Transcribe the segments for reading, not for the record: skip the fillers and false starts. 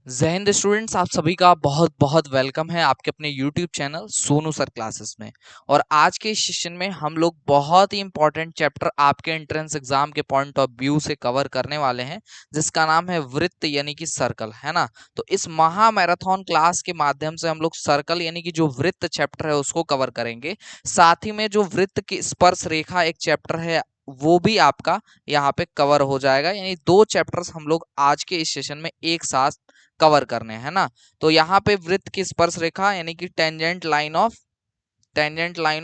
जय हिंद स्टूडेंट्स, आप सभी का बहुत बहुत वेलकम है आपके अपने YouTube channel Sonu sir classes में। और आज के इस सेशन में हम लोग बहुत ही इंपॉर्टेंट चैप्टर आपके एंट्रेंस एग्जाम के पॉइंट ऑफ व्यू से कवर करने वाले हैं, जिसका नाम है वृत्त यानी कि सर्कल, है ना। तो इस महा मैराथन क्लास के माध्यम से हम लोग सर्कल यानी कि जो वृत्त चैप्टर है उसको कवर करेंगे। साथ ही में जो वृत्त की स्पर्श रेखा एक चैप्टर है वो भी आपका यहाँ पे कवर हो जाएगा। यानी दो चैप्टर्स हम लोग आज के इस सेशन में एक साथ कवर करने हैं ना। तो यहाँ पे वृत्त की स्पर्श रेखा यानी कि टेंजेंट लाइन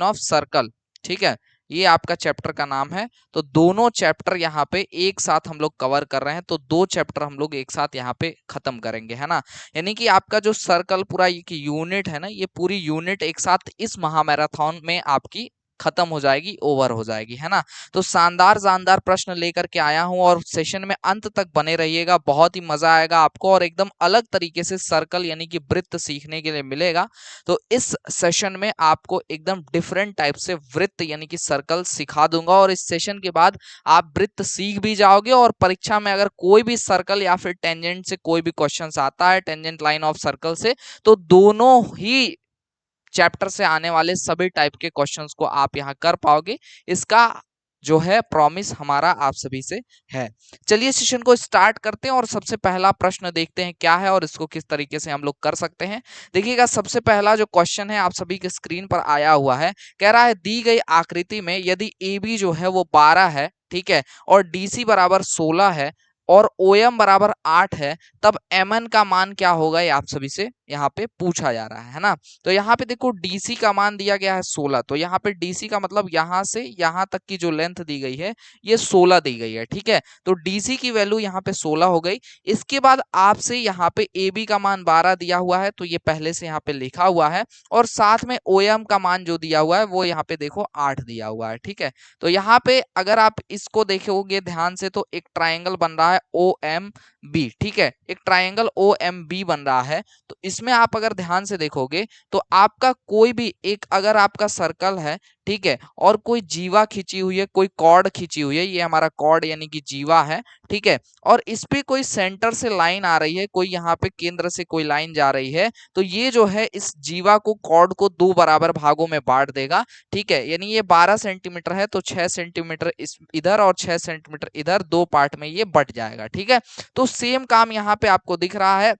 ऑफ सर्कल, ठीक है, ये आपका चैप्टर का नाम है। तो दोनों चैप्टर यहाँ पे एक साथ हम लोग कवर कर रहे हैं, तो दो चैप्टर हम लोग एक साथ यहाँ पे खत्म करेंगे, है ना। यानी कि आपका जो सर्कल पूरा ये यूनिट है ना, ये पूरी यूनिट एक साथ इस महामैराथन में आपकी खत्म हो जाएगी, ओवर हो जाएगी, है ना। तो शानदार शानदार प्रश्न लेकर के आया हूं और सेशन में अंत तक बने रहिएगा, बहुत ही मजा आएगा आपको और एकदम अलग तरीके से सर्कल यानी कि वृत्त सीखने के लिए मिलेगा। तो इस सेशन में आपको एकदम डिफरेंट टाइप से वृत्त यानी कि सर्कल सिखा दूंगा और इस सेशन के बाद आप वृत्त सीख भी जाओगे और परीक्षा में अगर कोई भी सर्कल या फिर टेंजेंट से कोई भी क्वेश्चन आता है, टेंजेंट लाइन ऑफ सर्कल से, तो दोनों ही चैप्टर से आने वाले सभी टाइप के क्वेश्चंस को आप यहाँ कर पाओगे। इसका जो है प्रॉमिस हमारा आप सभी से है। चलिए सेशन को स्टार्ट करते हैं और सबसे पहला प्रश्न देखते हैं क्या है और इसको किस तरीके से हम लोग कर सकते हैं। देखिएगा, सबसे पहला जो क्वेश्चन है आप सभी के स्क्रीन पर आया हुआ है, कह रहा है दी गई आकृति में यदि ए बी जो है वो 12 है, ठीक है, और डी सी बराबर 16 है और ओ एम बराबर 8 है, तब एम एन का मान क्या होगा, ये आप सभी से यहाँ पे पूछा जा रहा है ना। तो यहाँ पे देखो डीसी का मान दिया गया है 16, तो यहाँ पे डीसी का मतलब यहाँ से यहाँ तक की जो लेंथ दी गई है ये 16 दी गई है, ठीक है। तो डीसी की वैल्यू यहाँ पे 16 हो गई। इसके बाद आपसे यहाँ पे ए बी का मान 12 दिया हुआ है, तो ये पहले से यहाँ पे लिखा हुआ है, और साथ में ओ एम का मान जो दिया हुआ है वो यहाँ पे देखो 8 दिया हुआ है, ठीक है। तो यहाँ पे अगर आप इसको देखोगे ध्यान से तो एक ट्राइंगल बन रहा है ओ एम बी, ठीक है, एक ट्राइंगल ओ एम बी बन रहा है। तो इसमें आप अगर ध्यान से देखोगे तो आपका कोई भी एक अगर आपका सर्कल है, ठीक है, और कोई जीवा खींची हुई है, कोई कॉर्ड खींची हुई है, ये हमारा कॉर्ड यानी कि जीवा है, ठीक है, और इस पे कोई सेंटर से लाइन आ रही है, कोई यहाँ पे केंद्र से कोई लाइन जा रही है, तो ये जो है इस जीवा को कॉर्ड को दो बराबर भागों में बांट देगा, ठीक है। यानी ये 12 सेंटीमीटर है तो 6 सेंटीमीटर इस इधर और 6 सेंटीमीटर इधर, दो पार्ट में ये बट जाएगा, ठीक है। तो सेम काम यहाँ पे आपको दिख रहा है।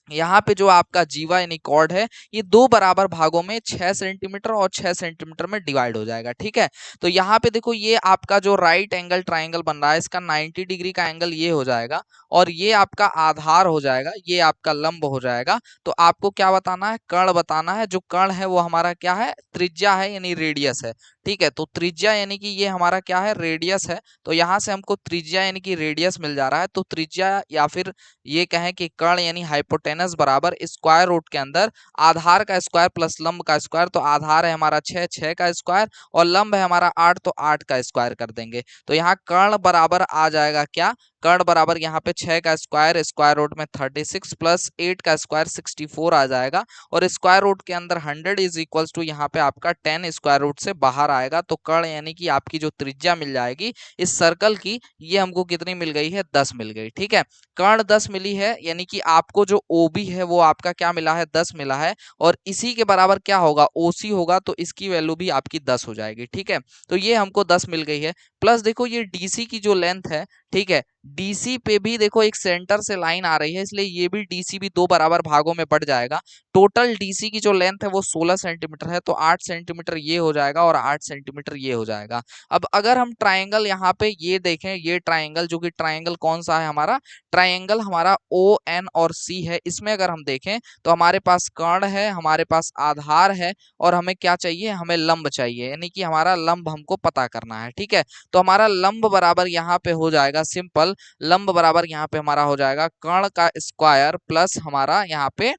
यहाँ पे जो आपका जीवा यानी कॉर्ड है ये दो बराबर भागों में 6 सेंटीमीटर और 6 सेंटीमीटर में डिवाइड हो जाएगा, ठीक है। तो यहाँ पे देखो ये आपका जो राइट एंगल ट्राइंगल बन रहा है इसका 90 डिग्री का एंगल ये हो जाएगा और ये आपका आधार हो जाएगा, ये आपका लंब हो जाएगा। तो आपको क्या बताना है, कर्ण बताना है। जो कर्ण है वो हमारा क्या है, त्रिज्या है यानी रेडियस है, ठीक है। तो त्रिज्या यानी कि ये हमारा क्या है, रेडियस है। तो यहाँ से हमको त्रिज्या यानी कि रेडियस मिल जा रहा है। तो त्रिज्या या फिर ये कहें कि कर्ण यानी हाइपोटेनस बराबर स्क्वायर रूट के अंदर आधार का स्क्वायर प्लस लंब का स्क्वायर। तो आधार है हमारा 6, 6 का स्क्वायर, और लंब है हमारा 8, तो 8 का स्क्वायर कर देंगे। तो यहाँ कर्ण बराबर आ जाएगा क्या, कर्ण बराबर यहाँ पे 6 का स्क्वायर स्क्वायर रूट में 36 प्लस 8 का स्क्वायर 64 आ जाएगा, और स्क्वायर रूट के अंदर 100 इज इक्वल्स टू यहाँ पे आपका 10 स्क्वायर रूट से बाहर आएगा। तो कर्ण यानी कि आपकी जो त्रिज्या मिल जाएगी इस सर्कल की, ये हमको कितनी मिल गई है, 10 मिल गई, ठीक है। कर्ण 10 मिली है, यानी कि आपको जो ओबी है वो आपका क्या मिला है, 10 मिला है, और इसी के बराबर क्या होगा, ओसी होगा, तो इसकी वैल्यू भी आपकी 10 हो जाएगी, ठीक है। तो ये हमको 10 मिल गई है। प्लस देखो ये डीसी की जो लेंथ है, ठीक है, डीसी पे भी देखो एक सेंटर से लाइन आ रही है, इसलिए ये भी डीसी भी दो बराबर भागों में बढ़ जाएगा। टोटल डीसी की जो लेंथ है वो 16 सेंटीमीटर है, तो 8 सेंटीमीटर ये हो जाएगा और 8 सेंटीमीटर ये हो जाएगा। अब अगर हम ट्राइंगल यहाँ पे ये देखें, ये ट्राइंगल जो कि ट्राइंगल कौन सा है हमारा, ट्राइंगल हमारा ओ एन और सी है। इसमें अगर हम देखें तो हमारे पास कर्ण है, हमारे पास आधार है, और हमें क्या चाहिए, हमें लंब चाहिए, यानी कि हमारा लंब हमको पता करना है, ठीक है। तो हमारा लंब बराबर यहाँ पे हो जाएगा सिंपल, लंब बराबर यहाँ पे हमारा हो जाएगा कर्ण का स्क्वायर प्लस हमारा यहाँ पे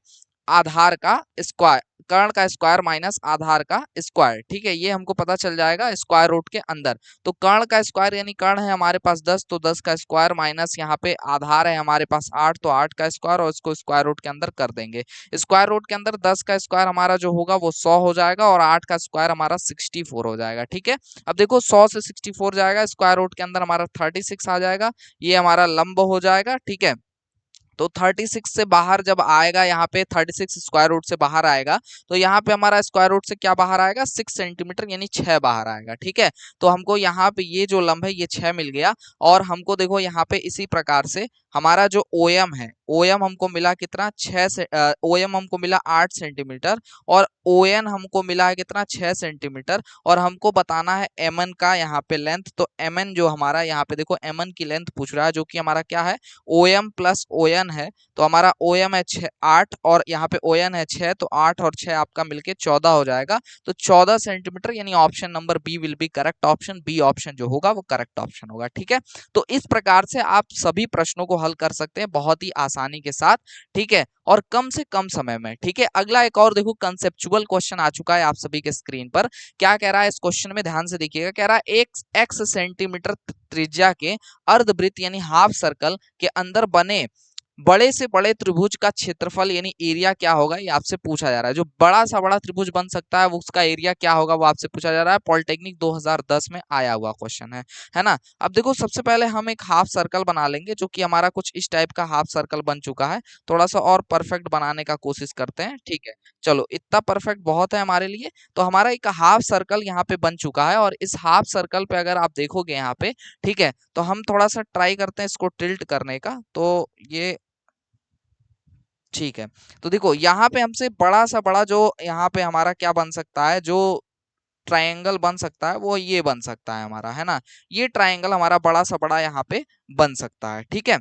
आधार का स्क्वायर, कर्ण का स्क्वायर माइनस आधार का स्क्वायर, ठीक है। ये हमको पता चल जाएगा स्क्वायर रूट के अंदर। तो कर्ण का स्क्वायर यानी कर्ण है हमारे पास 10, तो 10 का स्क्वायर माइनस यहाँ पे आधार है हमारे पास 8, तो 8 का स्क्वायर, और इसको स्क्वायर रूट के अंदर कर देंगे। स्क्वायर रूट के अंदर 10 का स्क्वायर हमारा जो होगा वो 100 हो जाएगा, और 8 का स्क्वायर हमारा 64 हो जाएगा, ठीक है। अब देखो 100 से 64 जाएगा, स्क्वायर रूट के अंदर हमारा 36 आ जाएगा, ये हमारा लंब हो जाएगा, ठीक है। तो 36 से बाहर जब आएगा, यहाँ पे 36 स्क्वायर रूट से बाहर आएगा, तो यहाँ पे हमारा स्क्वायर रूट से क्या बाहर आएगा, 6 सेंटीमीटर यानी 6 बाहर आएगा। ठीक है, तो हमको यहाँ पे ये जो लंब है ये 6 मिल गया। और हमको देखो यहाँ पे इसी प्रकार से हमारा जो ओएम है, ओएम हमको मिला कितना, 6 से ओएम हमको मिला 8 सेंटीमीटर, और ओएन हमको मिला है कितना, 6 सेंटीमीटर। और हमको बताना है एमएन का यहाँ पे लेंथ। तो एमएन जो हमारा यहाँ पे देखो एमएन की लेंथ पूछ रहा है, जो कि हमारा क्या है, ओएम प्लस ओएन है। तो हमारा ओएम है 8 और यहाँ पे ओएन है 6, तो 8 और 6 आपका मिलके 14 हो जाएगा। तो 14 सेंटीमीटर, यानी option number B will be correct option. B option जो होगा वो करेक्ट ऑप्शन होगा। ठीक है, तो इस प्रकार से आप सभी प्रश्नों को हल कर सकते हैं बहुत ही आसानी के साथ। ठीक है, और कम से कम समय में। ठीक है, अगला एक और देखो कंसेप्चुअल क्वेश्चन आ चुका है आप सभी के स्क्रीन पर। क्या कह रहा है इस क्वेश्चन में, ध्यान से देखिएगा। कह रहा है एक एक्स सेंटीमीटर त्रिज्या के अर्धवृत्त यानी हाफ सर्कल के अंदर बने बड़े से बड़े त्रिभुज का क्षेत्रफल यानी एरिया क्या होगा, ये आपसे पूछा जा रहा है। जो बड़ा सा बड़ा त्रिभुज बन सकता है वो उसका एरिया क्या होगा, वो आपसे पूछा जा रहा है। पॉलिटेक्निक 2010 में आया हुआ क्वेश्चन है ना। अब देखो सबसे पहले हम एक हाफ सर्कल बना लेंगे, जो कि हमारा कुछ इस टाइप का हाफ सर्कल बन चुका है। थोड़ा सा और परफेक्ट बनाने का कोशिश करते हैं। ठीक है, चलो इतना परफेक्ट बहुत है हमारे लिए। तो हमारा एक हाफ सर्कल यहाँ पे बन चुका है, और इस हाफ सर्कल पे अगर आप देखोगे यहाँ पे, ठीक है, तो हम थोड़ा सा ट्राई करते हैं इसको टिल्ट करने का। तो ये ठीक है, तो देखो यहाँ पे हमसे बड़ा सा बड़ा जो यहाँ पे हमारा क्या बन सकता है, जो ट्रायंगल बन सकता है वो ये बन सकता है हमारा, है ना। ये ट्रायंगल हमारा बड़ा सा बड़ा यहाँ पे बन सकता है। ठीक है,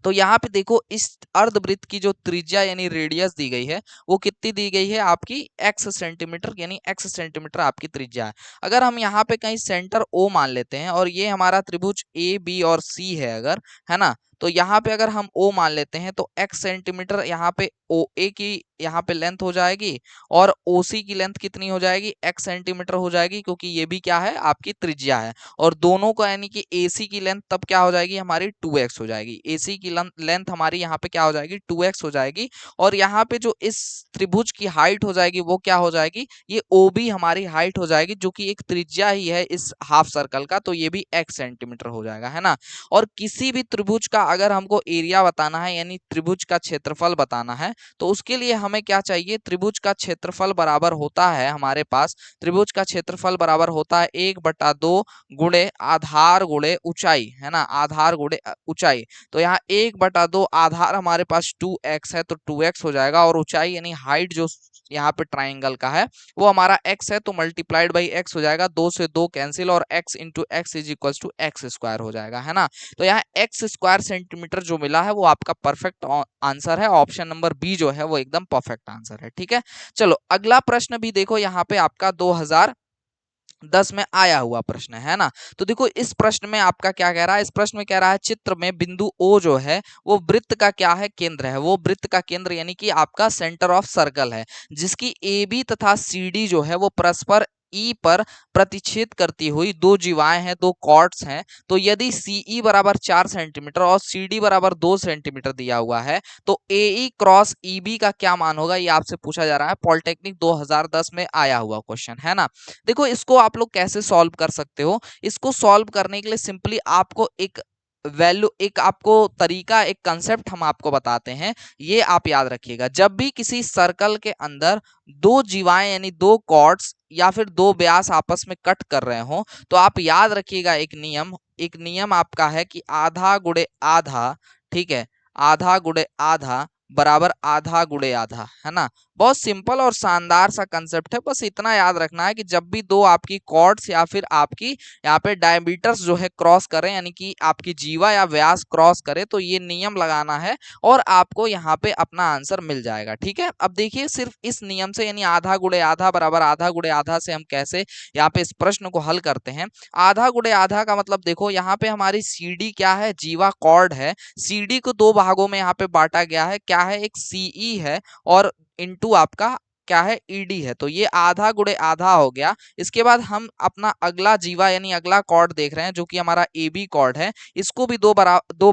तो यहाँ पे देखो इस अर्धवृत्त की जो त्रिज्या यानी रेडियस दी गई है वो कितनी दी गई है, आपकी x सेंटीमीटर, यानी x सेंटीमीटर आपकी त्रिज्या है। अगर हम यहाँ पे कहीं सेंटर O मान लेते हैं, और ये हमारा त्रिभुज A B और C है अगर, है ना, तो यहाँ पे अगर हम O मान लेते हैं तो x सेंटीमीटर यहाँ पे OA की यहाँ पे लेंथ हो जाएगी, और OC की लेंथ कितनी हो जाएगी, x सेंटीमीटर हो जाएगी, क्योंकि ये भी क्या है, आपकी त्रिज्या है। और दोनों का यानी कि AC की लेंथ तब क्या हो जाएगी, हमारी 2x हो जाएगी। AC की लेंथ हमारी यहाँ पे क्या हो जाएगी, 2x हो जाएगी। और यहाँ पे जो इस त्रिभुज की हाइट हो जाएगी वो क्या हो जाएगी, ये OB हमारी हाइट हो जाएगी, जो कि एक त्रिज्या ही है इस हाफ सर्कल का, तो ये भी x सेंटीमीटर हो जाएगा, है ना। और किसी भी त्रिभुज का अगर हमको एरिया बताना है, यानी त्रिभुज का क्षेत्रफल बताना है, तो उसके लिए हमें क्या चाहिए, त्रिभुज का क्षेत्रफल बराबर होता है हमारे पास, त्रिभुज का क्षेत्रफल बराबर होता है 1/2 गुणे आधार गुणे ऊंचाई, है ना, आधार गुणे ऊंचाई। तो यहाँ 1/2 आधार हमारे पास 2x है, तो 2x हो जाएगा, और ऊंचाई यानी हाइट जो यहाँ पे ट्राइंगल का है वो हमारा x है, तो मल्टीप्लाइड बाई x हो जाएगा, 2 से 2 कैंसिल, और x into x is equal to x square हो जाएगा, है ना। तो यहाँ एक्स स्क्वायर सेंटीमीटर जो मिला है वो आपका परफेक्ट आंसर है। ऑप्शन नंबर बी जो है वो एकदम परफेक्ट आंसर है। ठीक है, चलो अगला प्रश्न भी देखो, यहाँ पे आपका 2010 में आया हुआ प्रश्न है ना। तो देखो इस प्रश्न में आपका क्या कह रहा है, इस प्रश्न में कह रहा है चित्र में बिंदु O जो है वो वृत्त का क्या है, केंद्र है। वो वृत्त का केंद्र यानी कि आपका सेंटर ऑफ सर्कल है, जिसकी AB तथा CD जो है वो परस्पर E पर प्रतिच्छेद करती हुई दो जीवाएं हैं, दो कॉर्ड्स हैं। तो यदि CE बराबर 4 सेंटीमीटर और CD बराबर 2 सेंटीमीटर दिया हुआ है, तो AE क्रॉस EB का क्या मान होगा, ये आपसे पूछा जा रहा है। पॉलिटेक्निक 2010 में आया हुआ क्वेश्चन है ना। देखो इसको आप लोग कैसे सॉल्व कर सकते हो, इसको सॉल्व करने के लिए सिंपली आपको एक वैल्यू, एक आपको तरीका, एक कंसेप्ट हम आपको बताते हैं, ये आप याद रखिएगा। जब भी किसी सर्कल के अंदर दो जीवाएं यानी दो कॉर्ड्स या फिर दो व्यास आपस में कट कर रहे हो, तो आप याद रखिएगा एक नियम, एक नियम आपका है कि आधा गुणे आधा, ठीक है, आधा गुणे आधा बराबर आधा गुणे आधा, है ना। बहुत सिंपल और शानदार सा कंसेप्ट है, बस इतना याद रखना है कि जब भी दो आपकी कॉर्ड्स या फिर आपकी यहाँ पे डायमीटर्स जो है क्रॉस करें, यानी कि आपकी जीवा या व्यास क्रॉस करे, तो ये नियम लगाना है और आपको यहाँ पे अपना आंसर मिल जाएगा। ठीक है, अब देखिए सिर्फ इस नियम से, यानी आधा गुणे आधा बराबर आधा गुणे आधा से हम कैसे यहाँ पे इस प्रश्न को हल करते हैं। आधा गुणे आधा का मतलब देखो यहाँ पे हमारी CD क्या है, जीवा कॉर्ड है। CD को दो भागों में यहाँ पे बांटा गया है, क्या है, एक CE है और इनटू आपका क्या है, ईडी है, तो ये आधा गुणे आधा हो गया। इसके बाद हम अपना अगला जीवा यानी अगला कॉर्ड देख रहे हैं जो कि हमारा ए बी कॉर्ड है। इसको भी दो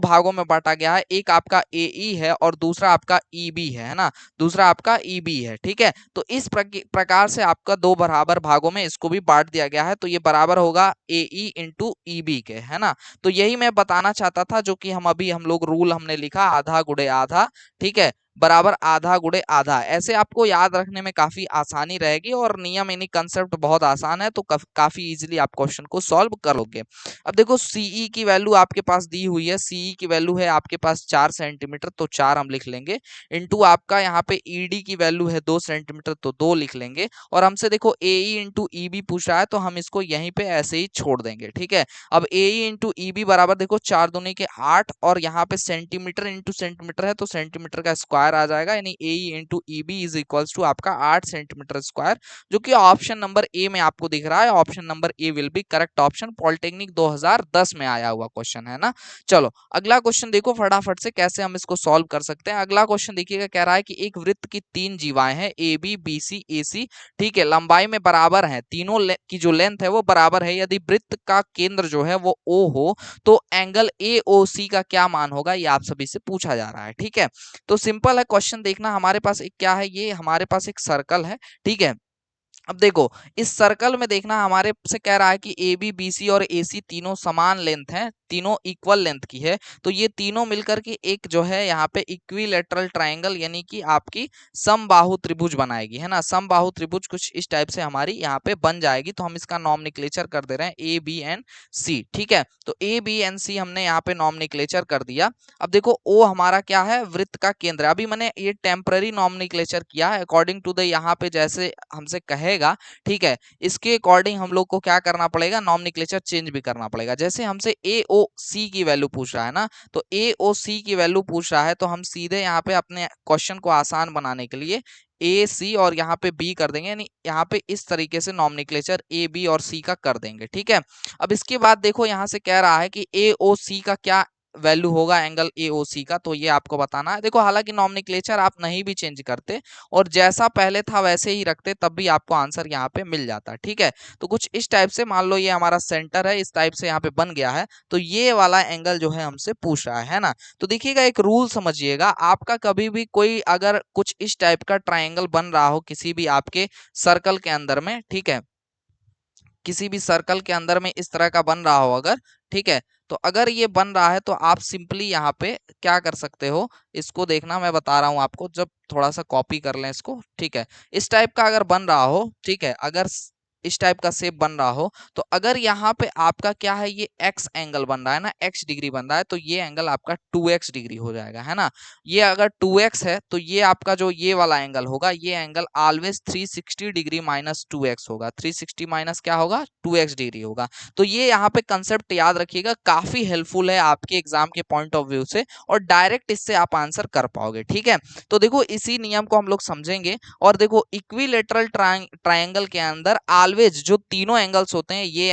भागों में बांटा गया है, एक आपका ए ई है और दूसरा आपका ई बी है ना, दूसरा आपका ई बी है। ठीक है, तो इस प्रकार से आपका दो बराबर भागों में इसको भी बांट दिया गया है, तो ये बराबर होगा ए ई इंटू ई बी के, है ना। तो यही मैं बताना चाहता था, जो कि हम लोग रूल हमने लिखा आधा गुणे आधा, ठीक है, बराबर आधा गुणे आधा। ऐसे आपको याद रखने में काफी आसानी रहेगी और नियम यानी कंसेप्ट बहुत आसान है, तो काफी इजीली आप क्वेश्चन को सॉल्व करोगे। अब देखो सीई की वैल्यू आपके पास दी हुई है, सीई की वैल्यू है आपके पास 4 सेंटीमीटर, तो 4 हम लिख लेंगे, इंटू आपका यहाँ पे ईडी की वैल्यू है 2 सेंटीमीटर, तो 2 लिख लेंगे। और हमसे देखो एई इंटू ईबी पूछ रहा है, तो हम इसको यहीं पे ऐसे ही छोड़ देंगे। ठीक है, अब एई इंटू ईबी बराबर देखो 4 दूनी के 8, और यहाँ पे सेंटीमीटर इंटू सेंटीमीटर है, तो सेंटीमीटर का स्क्वायर आ जाएगा, यानी AE into EB is equals to आपका 8 सेंटीमीटर स्क्वायर, जो कि ऑप्शन नंबर ए में आपको दिख रहा है। Option number A will be correct option, polytechnic 2010 में आया हुआ क्वेश्चन है ना। चलो अगला क्वेश्चन देखो फटाफट से कैसे हम इसको सॉल्व कर सकते हैं। अगला क्वेश्चन देखिएगा, कह रहा है कि एक वृत्त की 3 जीवाएं हैं ए बी बी सी ए सी, ठीक है, लंबाई में बराबर है, तीनों की जो लेंथ है वो बराबर है। यदि वृत्त का केंद्र जो है वो ओ हो, तो एंगल ए ओ सी का क्या मान होगा, ये आप सभी से पूछा जा रहा है। ठीक है, तो सिंपल है क्वेश्चन, देखना हमारे पास एक क्या है, ये हमारे पास एक सर्कल है। ठीक है, अब देखो इस सर्कल में देखना हमारे से कह रहा है कि ए बी बी सी और ए सी तीनों समान लेंथ है, तीनों इक्वल लेंथ की है, तो ये तीनों मिलकर के एक जो है यहाँ पे इक्विलेटरल ट्रायंगल यानी कि आपकी समबाहु त्रिभुज बनाएगी, है ना। समबाहु त्रिभुज कुछ इस टाइप से हमारी यहाँ पे बन जाएगी, तो हम इसका नॉमनिक्लेचर कर दे रहे हैं ए बी एंड सी। ठीक है, तो ए बी एंड सी हमने यहाँ पे नॉमनिक्लेचर कर दिया। अब देखो ओ हमारा क्या है, वृत्त का केंद्र। अभी मैंने ये टेम्पररी नॉमनिक्लेचर किया है अकॉर्डिंग टू द यहाँ पे जैसे हमसे कहेगा। ठीक है, इसके अकॉर्डिंग हम लोग को क्या करना पड़ेगा, नॉमनिक्लेचर चेंज भी करना पड़ेगा। जैसे हमसे ए ओ सी की वैल्यू पूछ रहा है ना, तो ए ओ सी की वैल्यू पूछ रहा है, तो हम सीधे यहाँ पे अपने क्वेश्चन को आसान बनाने के लिए ए सी और यहाँ पे बी कर देंगे, यानी यहाँ पे इस तरीके से नॉमनिक्लेचर ए बी और सी का कर देंगे। ठीक है, अब इसके बाद देखो यहाँ से कह रहा है कि ए ओ सी का क्या वैल्यू होगा एंगल एओसी का, तो ये आपको बताना है। देखो हालांकि नॉमनिक्लेचर आप नहीं भी चेंज करते और जैसा पहले था वैसे ही रखते, तब भी आपको आंसर यहाँ पे मिल जाता। ठीक है, तो कुछ इस टाइप से मान लो ये हमारा सेंटर है, इस टाइप से यहाँ पे बन गया है, तो ये वाला एंगल जो है हमसे पूछ रहा है ना। तो देखिएगा एक रूल समझिएगा, आपका कभी भी कोई अगर कुछ इस टाइप का ट्राइंगल बन रहा हो किसी भी आपके सर्कल के अंदर में, ठीक है, किसी भी सर्कल के अंदर में इस तरह का बन रहा हो अगर, ठीक है, तो अगर ये बन रहा है तो आप सिंपली यहाँ पे क्या कर सकते हो, इसको देखना मैं बता रहा हूँ आपको, जब थोड़ा सा कॉपी कर लें इसको। ठीक है, इस टाइप का अगर बन रहा हो, ठीक है, अगर इस टाइप का शेप बन रहा हो, तो अगर यहाँ पे आपका क्या है, ये एक्स एंगल बन रहा है ना, एक्स डिग्री बन रहा है, तो ये एंगल आपका 2x डिग्री हो जाएगा, है ना। ये अगर 2x है तो ये आपका जो ये वाला एंगल होगा, ये angle always 360 degree minus 2x होगा, 360 माइनस क्या होगा, 2x डिग्री होगा। तो ये यहाँ पे कंसेप्ट याद रखिएगा, काफी हेल्पफुल है आपके एग्जाम के पॉइंट ऑफ व्यू से, और डायरेक्ट इससे आप आंसर कर पाओगे। ठीक है, तो देखो इसी नियम को हम लोग समझेंगे। और देखो इक्विलेटरल ट्रायंगल के अंदर ऑलवेज जो तीनों एंगल्स होते हैं, ये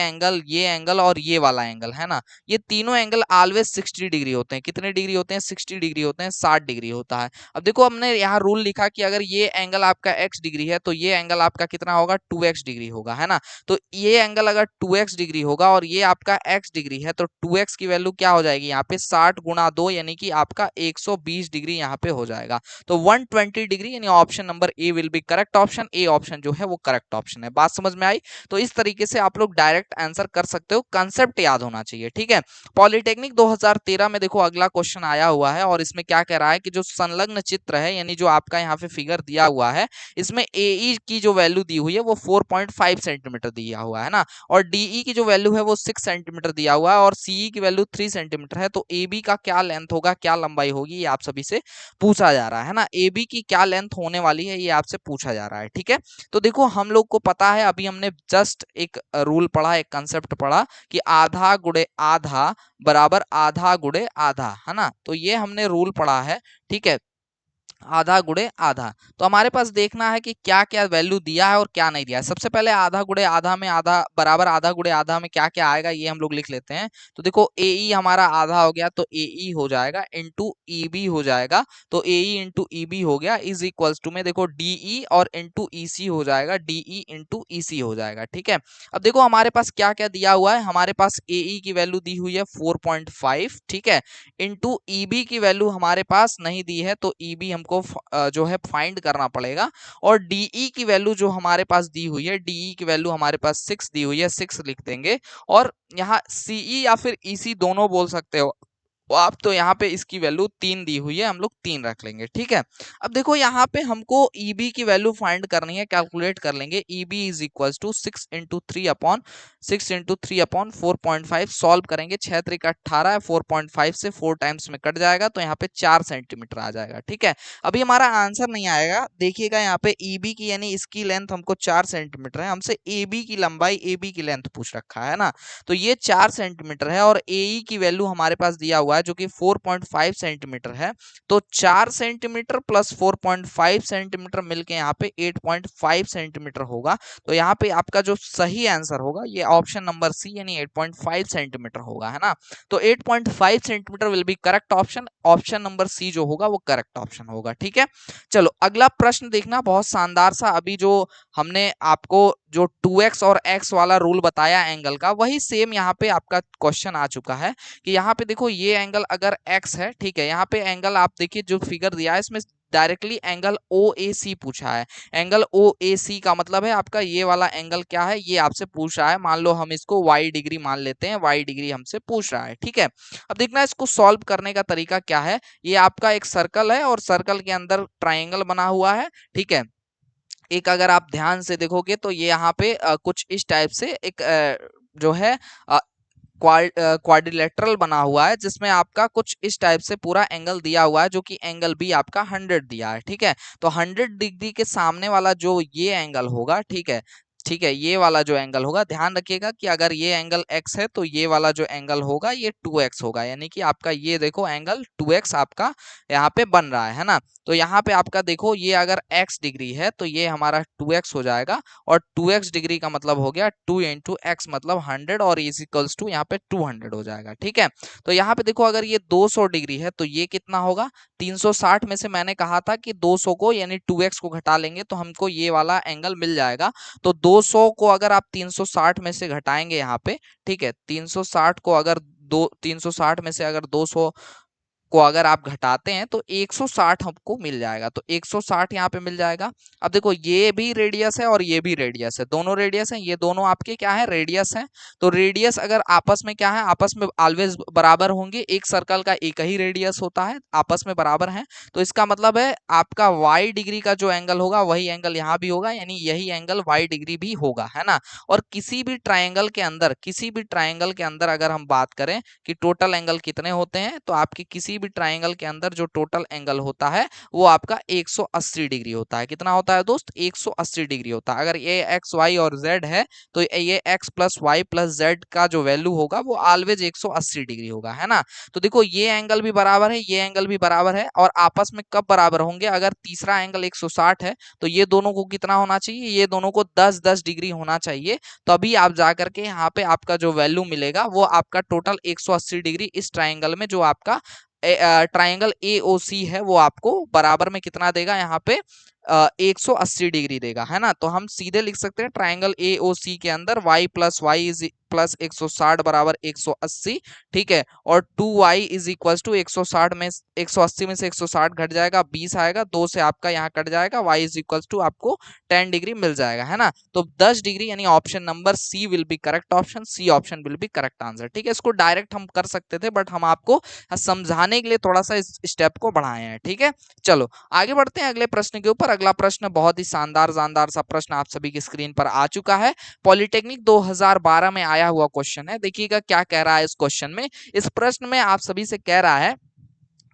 एंगल और ये वाला एंगल, है ना, ये तीनों एंगल ऑलवेज 60 डिग्री होते हैं। कितने डिग्री होते हैं, 60 डिग्री होते हैं, 60 डिग्री होता है। अब देखो हमने यहाँ रूल लिखा कि अगर ये एंगल आपका x डिग्री है, तो ये एंगल आपका कितना होगा, 2x डिग्री होगा, है ना। तो ये एंगल अगर 2x डिग्री होगा और ये आपका x डिग्री है, तो 2x की वैल्यू क्या हो जाएगी यहाँ पे, 60 गुणा 2, यानी कि आपका 120 डिग्री यहाँ पे हो जाएगा। तो 120 डिग्री, यानी option number A will be correct option, A option जो है वो करेक्ट ऑप्शन है। बात समझ में आई? तो इस तरीके से आप लोग डायरेक्ट आंसर कर सकते हो, कंसेप्ट याद होना चाहिए। ठीक है, पॉलिटेक्निक 2013 में देखो अगला क्वेश्चन आया हुआ है, और इसमें क्या कह रहा है कि जो संलग्न चित्र है, यानी जो आपका यहाँ पे फिगर दिया हुआ है, इसमें ए की जो वैल्यू दी हुई है वो 4.5 सेंटीमीटर दिया हुआ है ना, और डी की जो वैल्यू है वो 6 सेंटीमीटर दिया हुआ है, और सी की वैल्यू 3 सेंटीमीटर है। तो ए बी का क्या लेंथ होगा, क्या लंबाई होगी, ये आप सभी से पूछा जा रहा है ना। ए बी की क्या लेंथ होने वाली है, ये आपसे पूछा जा रहा है। ठीक है, तो देखो हम लोग को पता है, अभी हमने जस्ट एक रूल पढ़ा, एक कंसेप्ट पढ़ा कि आधा गुणे आधा बराबर आधा गुणे आधा, है ना। तो ये हमने रूल पढ़ा है। ठीक है, आधा गुणे आधा। तो हमारे पास देखना है कि क्या क्या वैल्यू दिया है और क्या नहीं दिया है। सबसे पहले आधा गुणे आधा में आधा बराबर आधा गुणे आधा में क्या क्या आएगा ये हम लोग लिख लेते हैं। तो देखो AE हमारा आधा हो गया तो AE हो जाएगा इंटू EB हो जाएगा। तो AE इंटू EB हो गया इज इक्वल्स टू में देखो DE और इंटू EC हो जाएगा, DE इंटू EC हो जाएगा। ठीक है, अब देखो हमारे पास क्या क्या दिया हुआ है। हमारे पास AE की वैल्यू दी हुई है 4.5, ठीक है, इंटू EB की वैल्यू हमारे पास नहीं दी है तो EB हमको जो है फाइंड करना पड़ेगा। और DE की वैल्यू जो हमारे पास दी हुई है, DE की वैल्यू हमारे पास 6 दी हुई है, 6 लिख देंगे। और यहाँ CE या फिर EC दोनों बोल सकते हो आप, तो यहाँ पे इसकी वैल्यू 3 दी हुई है, हम लोग 3 रख लेंगे। ठीक है, अब देखो यहाँ पे हमको EB की वैल्यू फाइंड करनी है, कैलकुलेट कर लेंगे। EB is equal to 6 into 3 upon solve करेंगे। 6 त्रिक 18 है, 4.5 से 4 टाइम्स में कट जाएगा तो यहाँ पे 4 सेंटीमीटर आ जाएगा। ठीक है, अभी हमारा आंसर नहीं आएगा, देखिएगा यहाँ पे EB की यानी इसकी लेंथ हमको 4 सेंटीमीटर है, हमसे AB की लंबाई AB की लेंथ पूछ रखा है ना, तो ये 4 सेंटीमीटर है और AE की वैल्यू हमारे पास दिया हुआ है जो कि 4.5 सेंटीमीटर है। तो 4 सेंटीमीटर प्लस 4.5 सेंटीमीटर मिलके यहाँ पे 8.5 सेंटीमीटर होगा। तो यहाँ पे आपका जो सही आंसर होगा ये ऑप्शन नंबर सी यानी 8.5 सेंटीमीटर होगा, है ना। तो 8.5 centimetre will be correct option, option number C जो होगा वो करेक्ट ऑप्शन होगा। ठीक है, चलो अगला प्रश्न देखना, बहुत शानदार सा। अभी जो हमने आपको जो 2x और x वाला रूल बताया एंगल का, वही सेम यहाँ पे आपका क्वेश्चन आ चुका है कि यहाँ पे देखो ये एंगल अगर x है, ठीक है, यहाँ पे एंगल आप देखिए जो फिगर दिया है इसमें डायरेक्टली एंगल OAC पूछा है। एंगल OAC का मतलब है आपका ये वाला एंगल क्या है, ये आपसे पूछ रहा है। मान लो हम इसको y डिग्री मान लेते हैं, y डिग्री हमसे पूछ रहा है। ठीक है, अब देखना इसको सॉल्व करने का तरीका क्या है। ये आपका एक सर्कल है और सर्कल के अंदर ट्राइंगल बना हुआ है। ठीक है, एक अगर आप ध्यान से देखोगे तो ये यहाँ पे कुछ इस टाइप से एक जो है क्वाड्रिलेटरल बना हुआ है जिसमें आपका कुछ इस टाइप से पूरा एंगल दिया हुआ है जो कि एंगल भी आपका 100 दिया है। ठीक है, तो 100 डिग्री के सामने वाला जो ये एंगल होगा, ठीक है, ठीक है, ये वाला जो एंगल होगा, ध्यान रखिएगा कि अगर ये एंगल x है तो ये वाला जो एंगल होगा ये 2x होगा, यानी कि आपका ये देखो एंगल 2x आपका यहाँ पे बन रहा है ना। तो यहाँ पे आपका देखो ये अगर x डिग्री है तो ये हमारा 2x हो जाएगा और 2x डिग्री का मतलब हो गया 2 इंटू एक्स मतलब 100 और इज इक्वल्स टू यहाँ पे 200 हो जाएगा। ठीक है, तो यहाँ पे देखो अगर ये 200 डिग्री है तो ये कितना होगा, 360 में से मैंने कहा था कि 200 को यानी 2x को घटा लेंगे तो हमको ये वाला एंगल मिल जाएगा। तो 200 को अगर आप 360 में से घटाएंगे यहाँ पे, ठीक है, 360 को अगर 360 में से अगर 200 को अगर आप घटाते हैं तो 160 हमको मिल जाएगा। तो 160 यहाँ पे मिल जाएगा। अब देखो ये भी रेडियस है और ये भी रेडियस है, दोनों रेडियस है, ये दोनों आपके क्या है, रेडियस है। तो रेडियस अगर आपस में क्या है, आपस में ऑलवेज बराबर होंगे, एक सर्कल का एक ही रेडियस होता है, आपस में बराबर है। तो इसका मतलब है आपका y डिग्री का जो एंगल होगा वही एंगल यहाँ भी होगा, यानी यही एंगल y डिग्री भी होगा, है ना। और किसी भी ट्राइंगल के अंदर, किसी भी ट्राइंगल के अंदर अगर हम बात करें कि टोटल एंगल कितने होते हैं, तो आपके किसी भी ट्राइंगल के अंदर जो टोटल एंगल होता है वो आपका 180 डिग्री होता है। कितना होता है दोस्त, 180 डिग्री होता है। अगर ये एक्स वाई और जेड है तो ये x plus y plus z का जो वैल्यू होगा वो ऑलवेज 180 डिग्री होगा, है ना। तो देखो ये एंगल भी बराबर है, ये एंगल भी बराबर है, और आपस में कब बराबर होंगे, अगर तीसरा एंगल 160 है तो ये दोनों को कितना होना चाहिए, ये दोनों को 10-10 डिग्री होना चाहिए, तभी आप जाकर के यहाँ पे आपका जो वैल्यू मिलेगा वो आपका टोटल 180 डिग्री इस ट्राइंगल में जो आपका ट्राइंगल AOC है वो आपको बराबर में कितना देगा, यहाँ पे 180 डिग्री देगा, है ना। तो हम सीधे लिख सकते हैं ट्राइंगल AOC के अंदर y plus y is plus 160 बराबर 180, ठीक है, और 2y इज इक्वल टू 160 में 180 में से 160 घट जाएगा, 20 आएगा, 2 से आपका यहाँ कट जाएगा, y इज इक्वल टू आपको 10 डिग्री मिल जाएगा, है ना। तो 10 डिग्री यानी option number C will be correct option, C option will be correct answer. ठीक है, इसको डायरेक्ट हम कर सकते थे बट हम आपको समझाने के लिए थोड़ा सा इस स्टेप को बढ़ाए हैं। ठीक है, चलो आगे बढ़ते हैं अगले प्रश्न के ऊपर। अगला प्रश्न बहुत ही शानदार शानदार सा प्रश्न आप सभी की स्क्रीन पर आ चुका है, पॉलिटेक्निक 2012 में आया हुआ क्वेश्चन है। देखिएगा क्या कह रहा है इस क्वेश्चन में। इस प्रश्न में आप सभी से कह रहा है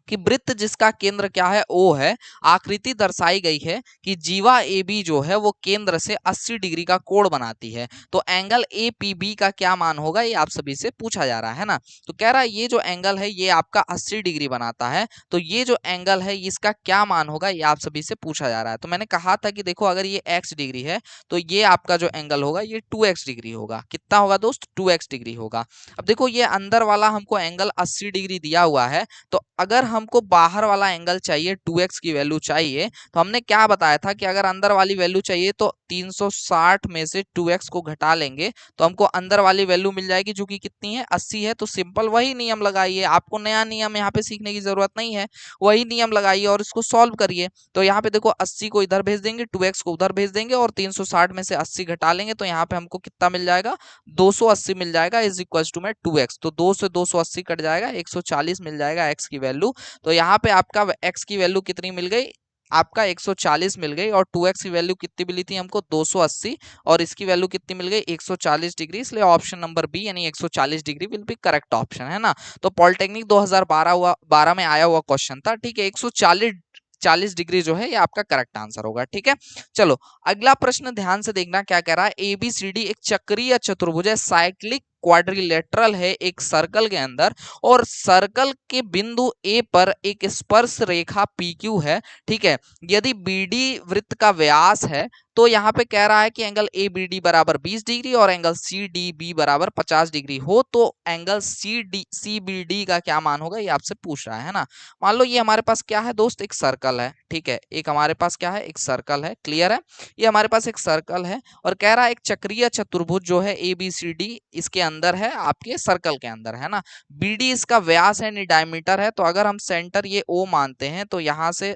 कि वृत्त जिसका केंद्र क्या है, ओ है, आकृति दर्शाई गई है कि जीवा ए बी जो है वो केंद्र से 80 डिग्री का कोण बनाती है, तो एंगल ए पी बी का क्या मान होगा, ये आप सभी से पूछा जा रहा है ना। तो कह रहा है ये जो एंगल है ये आपका 80 डिग्री बनाता है, तो ये जो एंगल है इसका क्या मान होगा, ये आप सभी से पूछा जा रहा है। तो मैंने कहा था कि देखो अगर ये x डिग्री है तो ये आपका जो एंगल होगा ये 2x डिग्री होगा। कितना होगा दोस्त, 2x डिग्री होगा। अब देखो ये अंदर वाला हमको एंगल 80 डिग्री दिया हुआ है, तो अगर हमको बाहर वाला एंगल चाहिए, 2x की वैल्यू चाहिए, तो हमने क्या बताया था कि अगर अंदर वाली वैल्यू चाहिए तो 360 में से 2x को घटा लेंगे तो हमको अंदर वाली वैल्यू मिल जाएगी जो कि कितनी है, 80 है। तो सिंपल वही नियम लगाइए, आपको नया नियम यहाँ पे सीखने की जरूरत नहीं है, वही नियम लगाइए और इसको सॉल्व करिए। तो यहाँ पे देखो 80 को इधर भेज देंगे, 2x को उधर भेज देंगे और 360 में से 80 घटा लेंगे तो यहाँ पे हमको कितना मिल जाएगा, 280 मिल जाएगा, इज इक्वल टू में 2x। तो 2 से 280 कट जाएगा, 140 मिल जाएगा x की वैल्यू। तो यहाँ पे आपका x की वैल्यू कितनी मिल गई, आपका 140 मिल गई, और 2x की वैल्यू कितनी मिली थी हमको, 280, और इसकी वैल्यू कितनी मिल गई, 140 डिग्री। इसलिए ऑप्शन नंबर बी यानी 140 degree will be correct option, है ना। तो पॉलिटेक्निक 2012 में आया हुआ क्वेश्चन था, ठीक है। 140 डिग्री जो है ये आपका करेक्ट आंसर होगा, ठीक है। चलो अगला प्रश्न ध्यान से देखना क्या कह रहा है। एबीसीडी एक चक्रीय चतुर्भुज है, साइक्लिक क्वाड्रिलेटरल है एक सर्कल के अंदर, और सर्कल के बिंदु ए पर एक स्पर्श रेखा PQ है, ठीक है। यदि BD वृत्त का व्यास है तो यहाँ पे कह रहा है कि एंगल ABD बराबर 20 डिग्री और एंगल CDB बराबर 50 डिग्री हो, तो एंगल CBD का क्या मान होगा, ये आपसे पूछ रहा है ना। मान लो ये हमारे पास क्या है दोस्त, एक सर्कल है, ठीक है। एक हमारे पास क्या है, एक सर्कल है, क्लियर है। ये हमारे पास एक सर्कल है और कह रहा है एक चक्रीय चतुर्भुज जो है ABCD इसके अंदर है, आपके सर्कल के अंदर, है ना। BD इसका व्यास है, डायमीटर है। तो अगर हम सेंटर ये O मानते हैं तो यहाँ से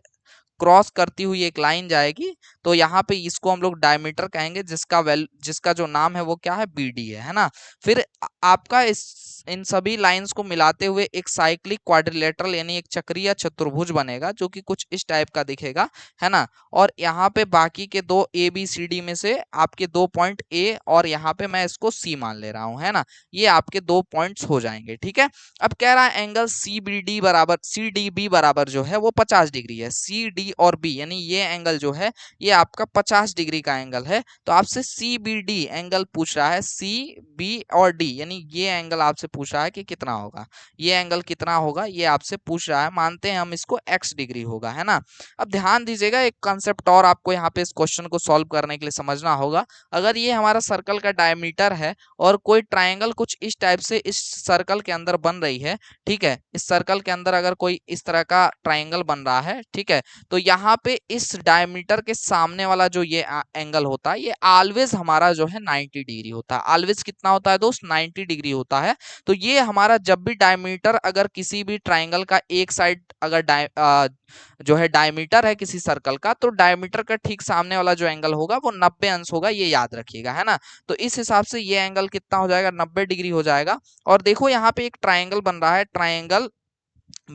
क्रॉस करती हुई एक लाइन जाएगी, तो यहाँ पे इसको हम लोग डायमीटर कहेंगे, जिसका जो नाम है वो क्या है, BD है ना। फिर आपका इन सभी लाइंस को मिलाते हुए एक साइक्लिक क्वाड्रिलेटरल यानी एक चक्रीय चतुर्भुज बनेगा जो कि कुछ इस टाइप का दिखेगा, है ना। और यहाँ पे बाकी के दो ABCD में से आपके 2 पॉइंट A और यहाँ पे मैं इसको C मान ले रहा हूँ, है ना। ये आपके 2 पॉइंट्स हो जाएंगे, ठीक है। अब कह रहा है एंगल CDB बराबर जो है वो 50 डिग्री है। CD और B यानी ये एंगल जो है ये आपका 50 डिग्री का एंगल है। तो आपसे CBD एंगल पूछ रहा है, CB और D यानी ये एंगल आपसे पूछ रहा है कि कितना होगा, ये एंगल कितना होगा, ये आपसे पूछ रहा है। मानते हैं हम इसको x डिग्री होगा, है ना। अब ध्यान दीजिएगा, एक कंसेप्ट और आपको यहाँ पे इस क्वेश्चन को सॉल्व करने के लिए समझना होगा। अगर ये हमारा सर्कल का डायमीटर है और कोई ट्राइंगल कुछ इस टाइप से इस सर्कल के अंदर बन रही है, ठीक है। इस सर्कल के अंदर अगर कोई इस तरह का ट्राइंगल बन रहा है, ठीक है, तो यहाँ पे इस डायमीटर के सामने वाला जो ये एंगल होता है ये ऑलवेज हमारा जो है 90 डिग्री होता है। ऑलवेज कितना होता है दोस्त, 90 डिग्री होता है। तो ये हमारा जब भी डायमीटर अगर किसी भी ट्राइंगल का एक साइड अगर जो है डायमीटर है किसी सर्कल का, तो डायमीटर का ठीक सामने वाला जो एंगल होगा वो 90 अंश होगा, ये याद रखिएगा, है ना। तो इस हिसाब से ये एंगल कितना हो जाएगा, 90 डिग्री हो जाएगा। और देखो यहाँ पे एक ट्राइंगल बन रहा है, ट्राइंगल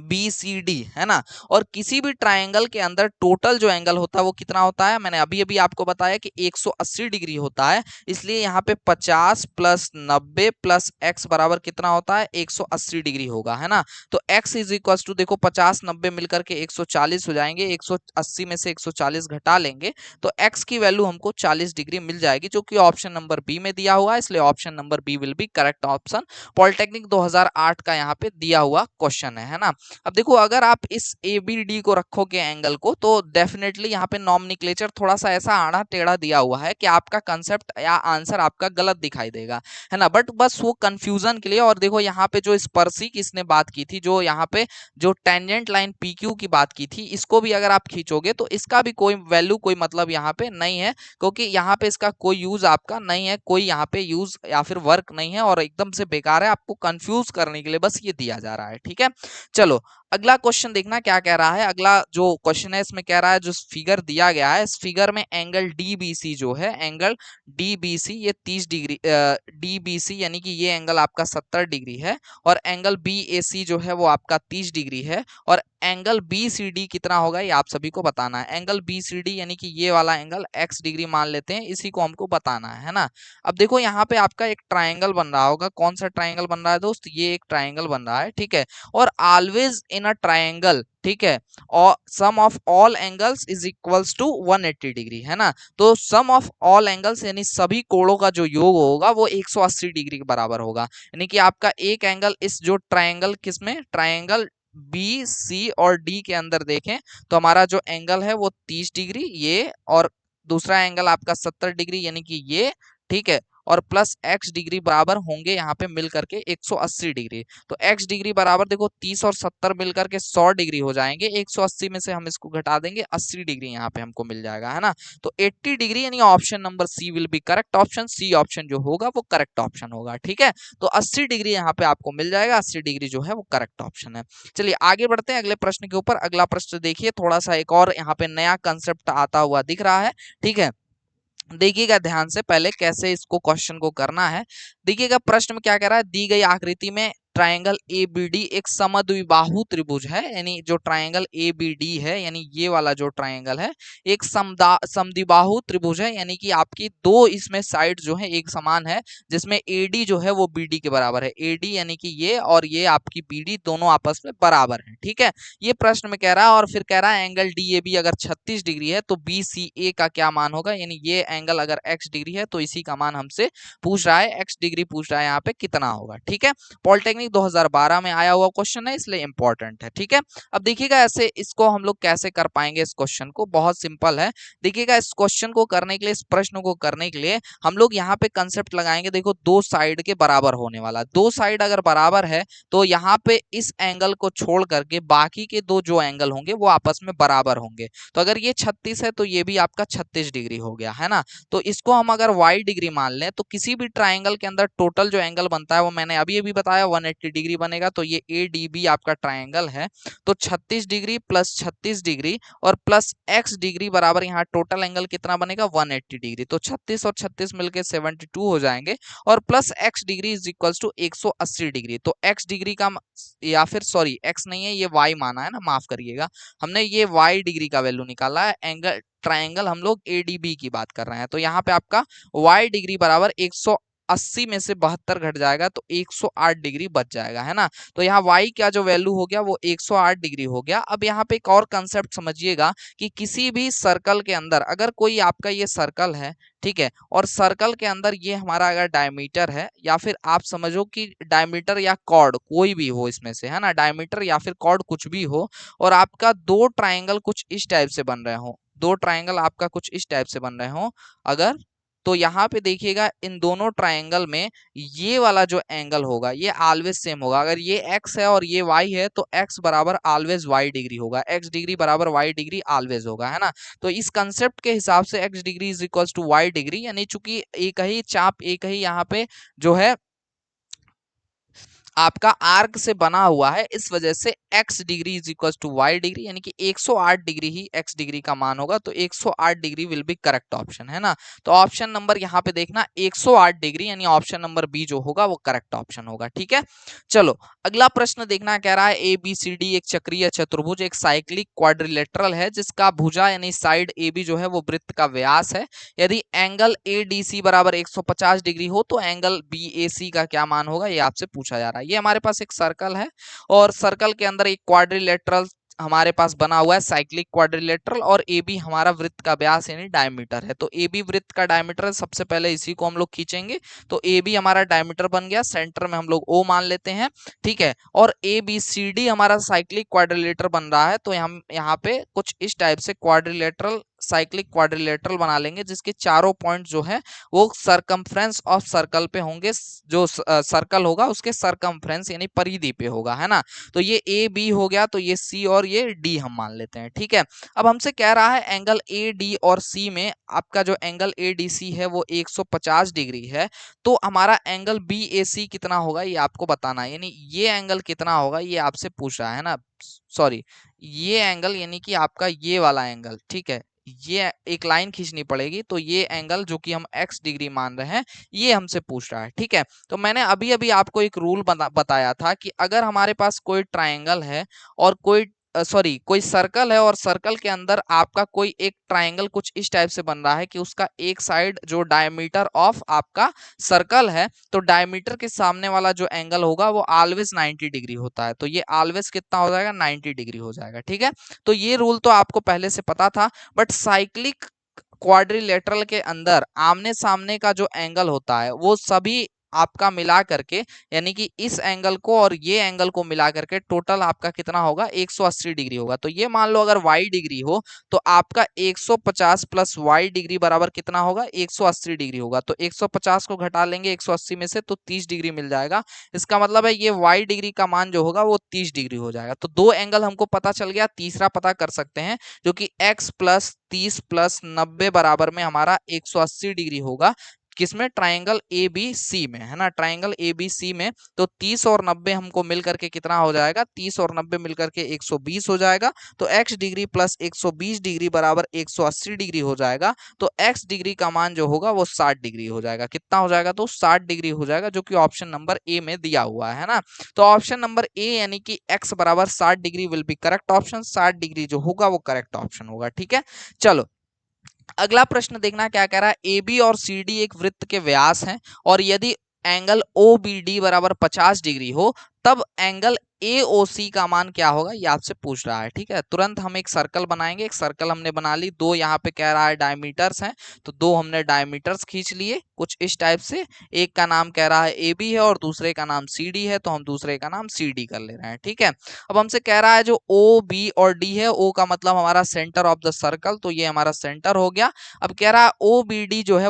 BCD, है ना। और किसी भी ट्राइंगल के अंदर टोटल जो एंगल होता है वो कितना होता है, मैंने अभी अभी आपको बताया कि 180 डिग्री होता है। इसलिए यहाँ पे 50 प्लस 90 प्लस x बराबर कितना होता है, 180 डिग्री होगा, है ना। तो x इज इक्वल टू देखो 50 90 मिलकर के 140 हो जाएंगे, 180 में से 140 घटा लेंगे तो x की वैल्यू हमको 40 डिग्री मिल जाएगी, जो कि ऑप्शन नंबर बी में दिया हुआ है। इसलिए option number B will be correct option. Polytechnic 2008 का यहाँ पे दिया हुआ क्वेश्चन है ना। अब देखो अगर आप इस ABD को रखोगे एंगल को, तो डेफिनेटली यहाँ पे नॉमेनक्लेचर थोड़ा सा ऐसा आड़ा टेढ़ा दिया हुआ है कि आपका कंसेप्ट या आंसर आपका गलत दिखाई देगा, है ना। बट बस वो कंफ्यूजन के लिए। और देखो यहाँ पे जो स्पर्शी किसने बात की थी, जो यहाँ पे जो टेंजेंट लाइन PQ की बात की थी, इसको भी अगर आप खींचोगे तो इसका भी कोई वैल्यू कोई मतलब यहाँ पे नहीं है, क्योंकि यहाँ पे इसका कोई यूज आपका नहीं है, कोई यहाँ पे यूज या फिर वर्क नहीं है और एकदम से बेकार है, आपको कंफ्यूज करने के लिए बस ये दिया जा रहा है, ठीक है। चलो अगला क्वेश्चन देखना क्या कह रहा है। अगला जो क्वेश्चन है इसमें कह रहा है, जो फिगर दिया गया है इस फिगर में एंगल DBC जो है, एंगल DBC ये 30 डिग्री, DBC यानी कि ये एंगल आपका 70 डिग्री है, और एंगल BAC जो है वो आपका 30 डिग्री है, और एंगल BCD कितना होगा ये आप सभी को बताना है। एंगल BCD यानी कि ये वाला एंगल x डिग्री मान लेते हैं, इसी को हमको बताना है ना। अब देखो यहाँ पे आपका एक ट्राइंगल बन रहा होगा, कौन सा ट्राइंगल बन रहा है दोस्त, ये एक ट्राइंगल बन रहा है, ठीक है। और ऑलवेज इन अ ट्रायंगल, ठीक है, और sum of all angles is equals to 180 degree, है ना। तो सम ऑफ ऑल एंगल्स यानी सभी कोणों का जो योग होगा वो 180 डिग्री के बराबर होगा। यानी कि आपका एक एंगल इस जो ट्रायंगल किसमें, ट्रायंगल बी सी और डी के अंदर देखें तो हमारा जो एंगल है वो 30 डिग्री ये, और दूसरा एंगल आपका 70 डिग्री यानी कि ये, ठीक है, और प्लस x डिग्री बराबर होंगे यहाँ पे मिल करके 180 डिग्री। तो x डिग्री बराबर देखो 30 और 70 मिल करके 100 डिग्री हो जाएंगे, 180 में से हम इसको घटा देंगे 80 डिग्री यहाँ पे हमको मिल जाएगा, है ना। तो 80 डिग्री यानी option number C will be correct option, C option जो होगा वो करेक्ट ऑप्शन होगा, ठीक है। तो 80 डिग्री यहाँ पे आपको मिल जाएगा, 80 डिग्री जो है वो करेक्ट ऑप्शन है। चलिए आगे बढ़ते हैं अगले प्रश्न के ऊपर। अगला प्रश्न देखिए, थोड़ा सा एक और यहाँ पे नया कंसेप्ट आता हुआ दिख रहा है, ठीक है। देखिएगा ध्यान से पहले कैसे इसको क्वेश्चन को करना है। देखिएगा प्रश्न में क्या कह रहा है, दी गई आकृति में ट्रायंगल ABD एक समद्विबाहु त्रिभुज है, यानी जो ट्रायंगल ABD है यानी ये वाला जो ट्रायंगल है एक समद्विबाहु त्रिभुज है, यानी कि आपकी दो इसमें साइड जो है एक समान है, जिसमें AD जो है वो BD के बराबर है। AD यानी कि ये और ये आपकी BD दोनों आपस में बराबर है, ठीक है। ये प्रश्न में कह रहा है, और फिर कह रहा है एंगल DAB अगर 36 डिग्री है तो BCA का क्या मान होगा, यानी ये एंगल अगर x डिग्री है तो इसी का मान हमसे पूछ रहा है, x डिग्री पूछ रहा है यहाँ पे कितना होगा, ठीक है। पॉलिटेक्निक 2012 में आया हुआ क्वेश्चन है इसलिए इंपॉर्टेंट है, ठीक है। अब देखिएगा ऐसे इसको हम लोग कैसे कर पाएंगे, इस क्वेश्चन को बहुत सिंपल है। देखिएगा इस क्वेश्चन को करने के लिए, इस प्रश्न को करने के लिए हम लोग यहाँ पे कंसेप्ट लगाएंगे, देखो दो साइड के बराबर होने वाला, दो साइड अगर बराबर है तो यहाँ पे इस एंगल को छोड़ करके बाकी के दो जो एंगल होंगे वो आपस में बराबर होंगे। तो अगर ये 36 है तो ये भी आपका 36 डिग्री हो गया, है ना। तो इसको हम अगर y डिग्री मान लें तो किसी भी ट्राइंगल के अंदर टोटल जो एंगल बनता है वो मैंने अभी अभी बताया 180 डिग्री बनेगा। तो ये ADB आपका ट्राइंगल है, तो 36 डिग्री प्लस 36 डिग्री और प्लस x डिग्री बराबर यहाँ टोटल एंगल कितना बनेगा 180 डिग्री। तो 36 और 36 मिलके 72 हो जाएंगे, और plus x degree is equals to 180 degree. तो x डिग्री का या फिर सॉरी x नहीं है ये y माना है ना, माफ करिएगा, हमने ये y डिग्री का वैल्यू निकाला है। एंगल ट्राइंगल हम लोग ADB की बात कर रहे हैं, तो यहाँ पे आपका y डिग्री बराबर 180 में से 72 घट जाएगा तो 108 डिग्री बच जाएगा, है ना। तो यहाँ y का जो वैल्यू हो गया वो 108 डिग्री हो गया। अब यहाँ पे एक और कंसेप्ट समझिएगा कि किसी भी सर्कल के अंदर अगर कोई आपका ये सर्कल है, ठीक है, और सर्कल के अंदर ये हमारा अगर डायमीटर है, या फिर आप समझो कि डायमीटर या कॉर्ड कोई भी हो इसमें से, है ना, डायमीटर या फिर कॉर्ड कुछ भी हो, और आपका दो ट्राइंगल कुछ इस टाइप से बन रहे हो, दो ट्राइंगल आपका कुछ इस टाइप से बन रहे हो अगर, तो यहाँ पे देखिएगा इन दोनों ट्राइंगल में ये वाला जो एंगल होगा ये ऑलवेज सेम होगा। अगर ये x है और ये y है तो x बराबर ऑलवेज y डिग्री होगा, x डिग्री बराबर y डिग्री ऑलवेज होगा, है ना। तो इस कंसेप्ट के हिसाब से x degree is equals to y degree, यानी चूंकि एक ही चाप एक ही यहाँ पे जो है आपका आर्क से बना हुआ है, इस वजह से x degree is equal to y degree, यानी कि 108 डिग्री ही x डिग्री का मान होगा। तो 108 degree will be correct option, है ना। तो ऑप्शन नंबर यहाँ पे देखना 108 डिग्री, यानी ऑप्शन नंबर बी जो होगा वो करेक्ट ऑप्शन होगा, ठीक है। चलो अगला प्रश्न देखना, कह रहा है ABCD एक चक्रीय चतुर्भुज एक साइक्लिक क्वाड्रिलेटरल है जिसका भुजा यानी साइड AB जो है वो वृत्त का व्यास है। यदि एंगल ADC बराबर 150 डिग्री हो तो एंगल BAC का क्या मान होगा, ये आपसे पूछा जा रहा है। ये हमारे पास एक सर्कल है और सर्कल के अंदर एक क्वाड्रिलेटरल हमारे पास बना हुआ है साइक्लिक क्वाड्रिलेटरल, और AB हमारा वृत्त का व्यास यानी डायमीटर है। तो AB वृत्त का डायमीटर है, सबसे पहले इसी को हम लोग खींचेंगे। तो AB हमारा डायमीटर बन गया, सेंटर में हम लोग O मान लेते हैं, ठीक है। और ABCD हमारा साइक्लिक क्वाड्रिलेटरल बन रहा है, तो हम यहाँ पे कुछ इस टाइप से क्वाड्रिलेटरल साइक्लिक क्वाड्रिलेटरल बना लेंगे जिसके चारों पॉइंट जो है वो सरकमफ्रेंस ऑफ सर्कल पे होंगे, जो सर्कल होगा उसके सरकमफ्रेंस यानी परिधि पे होगा, है ना। तो ये AB हो गया, तो ये C और ये D हम मान लेते हैं, ठीक है। अब हमसे कह रहा है एंगल AD और C में आपका जो एंगल ADC है वो 150 डिग्री है, तो हमारा एंगल BAC कितना होगा ये आपको बताना है, यानी ये एंगल कितना होगा ये आपसे पूछ रहा है ना, सॉरी ये एंगल यानी कि आपका ये वाला एंगल, ठीक है, ये एक लाइन खींचनी पड़ेगी। तो ये एंगल जो कि हम x डिग्री मान रहे हैं ये हमसे पूछ रहा है, ठीक है। तो मैंने अभी अभी आपको एक रूल बताया था कि अगर हमारे पास कोई ट्रायंगल है और कोई सॉरी कोई सर्कल है और सर्कल के अंदर आपका कोई एक ट्रायंगल कुछ इस टाइप से बन रहा है कि उसका एक साइड जो डायमीटर ऑफ आपका सर्कल है, तो डायमीटर के सामने वाला जो एंगल होगा वो ऑलवेज 90 डिग्री होता है। तो ये ऑलवेज कितना हो जाएगा, 90 डिग्री हो जाएगा। ठीक है, तो ये रूल तो आपको पहले से पता था। बट साइक्लिक क्वाड्रिलेटरल के अंदर आमने सामने का जो एंगल होता है वो सभी आपका मिला करके, यानी कि इस एंगल को और ये एंगल को मिला करके टोटल आपका कितना होगा, 180 डिग्री होगा। तो ये मान लो अगर y डिग्री हो तो आपका 150 प्लस y डिग्री बराबर कितना होगा, 180 डिग्री होगा। तो 150 को घटा लेंगे 180 में से तो 30 डिग्री मिल जाएगा। इसका मतलब है ये y डिग्री का मान जो होगा वो 30 डिग्री हो जाएगा। तो दो एंगल हमको पता चल गया, तीसरा पता कर सकते हैं जो कि x प्लस 30 प्लस 90 बराबर में हमारा 180 डिग्री होगा। किसमें, ट्राइंगल ए बी सी में, है ना, ट्राइंगल ए बी सी में। तो 30 और 90 हमको मिल करके कितना हो जाएगा, 30 और 90 मिल करके 120 हो जाएगा। तो x डिग्री प्लस 120 डिग्री बराबर 180 डिग्री हो जाएगा। तो x डिग्री का मान जो होगा वो 60 डिग्री हो जाएगा। कितना हो जाएगा, तो 60 डिग्री हो जाएगा, जो कि ऑप्शन नंबर ए में दिया हुआ है ना। तो ऑप्शन नंबर ए यानी कि x बराबर 60 degree will be correct option. 60 degree जो होगा वो करेक्ट ऑप्शन होगा। ठीक है, चलो अगला प्रश्न देखना क्या कह रहा है। ए बी और सी डी एक वृत्त के व्यास हैं और यदि एंगल ओ बी डी बराबर 50 डिग्री हो तब एंगल ए ओ सी का मान क्या होगा, ये आपसे पूछ रहा है। ठीक है, तुरंत हम एक सर्कल बनाएंगे। एक सर्कल हमने बना ली, दो यहाँ पे कह रहा है डायमीटर्स हैं, तो दो हमने डायमीटर्स खींच लिए कुछ इस टाइप से। एक का नाम कह रहा है ए बी है और दूसरे का नाम सी डी है, तो हम दूसरे का नाम सी डी कर ले रहे हैं। ठीक है, अब हमसे कह रहा है जो ओ बी और डी है, ओ का मतलब हमारा सेंटर ऑफ द सर्कल, तो ये हमारा सेंटर हो गया। अब कह रहा है ओ बी डी जो है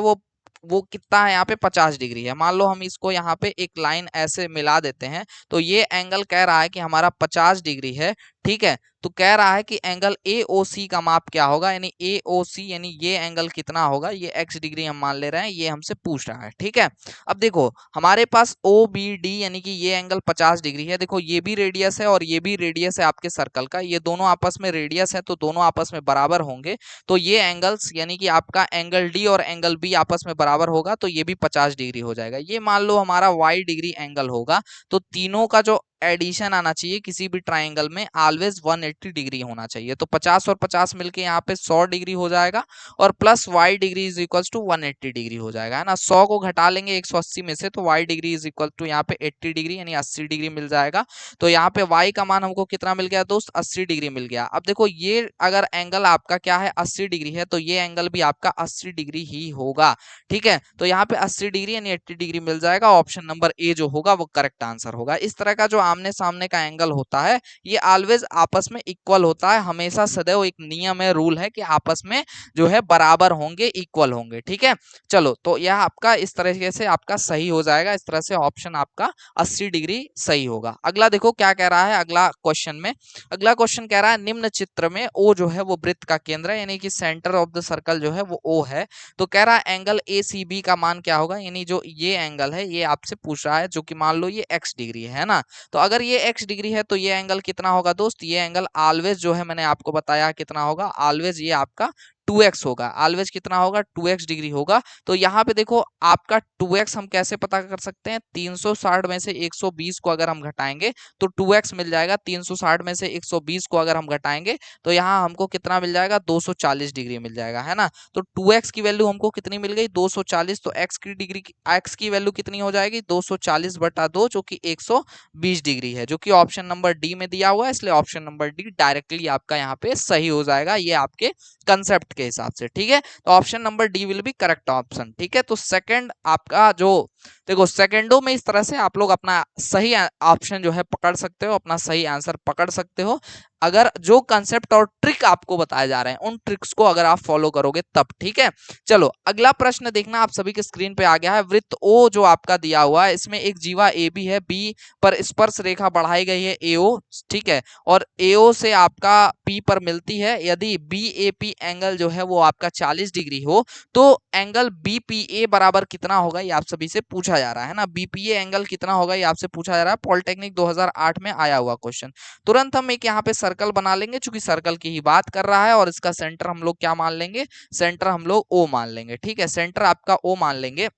वो कितना है, यहाँ पे 50 डिग्री है। मान लो हम इसको यहाँ पे एक लाइन ऐसे मिला देते हैं, तो ये एंगल कह रहा है कि हमारा 50 डिग्री है। ठीक है, तो कह रहा है कि एंगल ए ओ सी का माप क्या होगा, यानी ए ओ सी यानी ये एंगल कितना होगा, ये x डिग्री हम मान ले रहे हैं, ये हमसे पूछ रहा है। ठीक है, अब देखो हमारे पास ओ बी डी यानी कि ये एंगल 50 डिग्री है। देखो ये भी रेडियस है और ये भी रेडियस है आपके सर्कल का, ये दोनों आपस में रेडियस है, तो दोनों आपस में बराबर होंगे। तो ये एंगल्स यानी कि आपका एंगल डी और एंगल बी आपस में बराबर होगा, तो ये भी 50 डिग्री हो जाएगा। ये मान लो हमारा y डिग्री एंगल होगा, तो तीनों का जो एडिशन आना चाहिए किसी भी ट्राइंगल में ऑलवेज 180 डिग्री होना चाहिए। तो 50 और 50 मिलके यहाँ पे 100 डिग्री हो जाएगा और plus y degree is equal to 180 degree हो जाएगा, है ना। 100 को घटा लेंगे 180 में से तो y degree is equal to यहाँ पे 80 डिग्री यानी 80 डिग्री मिल जाएगा। तो यहाँ पे y का मान हमको कितना मिल गया दोस्त, 80 डिग्री मिल गया। अब देखो ये अगर एंगल आपका क्या है, 80 डिग्री है, तो ये एंगल भी आपका 80 डिग्री ही होगा। ठीक है, तो यहाँ पे 80 डिग्री यानी 80 डिग्री मिल जाएगा। ऑप्शन नंबर ए जो होगा वो करेक्ट आंसर होगा। इस तरह का जो आमने सामने का एंगल होता है ये ऑलवेज आपस में इक्वल होता है, हमेशा सदैव एक नियम है, रूल है कि आपस में जो है बराबर होंगे, इक्वल होंगे। ठीक है, चलो तो यह आपका इस तरीके से आपका सही हो जाएगा। इस तरह से ऑप्शन आपका 80 डिग्री सही होगा। अगला देखो क्या कह रहा है अगला क्वेश्चन में। अगला क्वेश्चन कह रहा है निम्न चित्र में ओ जो है वो वृत्त का केंद्र है, यानी कि सेंटर ऑफ द सर्कल जो है वो ओ है। तो कह रहा है एंगल ए सी बी का मान क्या होगा, यानी जो ये एंगल है ये आपसे पूछ रहा है, जो कि मान लो ये x डिग्री है ना। तो अगर ये x डिग्री है तो ये एंगल कितना होगा दोस्त, ये एंगल ऑलवेज जो है मैंने आपको बताया कितना होगा, ऑलवेज ये आपका 2x होगा। ऑलवेज कितना होगा, 2x डिग्री होगा। तो यहाँ पे देखो आपका 2x हम कैसे पता कर सकते हैं, 360 में से 120 को अगर हम घटाएंगे तो 2x मिल जाएगा। 360 में से 120 को अगर हम घटाएंगे तो यहाँ हमको कितना मिल जाएगा, 240 डिग्री मिल जाएगा, है ना। तो 2x की वैल्यू हमको कितनी मिल गई, 240। तो x की वैल्यू कितनी हो जाएगी, 240/2 जो कि 120 डिग्री है, जो कि ऑप्शन नंबर डी में दिया हुआ है। इसलिए ऑप्शन नंबर डी डायरेक्टली आपका यहाँ पे सही हो जाएगा, ये आपके कंसेप्ट के हिसाब से। ठीक है, तो option number D will be correct option. ठीक है, तो सेकंड आपका जो देखो सेकंडों में इस तरह से आप लोग अपना सही ऑप्शन जो है पकड़ सकते हो, अपना सही आंसर पकड़ सकते हो, अगर जो कंसेप्ट और ट्रिक आपको बताए जा रहे हैं उन ट्रिक्स को अगर आप फॉलो करोगे तब। ठीक है, चलो अगला प्रश्न देखना, आप सभी के स्क्रीन पे आ गया है। वृत्त ओ जो आपका दिया हुआ है, इसमें एक जीवा ए बी है, बी पर स्पर्श रेखा बढ़ाई गई है एओ। ठीक है, और एओ से आपका पी पर मिलती है। यदि बी ए पी एंगल जो है वो आपका 40 डिग्री हो तो एंगल बी पी ए बराबर कितना होगा, ये आप सभी से पूछा जा रहा है ना। बीपीए एंगल कितना होगा ये आपसे पूछा जा रहा है, पॉलिटेक्निक 2008 में आया हुआ क्वेश्चन। तुरंत हम एक यहाँ पे सर्कल बना लेंगे, चूंकि सर्कल की ही बात कर रहा है, और इसका सेंटर हम लोग क्या मान लेंगे, सेंटर हम लोग ओ मान लेंगे। ठीक है, सेंटर आपका ओ मान लेंगे।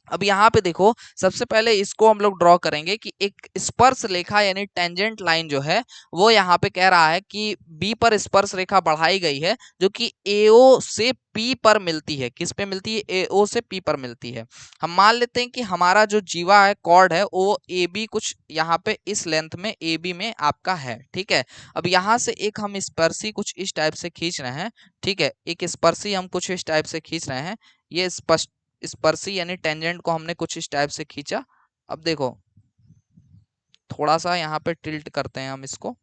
अब यहाँ पे देखो, सबसे पहले इसको हम लोग ड्रॉ करेंगे कि एक स्पर्श रेखा यानी टेंजेंट लाइन जो है वो यहाँ पे कह रहा है कि बी पर स्पर्श रेखा बढ़ाई गई है जो कि एओ से पी पर मिलती है। किस पे मिलती है? एओ से पी पर मिलती है। हम मान लेते हैं कि हमारा जो जीवा है, कॉर्ड है, वो ए बी कुछ यहाँ पे इस लेंथ में ए बी में आपका है। ठीक है, अब यहाँ से एक हम स्पर्शी कुछ इस टाइप से खींच रहे हैं। ठीक है, एक स्पर्शी हम कुछ इस टाइप से खींच रहे हैं। ये स्पष्ट स्पर्शी यानी टेंजेंट को हमने कुछ इस टाइप से खींचा। अब देखो, थोड़ा सा यहाँ पे टिल्ट करते हैं हम इसको।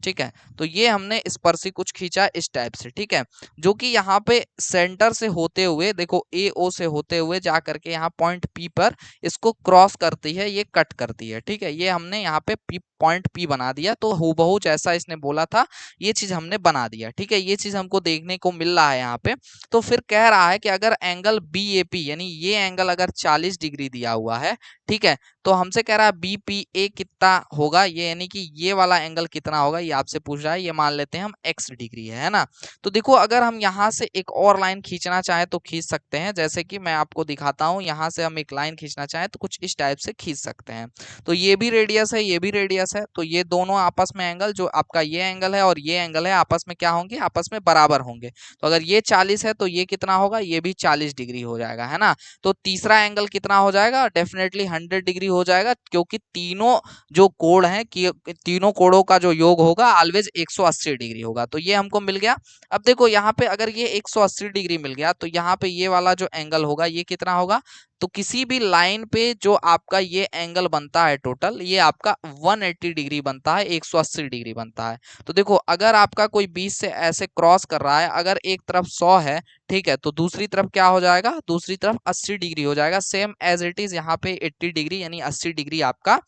ठीक है, तो ये हमने स्पर्शी कुछ खींचा इस टाइप से। ठीक है, जो कि यहाँ पे सेंटर से होते हुए, देखो ए ओ से होते हुए जा करके यहाँ पॉइंट पी पर इसको क्रॉस करती है, ये कट करती है। ठीक है, ये हमने यहाँ पे पी पॉइंट पी बना दिया। तो हूबहू जैसा इसने बोला था ये चीज हमने बना दिया। ठीक है, ये चीज हमको देखने को मिल रहा है यहाँ पे। तो फिर कह रहा है कि अगर एंगल बी ए पी यानी ये एंगल अगर 40 डिग्री दिया हुआ है, ठीक है, तो हमसे कह रहा है बी पी ए कितना होगा, ये यानी कि ये वाला एंगल कितना होगा, ये आपसे पूछ रहा है। ये मान लेते हैं हम एक्स डिग्री है ना। तो देखो, अगर हम यहाँ से एक और लाइन खींचना चाहें तो खींच सकते हैं। जैसे कि मैं आपको दिखाता हूँ, यहाँ से हम एक लाइन खींचना चाहें तो कुछ इस टाइप से खींच सकते हैं। तो ये भी रेडियस है, ये भी रेडियस है, तो ये दोनों आपस में एंगल, जो आपका ये एंगल है और ये एंगल है, आपस में क्या होंगे? आपस में बराबर होंगे। तो अगर ये 40 है तो ये कितना होगा? ये भी 40 डिग्री हो जाएगा, है ना। तो तीसरा एंगल कितना हो जाएगा? डेफिनेटली 100 डिग्री हो जाएगा, क्योंकि तीनों जो कोण है कि तीनों कोणों का जो योग होगा ऑलवेज 180 डिग्री होगा। तो ये हमको मिल गया। अब देखो, यहाँ पे अगर ये 180 डिग्री मिल गया तो यहाँ पे ये वाला जो एंगल होगा ये कितना होगा? तो किसी भी लाइन पे जो आपका ये एंगल बनता है टोटल, ये आपका 180 डिग्री बनता है, 180 डिग्री बनता है। तो देखो, अगर आपका कोई बीच से ऐसे क्रॉस कर रहा है, अगर एक तरफ 100 है, ठीक है, तो दूसरी तरफ क्या हो जाएगा? दूसरी तरफ 80 डिग्री हो जाएगा, सेम एज इट इज। यहाँ पे 80 डिग्री यानी 80 डिग्री आपका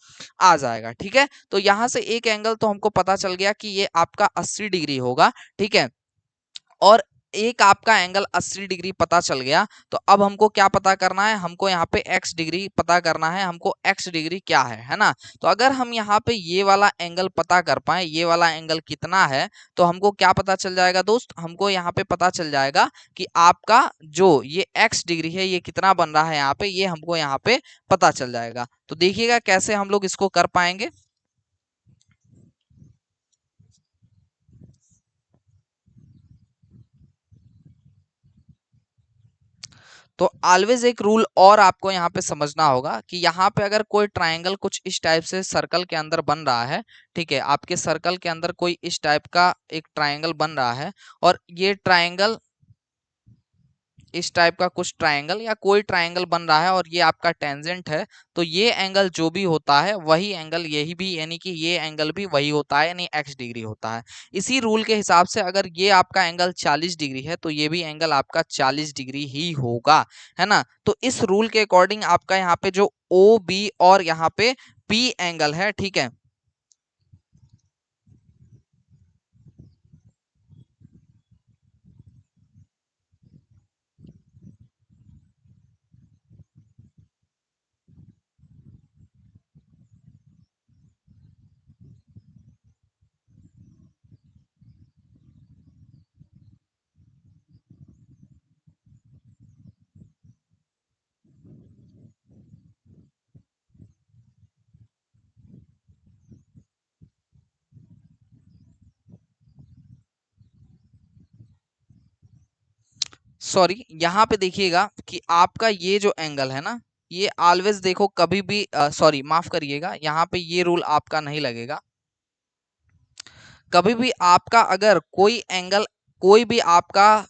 आ जाएगा। ठीक है, तो यहाँ से एक एंगल तो हमको पता चल गया कि ये आपका 80 डिग्री होगा। ठीक है, और एक आपका एंगल 80 डिग्री पता चल गया। तो अब हमको क्या पता करना है? हमको यहाँ पे x डिग्री पता करना है। हमको x डिग्री क्या है ना। तो अगर हम यहाँ पे ये वाला एंगल पता कर पाए, ये वाला एंगल कितना है, तो हमको क्या पता चल जाएगा दोस्त? हमको यहाँ पे पता चल जाएगा कि आपका जो ये x डिग्री है ये कितना बन रहा है यहाँ पे, ये हमको यहाँ पे पता चल जाएगा। तो देखिएगा कैसे हम लोग इसको कर पाएंगे। तो ऑलवेज एक रूल और आपको यहाँ पे समझना होगा कि यहाँ पे अगर कोई ट्रायंगल कुछ इस टाइप से सर्कल के अंदर बन रहा है, ठीक है, आपके सर्कल के अंदर कोई इस टाइप का एक ट्रायंगल बन रहा है, और ये ट्रायंगल इस टाइप का कुछ ट्रायंगल या कोई ट्रायंगल बन रहा है और ये आपका टेंजेंट है, तो ये एंगल जो भी होता है वही एंगल यही भी, यानी कि ये एंगल भी वही होता है, यानी एक्स डिग्री होता है। इसी रूल के हिसाब से अगर ये आपका एंगल 40 डिग्री है तो ये भी एंगल आपका 40 डिग्री ही होगा, है ना। तो इस रूल के अकॉर्डिंग आपका यहाँ पे जो ओ बी और यहाँ पे पी एंगल है, ठीक है, सॉरी, यहाँ पे देखिएगा कि आपका ये जो एंगल है ना, ये ऑलवेज देखो कभी भी, सॉरी माफ करिएगा, यहाँ पे ये रूल आपका नहीं लगेगा। कभी भी आपका अगर कोई एंगल, कोई भी आपका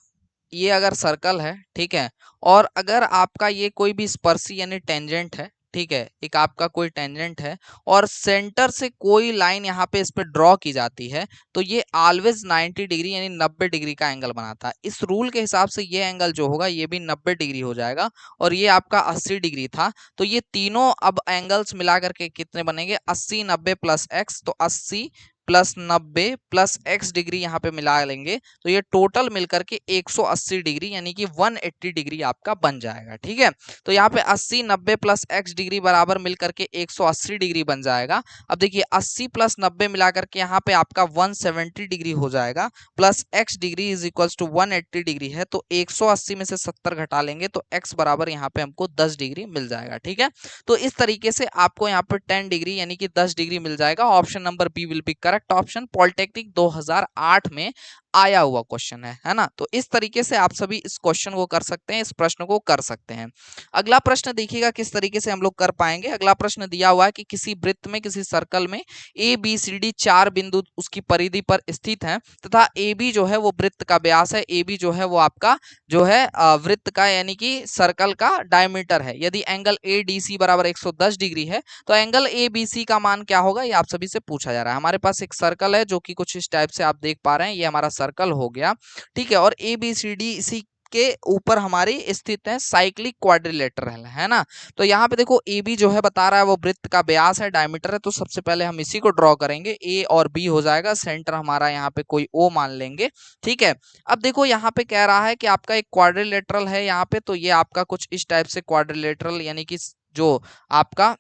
ये अगर सर्कल है, ठीक है, और अगर आपका ये कोई भी स्पर्शी यानी टेंजेंट है, ठीक है, एक आपका कोई टेंजेंट है और सेंटर से कोई लाइन यहाँ पे इस पे ड्रॉ की जाती है, तो ये ऑलवेज 90 डिग्री यानी 90 डिग्री का एंगल बनाता है। इस रूल के हिसाब से ये एंगल जो होगा ये भी 90 डिग्री हो जाएगा, और ये आपका 80 डिग्री था। तो ये तीनों अब एंगल्स मिला करके कितने बनेंगे? 80 90 प्लस एक्स, तो 80 प्लस 90 प्लस x डिग्री यहाँ पे मिला लेंगे तो ये टोटल मिलकर के 180 डिग्री यानी कि 180 डिग्री आपका बन जाएगा। ठीक है, तो यहाँ पे 80 90 प्लस x डिग्री बराबर मिलकर के 180 डिग्री बन जाएगा। अब देखिए 80 प्लस 90 मिलाकर के यहाँ पे आपका 170 डिग्री हो जाएगा, plus x degree is equals to 180 degree है, तो 180 में से 70 घटा लेंगे तो x बराबर यहाँ पे हमको 10 डिग्री मिल जाएगा। ठीक है, तो इस तरीके से आपको यहाँ पर 10 डिग्री यानी कि 10 डिग्री मिल जाएगा। Option number B will be correct option. Polytechnic 2008 में आया हुआ क्वेश्चन है ना। तो इस तरीके से आप सभी इस क्वेश्चन को कर सकते हैं, इस प्रश्न को कर सकते हैं। अगला प्रश्न देखिएगा किस तरीके से हम लोग कर पाएंगे। अगला प्रश्न दिया हुआ है कि किसी वृत्त में, किसी सर्कल में ए बी सी डी 4 बिंदु उसकी परिधि पर स्थित हैं तथा ए बी जो है वो वृत्त का व्यास है, ए बी जो है वो आपका जो है वृत्त का यानी कि सर्कल का डायमीटर है। यदि एंगल ए डी सी बराबर 110 डिग्री है तो एंगल ए बी सी का मान क्या होगा, ये आप सभी से पूछा जा रहा है। हमारे पास एक सर्कल है जो कि कुछ इस टाइप से आप देख पा रहे हैं, ये हमारा सर्कल हो गया। ठीक है, और ए बी सी डी इसी के ऊपर हमारी स्थित है साइक्लिक क्वाड्रिलेटरल है ना। तो यहाँ पे देखो ए बी जो है बता रहा है वो वृत्त का व्यास है, डायमीटर है, तो सबसे पहले हम इसी को ड्रॉ करेंगे। ए और बी हो जाएगा, सेंटर हमारा यहाँ पे कोई ओ मान लेंगे। ठीक है, अब देखो यहाँ पे कह रहा है कि आपका एक क्वाड्रिलेटरल है यहाँ पे, तो ये आपका कुछ इस टाइप से क्वाड्रिलेटरल यानी कि जो आपका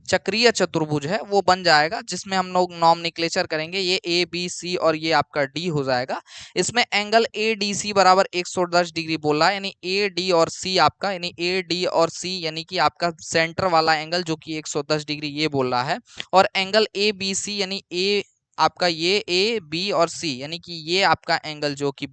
चक्रीय चतुर्भुज है वो बन जाएगा, जिसमें हम लोग नॉमेनक्लेचर करेंगे। ये ए बी सी और ये आपका डी हो जाएगा। इसमें एंगल ए डी सी बराबर 110 डिग्री बोला है, यानी ए डी और सी आपका, यानी ए डी और सी यानी कि आपका सेंटर वाला एंगल जो कि 110 डिग्री ये बोल रहा है। और एंगल ए बी सी यानी ए आपका ये ए बी और सी यानी कि ये आपका एंगल जो कि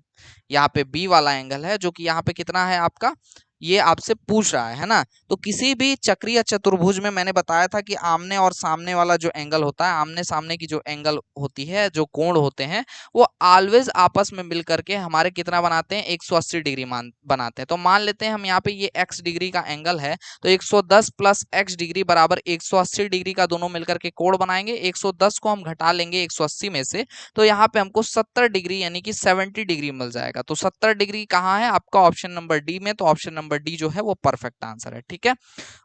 यहाँ पे बी वाला एंगल है, जो कि यहाँ पे कितना है आपका, ये आपसे पूछ रहा है ना। तो किसी भी चक्रीय चतुर्भुज में मैंने बताया था कि आमने और सामने वाला जो एंगल होता है, आमने सामने की जो एंगल होती है, जो कोण होते हैं, वो ऑलवेज आपस में मिलकर के हमारे कितना बनाते हैं, 180 डिग्री बनाते हैं। तो मान लेते हैं हम यहाँ पे ये x डिग्री का एंगल है, तो 110 प्लस x डिग्री बराबर 180 डिग्री का दोनों मिलकर के कोण बनाएंगे। 110 को हम घटा लेंगे 180 में से, तो यहाँ पे हमको 70 डिग्री यानी कि 70 डिग्री मिल जाएगा। तो 70 डिग्री कहाँ है आपका, ऑप्शन नंबर डी में। तो ऑप्शन नंबर डी जो है वो परफेक्ट आंसर है। ठीक है,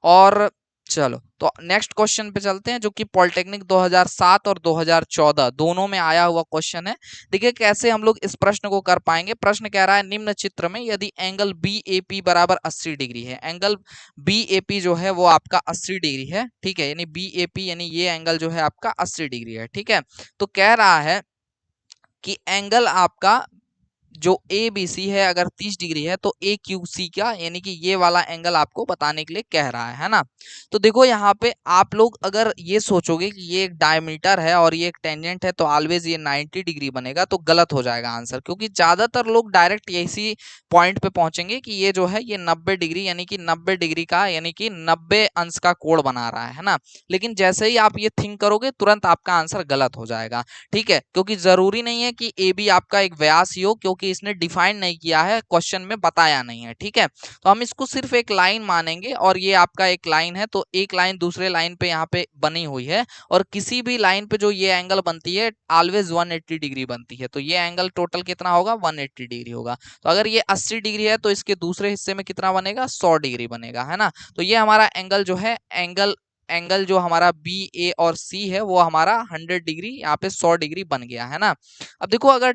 और चलो तो नेक्स्ट क्वेश्चन पे चलते हैं, जो कि पॉलिटेक्निक 2007 और 2014 दोनों में आया हुआ क्वेश्चन है। देखिए कैसे हम लोग इस प्रश्न को कर पाएंगे। प्रश्न कह रहा है निम्न चित्र में यदि एंगल बी ए पी बराबर 80 डिग्री है, एंगल बी ए पी जो है वो आपका 80 डिग्री है। ठीक है, यानी बी ए पी यानी ये एंगल जो है आपका 80 डिग्री है। ठीक है, तो कह रहा है कि एंगल आपका जो ए बी सी है अगर 30 डिग्री है तो ए क्यू सी का यानी कि ये वाला एंगल आपको बताने के लिए कह रहा है ना। तो देखो यहाँ पे आप लोग अगर ये सोचोगे कि ये एक डायमीटर है और ये एक टेंजेंट है तो ऑलवेज ये 90 डिग्री बनेगा, तो गलत हो जाएगा आंसर, क्योंकि ज्यादातर लोग डायरेक्ट इसी पॉइंट पे पहुंचेंगे कि ये जो है ये 90 डिग्री यानी कि 90 डिग्री का यानी कि 90 अंश का कोण बना रहा है ना। लेकिन जैसे ही आप ये थिंक करोगे तुरंत आपका आंसर गलत हो जाएगा। ठीक है, क्योंकि जरूरी नहीं है कि ए बी आपका एक व्यास ही हो, क्योंकि इसने डिफाइन नहीं किया है, क्वेश्चन में बताया नहीं है। ठीक है, तो हम इसको सिर्फ एक लाइन मानेंगे और ये आपका एक लाइन है, तो एक लाइन दूसरे लाइन पे यहाँ पे बनी हुई है, और किसी भी लाइन पे जो ये एंगल बनती है ऑलवेज 180 डिग्री बनती है। तो ये एंगल टोटल कितना होगा, 180 डिग्री होगा। तो अगर ये 80 डिग्री है तो इसके दूसरे हिस्से में कितना बनेगा, 100 डिग्री बनेगा, है ना। तो ये हमारा एंगल जो है, एंगल जो हमारा बी ए और सी है वो हमारा 100 डिग्री यहाँ पे 100 डिग्री बन गया, है ना। अब देखो अगर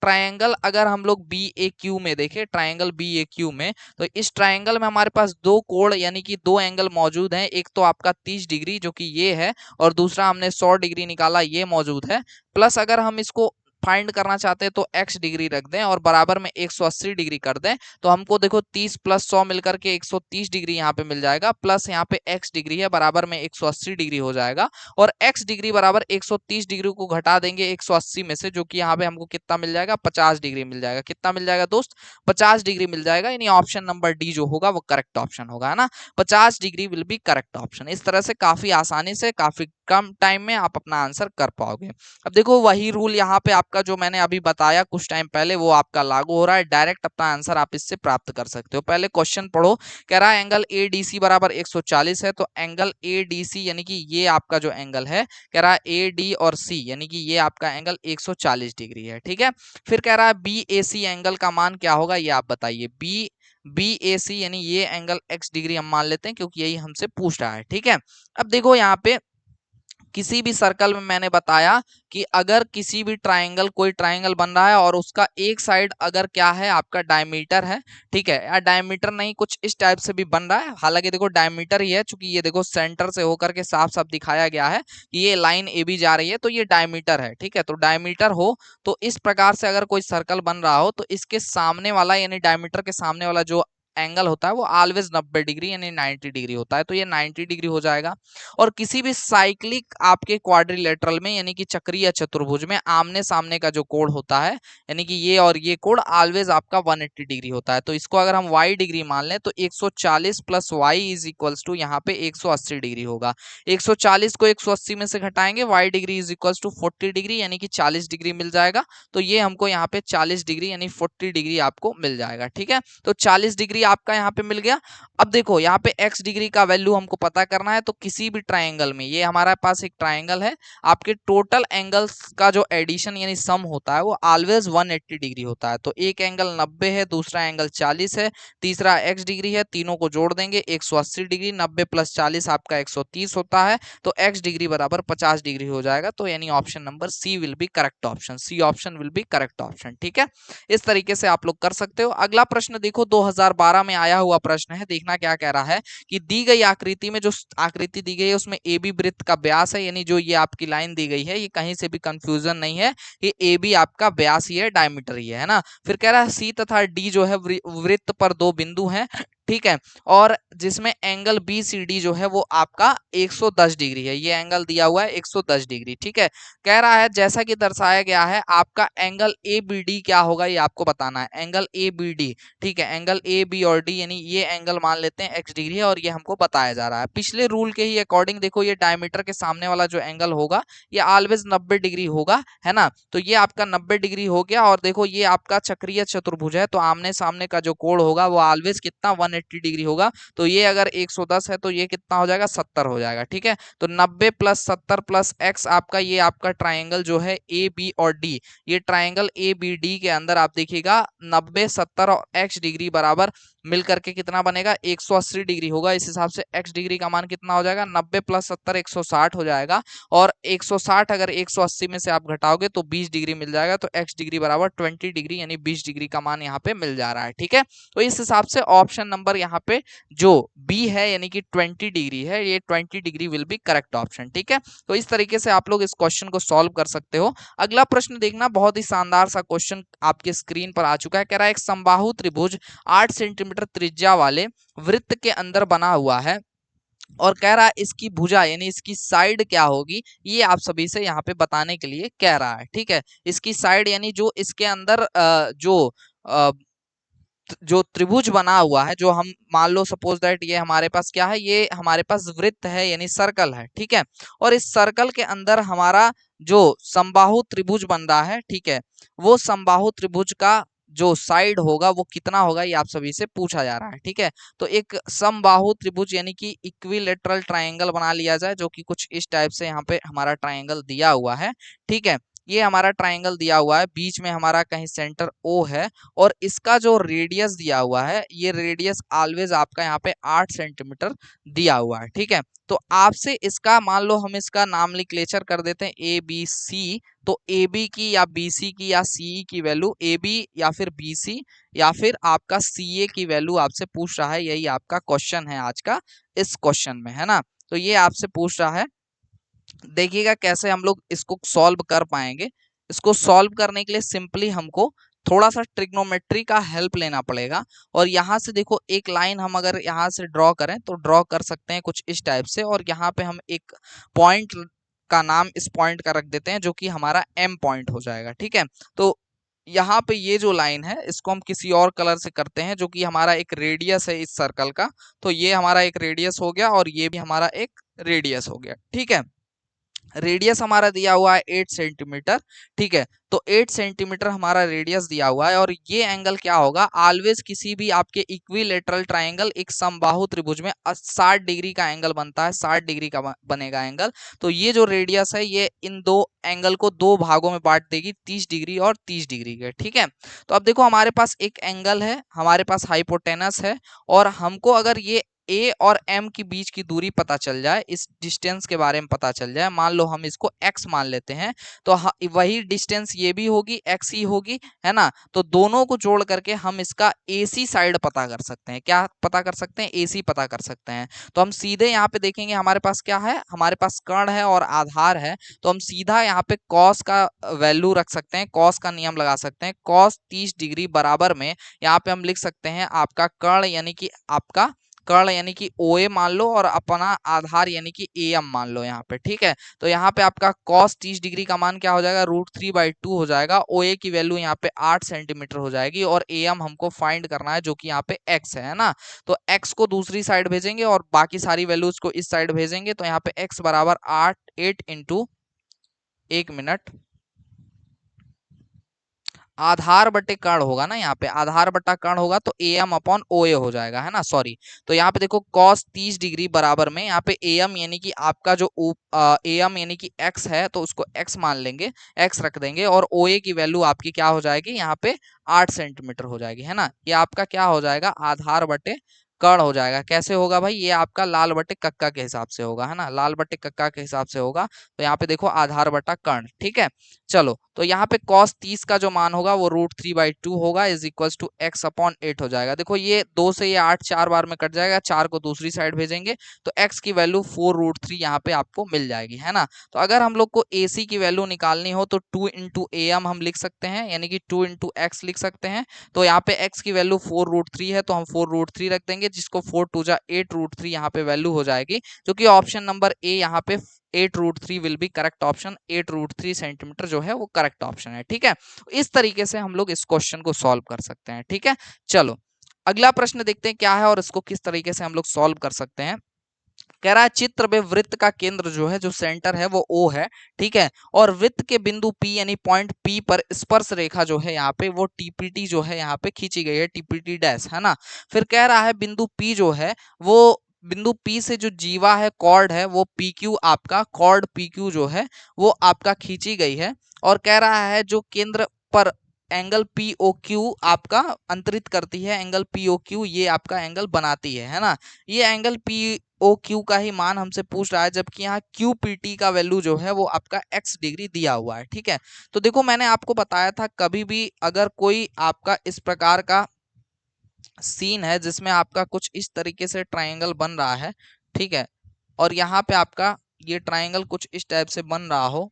ट्रायंगल अगर हम लोग बी ए क्यू में देखें, ट्रायंगल बी ए क्यू में, तो इस ट्रायंगल में हमारे पास दो कोण यानी कि दो एंगल मौजूद हैं। एक तो आपका 30 डिग्री जो कि ये है, और दूसरा हमने 100 डिग्री निकाला, ये मौजूद है। प्लस अगर हम इसको फाइंड करना चाहते हैं तो x डिग्री रख दें और बराबर में 180 डिग्री कर दें, तो हमको देखो 30 प्लस 100 मिलकर के 130 डिग्री यहाँ पे मिल जाएगा। प्लस यहाँ पे x डिग्री है, बराबर में 180 डिग्री हो जाएगा, और x डिग्री बराबर 130 डिग्री को घटा देंगे 180 में से, जो कि यहाँ पे हमको कितना मिल जाएगा, 50 डिग्री मिल जाएगा। कितना मिल जाएगा दोस्त, 50 डिग्री मिल जाएगा, यानी ऑप्शन नंबर डी जो होगा वो करेक्ट ऑप्शन होगा, है ना। 50 degree will be correct option. इस तरह से काफी आसानी से काफी कम टाइम में आप अपना आंसर कर पाओगे। अब देखो वही रूल यहाँ पे आपका जो मैंने अभी बताया कुछ टाइम पहले वो आपका लागू हो रहा है। डायरेक्ट अपना आंसर आप इससे प्राप्त कर सकते हो। पहले क्वेश्चन पढ़ो, कह रहा है एंगल ए डी सी बराबर 140 है, तो एंगल ए डी सी यानी कि ये आपका जो एंगल है, कह रहा है ए डी और सी यानी कि ये आपका एंगल 140 डिग्री है। ठीक है, फिर कह रहा है बी ए सी एंगल का मान क्या होगा, ये आप बताइए। बी ए सी यानी ये एंगल x डिग्री हम मान लेते हैं, क्योंकि यही हमसे पूछ रहा है। ठीक है, अब देखो यहाँ पे किसी भी सर्कल में मैंने बताया कि अगर किसी भी ट्राइंगल, कोई ट्राइंगल बन रहा है और उसका एक साइड अगर क्या है, आपका डायमीटर है, ठीक है, या डायमीटर नहीं, कुछ इस टाइप से भी बन रहा है, हालांकि देखो डायमीटर ही है, चूंकि ये देखो सेंटर से होकर के साफ साफ दिखाया गया है कि ये लाइन ए बी जा रही है, तो ये डायमीटर है, ठीक है। तो डायमीटर हो तो इस प्रकार से अगर कोई सर्कल बन रहा हो तो इसके सामने वाला यानी डायमीटर के सामने वाला जो एंगल होता है वो ऑलवेज 90 डिग्री यानी 90 डिग्री होता है, तो ये 90 डिग्री हो जाएगा। और किसी भी साइक्लिक आपके क्वाड्रिलेटरल में यानी कि चक्रीय चतुर्भुज में आमने सामने का जो कोण होता है, यानी कि ये और ये कोण ऑलवेज आपका 180 डिग्री होता है। तो इसको अगर हम y डिग्री मान लें तो 140 plus y is equals to यहाँ पे 180 डिग्री होगा। 140 को 180 में से घटाएंगे, y degree is equals to 40 degree यानी कि 40 डिग्री मिल जाएगा। तो ये हमको यहाँ पे 40 डिग्री यानी 40 डिग्री आपको मिल जाएगा, ठीक है। तो 40 डिग्री आपका यहाँ पे मिल गया। अब देखो यहाँ पे x डिग्री का वैल्यू हमको पता करना है, तो किसी भी ट्राइंगल में, ये हमारे पास एक ट्राइंगल है, आपके टोटल एंगल्स का जो एडिशन यानी सम होता है वो ऑलवेज 180 डिग्री होता है। तो एक एंगल 90 है, दूसरा एंगल 40 है, तीसरा x डिग्री है, तीनों को जोड़ देंगे 180 डिग्री, 90 प्लस 40 आपका 130 होता है, तो x डिग्री बराबर 50 डिग्री हो जाएगा। तो यानी option number C will be correct option, C option will be correct option, ठीक है। इस तरीके से आप लोग कर सकते हो। अगला प्रश्न देखो 2012 में आया हुआ प्रश्न है, देखना क्या कह रहा है कि दी गई आकृति में जो आकृति दी गई है उसमें ए बी वृत्त का व्यास है, यानी जो ये आपकी लाइन दी गई है, ये कहीं से भी कंफ्यूजन नहीं है, ये ए बी आपका व्यास ही है, डायमीटर ही है ना। फिर कह रहा है सी तथा डी जो है वृत्त पर दो बिंदु हैं, ठीक है, और जिसमें एंगल बी सी डी जो है वो आपका 110 डिग्री है, ये एंगल दिया हुआ है 110 डिग्री, ठीक है। कह रहा है जैसा कि दर्शाया गया है आपका एंगल ए बी डी क्या होगा ये आपको बताना है, एंगल ए बी डी, ठीक है, एंगल ए बी और डी यानी ये एंगल मान लेते हैं x डिग्री है और ये हमको बताया जा रहा है। पिछले रूल के ही अकॉर्डिंग देखो ये डायमीटर के सामने वाला जो एंगल होगा ये ऑलवेज 90 डिग्री होगा, है ना। तो ये आपका 90 डिग्री हो गया, और देखो ये आपका चक्रीय चतुर्भुज है, तो आमने सामने का जो कोण होगा वो ऑलवेज कितना 180 डिग्री होगा। तो ये अगर 110 है तो ये कितना हो जाएगा 70 हो जाएगा, ठीक है। तो 90 प्लस 70 प्लस x आपका, ये आपका ट्राइंगल जो है ए बी और डी, ये ट्राइंगल ए बी डी के अंदर आप देखिएगा 90 70 और x डिग्री बराबर मिल करके कितना बनेगा 180 डिग्री होगा। इस हिसाब से x डिग्री का मान कितना हो जाएगा 90 प्लस 70 160 हो जाएगा, और 160 अगर 180 में से आप घटाओगे तो 20 डिग्री मिल जाएगा। तो x डिग्री बराबर 20 डिग्री यानी 20 डिग्री का मान यहाँ पे मिल जा रहा है, ठीक है। तो इस हिसाब से ऑप्शन नंबर यहाँ पे जो बी है यानी कि 20 डिग्री है, ये 20 degree will be correct option, ठीक है। तो इस तरीके से आप लोग इस क्वेश्चन को सॉल्व कर सकते हो। अगला प्रश्न देखना, बहुत ही शानदार सा क्वेश्चन आपके स्क्रीन पर आ चुका है। कह रहा है एक समबाहु त्रिभुज 8 सेंटीमीटर त्रिज्या वाले वृत्त के अंदर बना हुआ है, और कह रहा है इसकी भुजा यानी इसकी साइड क्या होगी, ये आप सभी से यहाँ पे बताने के लिए कह रहा है, ठीक है। इसकी साइड यानी जो इसके अंदर जो त्रिभुज बना हुआ है, जो हम मान लो सपोज दैट ये हमारे पास क्या है, ये हमारे पास वृत्त है यानी सर्कल है, ठीक है। और इस सर्कल के अंदर हमारा जो समबाहु त्रिभुज बन रहा है, ठीक है, वो समबाहु त्रिभुज का जो साइड होगा वो कितना होगा ये आप सभी से पूछा जा रहा है, ठीक है। तो एक समबाहु त्रिभुज यानी कि इक्विलेटरल ट्रायंगल बना लिया जाए, जो कि कुछ इस टाइप से यहाँ पे हमारा ट्रायंगल दिया हुआ है, ठीक है। ये हमारा ट्रायंगल दिया हुआ है, बीच में हमारा कहीं सेंटर ओ है, और इसका जो रेडियस दिया हुआ है, ये रेडियस ऑलवेज आपका यहाँ पे 8 सेंटीमीटर दिया हुआ है, ठीक है। तो आपसे इसका मान लो हम इसका नामलिक्लेचर कर देते हैं ए बी सी, तो ए बी की या बी सी की या सी ई की वैल्यू, ए बी या फिर बी सी या फिर आपका सी ए की वैल्यू आपसे पूछ रहा है, यही आपका क्वेश्चन है आज का इस क्वेश्चन में, है ना। तो ये आपसे पूछ रहा है, देखिएगा कैसे हम लोग इसको सॉल्व कर पाएंगे। इसको सॉल्व करने के लिए सिंपली हमको थोड़ा सा ट्रिग्नोमेट्री का हेल्प लेना पड़ेगा, और यहाँ से देखो एक लाइन हम अगर यहाँ से ड्रॉ करें तो ड्रॉ कर सकते हैं कुछ इस टाइप से, और यहाँ पे हम एक पॉइंट का नाम इस पॉइंट का रख देते हैं जो कि हमारा एम पॉइंट हो जाएगा, ठीक है। तो यहाँ पे ये जो लाइन है इसको हम किसी और कलर से करते हैं, जो कि हमारा एक रेडियस है इस सर्कल का, तो ये हमारा एक रेडियस हो गया और ये भी हमारा एक रेडियस हो गया, ठीक है। रेडियस हमारा दिया हुआ है 8 सेंटीमीटर, ठीक है। तो 8 सेंटीमीटर हमारा रेडियस दिया हुआ है, और ये एंगल क्या होगा, ऑलवेज किसी भी आपके इक्विलेटरल ट्रायंगल एक समबाहु त्रिभुज में 60 डिग्री का एंगल बनता है, 60 डिग्री का बनेगा एंगल। तो ये जो रेडियस है ये इन दो एंगल को दो भागों में बांट देगी, 30 डिग्री और 30 डिग्री के, ठीक है। तो अब देखो हमारे पास एक एंगल है, हमारे पास हाइपोटेनस है, और हमको अगर ये ए और एम की बीच की दूरी पता चल जाए, इस डिस्टेंस के बारे में पता चल जाए, मान लो हम इसको एक्स मान लेते हैं, तो वही डिस्टेंस ये भी होगी, एक्स ही होगी, है ना। तो दोनों को जोड़ करके हम इसका एसी साइड पता कर सकते हैं। क्या पता कर सकते हैं? एसी पता कर सकते हैं। तो हम सीधे यहाँ पे देखेंगे, हमारे पास क्या है, हमारे पास कर्ण है और आधार है, तो हम सीधा यहाँ पे कॉस का वैल्यू रख सकते हैं, कॉस का नियम लगा सकते हैं। कॉस 30 डिग्री बराबर में यहाँ पे हम लिख सकते हैं आपका कर्ण यानी कि ओ ए मान लो, और अपना आधार यानी कि ए एम मान लो यहाँ पे, ठीक है। तो यहाँ पे आपका कॉस 30 डिग्री का मान क्या हो जाएगा, √3/2 हो जाएगा। ओ ए की वैल्यू यहाँ पे 8 सेंटीमीटर हो जाएगी, और ए एम हमको फाइंड करना है जो कि यहाँ पे एक्स है ना। तो एक्स को दूसरी साइड भेजेंगे और बाकी सारी वैल्यूज को इस साइड भेजेंगे, तो यहाँ पे एक्स बराबर 8 इंटू 1 मिनट आधार बटे कर्ण होगा ना, यहाँ पे आधार बटा कर्ण होगा, तो ए एम अपॉन ओ ए हो जाएगा, है ना, सॉरी। तो यहाँ पे देखो cos 30 डिग्री बराबर में यहाँ पे ए एम यानी कि आपका जो ए एम यानी कि एक्स है, तो उसको एक्स मान लेंगे, एक्स रख देंगे, और ओ ए की वैल्यू आपकी क्या हो जाएगी यहाँ पे 8 सेंटीमीटर हो जाएगी, है ना। ये आपका क्या हो जाएगा, आधार बटे कर्ण हो जाएगा। कैसे होगा भाई, ये आपका लाल बटे कक्का के हिसाब से होगा, है ना, लाल बटे कक्का के हिसाब से होगा। तो यहाँ पे देखो आधार बटा कर्ण, ठीक है। चलो, तो यहाँ पे cos 30 का जो मान होगा वो √3/2 होगा, is equal to x upon 8 हो जाएगा। देखो ये 2 से ये 8 4 बार में कट जाएगा, 4 को दूसरी साइड भेजेंगे, तो x की वैल्यू 4√3 यहाँ पे आपको मिल जाएगी, है ना। तो अगर हम लोग को AC की वैल्यू निकालनी हो तो 2 इंटू AM हम लिख सकते हैं, यानी कि 2 इंटू एक्स लिख सकते हैं। तो यहाँ पे x की वैल्यू 4√3 है, तो हम 4√3 रख देंगे, जिसको 4 2 जा 8√3 यहाँ पे वैल्यू हो जाएगी, जो कि ऑप्शन नंबर ए यहाँ पे 8√3 will be correct option. 8√3 centimetre जो है वो करेक्ट ऑप्शन है, ठीक है। इस तरीके से हम लोग इस क्वेश्चन को सॉल्व कर सकते हैं, ठीक है। चलो, अगला प्रश्न देखते हैं क्या है और इसको किस तरीके से हम लोग सॉल्व कर सकते हैं। कह रहा है चित्र में वृत्त का केंद्र जो है, जो सेंटर है वो O है, ठीक है, और वृत्त के बिंदु P यानी पॉइंट P पर स्पर्श रेखा जो है यहाँ पे वो TPT जो है यहाँ पे खींची गई है, TPT डैश, है ना। फिर कह रहा है बिंदु P जो है वो बिंदु P से जो जीवा है, कॉर्ड है, वो PQ आपका कॉर्ड PQ जो है वो आपका खींची गई है, और कह रहा है जो केंद्र पर एंगल POQ आपका अंतरित करती है, एंगल POQ ये आपका एंगल बनाती है ना। ये एंगल POQ का ही मान हमसे पूछ रहा है, जबकि यहाँ QPT का वैल्यू जो है वो आपका x डिग्री दिया हुआ है, ठीक है। तो देखो मैंने आपको बताया था, कभी भी अगर कोई आपका इस प्रकार का सीन है जिसमें आपका कुछ इस तरीके से ट्रायंगल बन रहा है, ठीक है, और यहाँ पे आपका ये ट्रायंगल कुछ इस टाइप से बन रहा हो,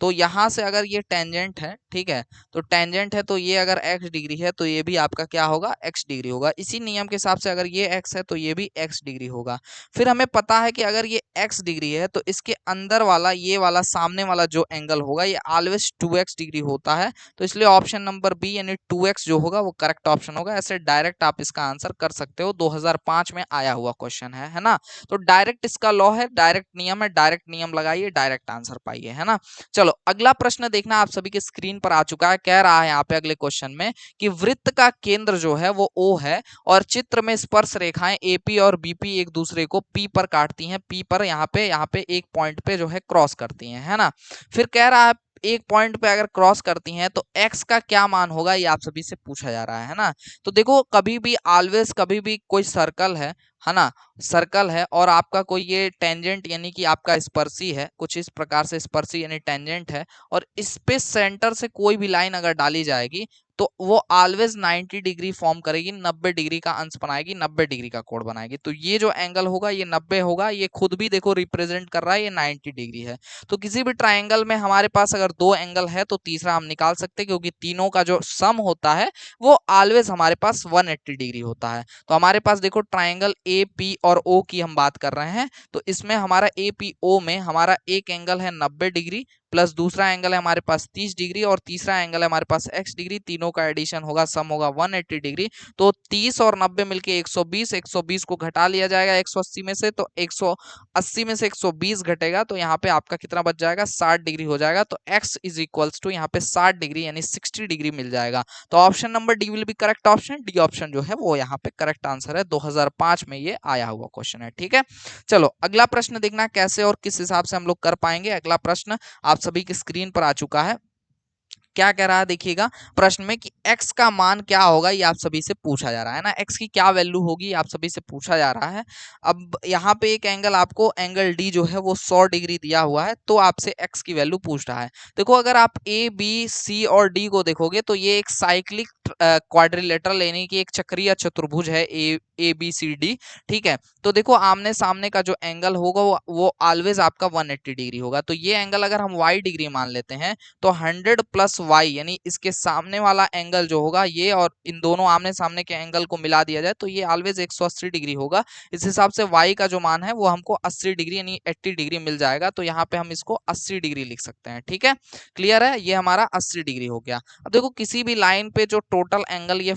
तो यहाँ से अगर ये टेंजेंट है, ठीक है, तो टेंजेंट है, तो ये अगर x डिग्री है तो ये भी आपका क्या होगा, x डिग्री होगा। इसी नियम के हिसाब से अगर ये x है तो ये भी x डिग्री होगा। फिर हमें पता है कि अगर ये x डिग्री है तो इसके अंदर वाला ये वाला सामने वाला जो एंगल होगा ये ऑलवेज 2x डिग्री होता है, तो इसलिए ऑप्शन नंबर बी यानी 2x जो होगा वो करेक्ट ऑप्शन होगा। ऐसे डायरेक्ट आप इसका आंसर कर सकते हो, 2005 में आया हुआ क्वेश्चन है ना। तो डायरेक्ट इसका लॉ है, डायरेक्ट नियम है, डायरेक्ट नियम लगाइए, डायरेक्ट आंसर पाइए, है ना। चलो, अगला प्रश्न देखना, आप सभी के स्क्रीन पर आ चुका है। कह रहा है यहाँ पे अगले क्वेश्चन में कि वृत्त का केंद्र जो है वो O है, और चित्र में स्पर्श रेखाएं AP और BP एक दूसरे को P पर काटती हैं, P पर यहाँ पे एक पॉइंट पे जो है क्रॉस करती हैं, है ना। फिर कह रहा है एक पॉइंट पे अगर क्रॉस करती हैं तो x का क्या मान होगा, ये आप सभी से पूछा जा रहा है ना। तो देखो कभी भी ऑलवेज कभी भी कोई सर्कल है ना, सर्कल है, और आपका कोई ये टेंजेंट यानी कि आपका स्पर्शी है, कुछ इस प्रकार से स्पर्शी यानी टेंजेंट है, और इस पे सेंटर से कोई भी लाइन अगर डाली जाएगी तो वो ऑलवेज 90 डिग्री फॉर्म करेगी, 90 डिग्री का अंश बनाएगी, 90 डिग्री का कोण बनाएगी। तो ये जो एंगल होगा ये 90 होगा, ये खुद भी देखो रिप्रेजेंट कर रहा है, ये 90 डिग्री है। तो किसी भी ट्राइंगल में हमारे पास अगर दो एंगल है तो तीसरा हम निकाल सकते हैं, क्योंकि तीनों का जो सम होता है वो ऑलवेज हमारे पास 180 डिग्री होता है। तो हमारे पास देखो ट्राइंगल ए पी और ओ की हम बात कर रहे हैं, तो इसमें हमारा ए पी ओ में हमारा एक एंगल है 90 डिग्री, प्लस दूसरा एंगल है हमारे पास 30 डिग्री, और तीसरा एंगल है हमारे पास x डिग्री, तीनों का एडिशन होगा, सम होगा 180 डिग्री। तो 30 और 90 मिलके 120, 120 को घटा लिया जाएगा 180 में से, तो 180 में से 120 घटेगा, तो यहाँ पे आपका कितना बच जाएगा, 60 डिग्री हो जाएगा। तो x इज इक्वल्स टू यहाँ पे 60 डिग्री यानी 60 डिग्री मिल जाएगा। तो option number D will be correct option, D option जो है वो यहाँ पे करेक्ट आंसर है, 2005 में ये आया हुआ क्वेश्चन है, ठीक है। चलो, अगला प्रश्न देखना कैसे और किस हिसाब से हम लोग कर पाएंगे। अगला प्रश्न आप सभी की स्क्रीन पर आ चुका है। क्या कह रहा है देखिएगा प्रश्न में कि x का मान क्या होगा, ये आप सभी से पूछा जा रहा है ना, x की क्या वैल्यू होगी आप सभी से पूछा जा रहा है। अब यहाँ पे एक एंगल आपको एंगल D जो है वो 100 डिग्री दिया हुआ है, तो आपसे x की वैल्यू पूछ रहा है। देखो अगर आप A B C और D को देखोगे तो ये एक साइक्लिक क्वाड्रिलेटरल यानी कि एक चक्रीय चतुर्भुज है ए बी सी डी। ठीक है, तो देखो आमने सामने का जो एंगल होगा वो ऑलवेज आपका 180 डिग्री होगा। तो ये एंगल अगर हम y डिग्री मान लेते हैं तो 100 प्लस वाई यानी इसके सामने वाला एंगल जो होगा ये और इन दोनों आमने सामने के एंगल को मिला दिया जाए तो ये ऑलवेज 180 डिग्री होगा। इस हिसाब से y का जो मान है वो हमको 80 डिग्री यानी 80 डिग्री मिल जाएगा। तो यहाँ पे हम इसको 80 डिग्री लिख सकते हैं। ठीक है, क्लियर है, ये हमारा 80 डिग्री हो गया। अब देखो किसी भी लाइन पे जो टोटल एंगल ये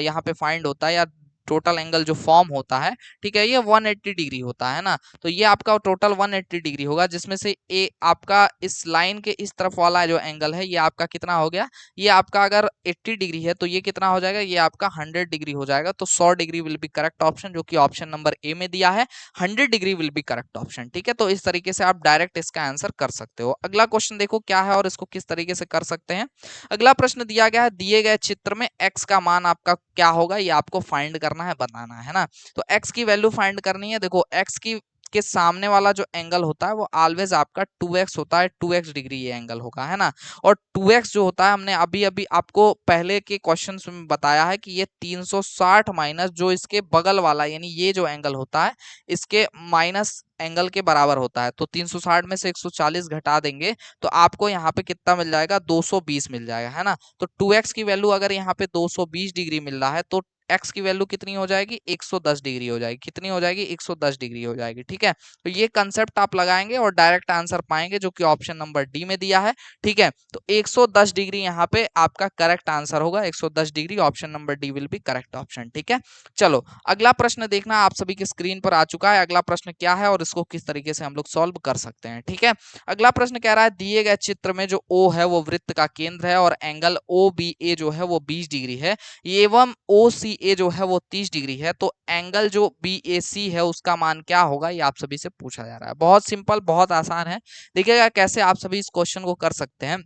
यहाँ पे फाइंड होता है या टोटल एंगल जो फॉर्म होता है, ठीक है, ये 180 डिग्री होता है ना। तो ये आपका टोटल 180 डिग्री होगा, जिसमें से ए आपका इस लाइन के इस तरफ वाला जो एंगल है ये आपका कितना हो गया, ये आपका अगर 80 डिग्री है तो ये कितना हो जाएगा, ये आपका 100 डिग्री हो जाएगा। तो 100 degree will be correct option, जो कि ऑप्शन नंबर ए में दिया है। 100 degree will be correct option. ठीक है, तो इस तरीके से आप डायरेक्ट इसका आंसर कर सकते हो। अगला क्वेश्चन देखो क्या है और इसको किस तरीके से कर सकते हैं। अगला प्रश्न दिया गया है, दिए गए चित्र में x का मान आपका क्या होगा, ये आपको फाइंड करना है, बताना है ना। तो x की वैल्यू फाइंड करनी है। देखो x की के सामने वाला जो एंगल होता है वो ऑलवेज आपका 2x होता है, 2x डिग्री ये एंगल होगा, है ना। और 2x जो होता है हमने अभी अभी आपको पहले के क्वेश्चन में बताया है कि ये 360 माइनस जो इसके बगल वाला यानी ये जो एंगल होता है इसके माइनस एंगल के बराबर होता है। तो 360 में से 140 घटा देंगे तो आपको यहाँ पे कितना मिल जाएगा, 220 मिल जाएगा, है ना। तो 2x की वैल्यू अगर यहाँ पे 220 डिग्री मिल रहा है तो x की वैल्यू कितनी हो जाएगी, 110 डिग्री हो जाएगी। कितनी हो जाएगी, 110 डिग्री हो जाएगी। ठीक है, तो ये कंसेप्ट आप लगाएंगे और डायरेक्ट आंसर पाएंगे, जो कि ऑप्शन नंबर डी में दिया है। ठीक है, तो 110 डिग्री यहाँ पे आपका करेक्ट आंसर होगा। 110 degree option number D will be correct option. ठीक है, चलो अगला प्रश्न देखना, आप सभी की स्क्रीन पर आ चुका है। अगला प्रश्न क्या है और इसको किस तरीके से हम लोग सॉल्व कर सकते हैं। ठीक है, अगला प्रश्न कह रहा है, दिए गए चित्र में जो O है वो वृत्त का केंद्र है और एंगल OBA जो है वो 20 डिग्री है एवं OCA जो है वो 30 डिग्री है। तो एंगल जो BAC है उसका मान क्या होगा, ये आप सभी से पूछा जा रहा है। बहुत सिंपल, बहुत आसान है। देखिएगा कैसे आप सभी इस क्वेश्चन को कर सकते हैं।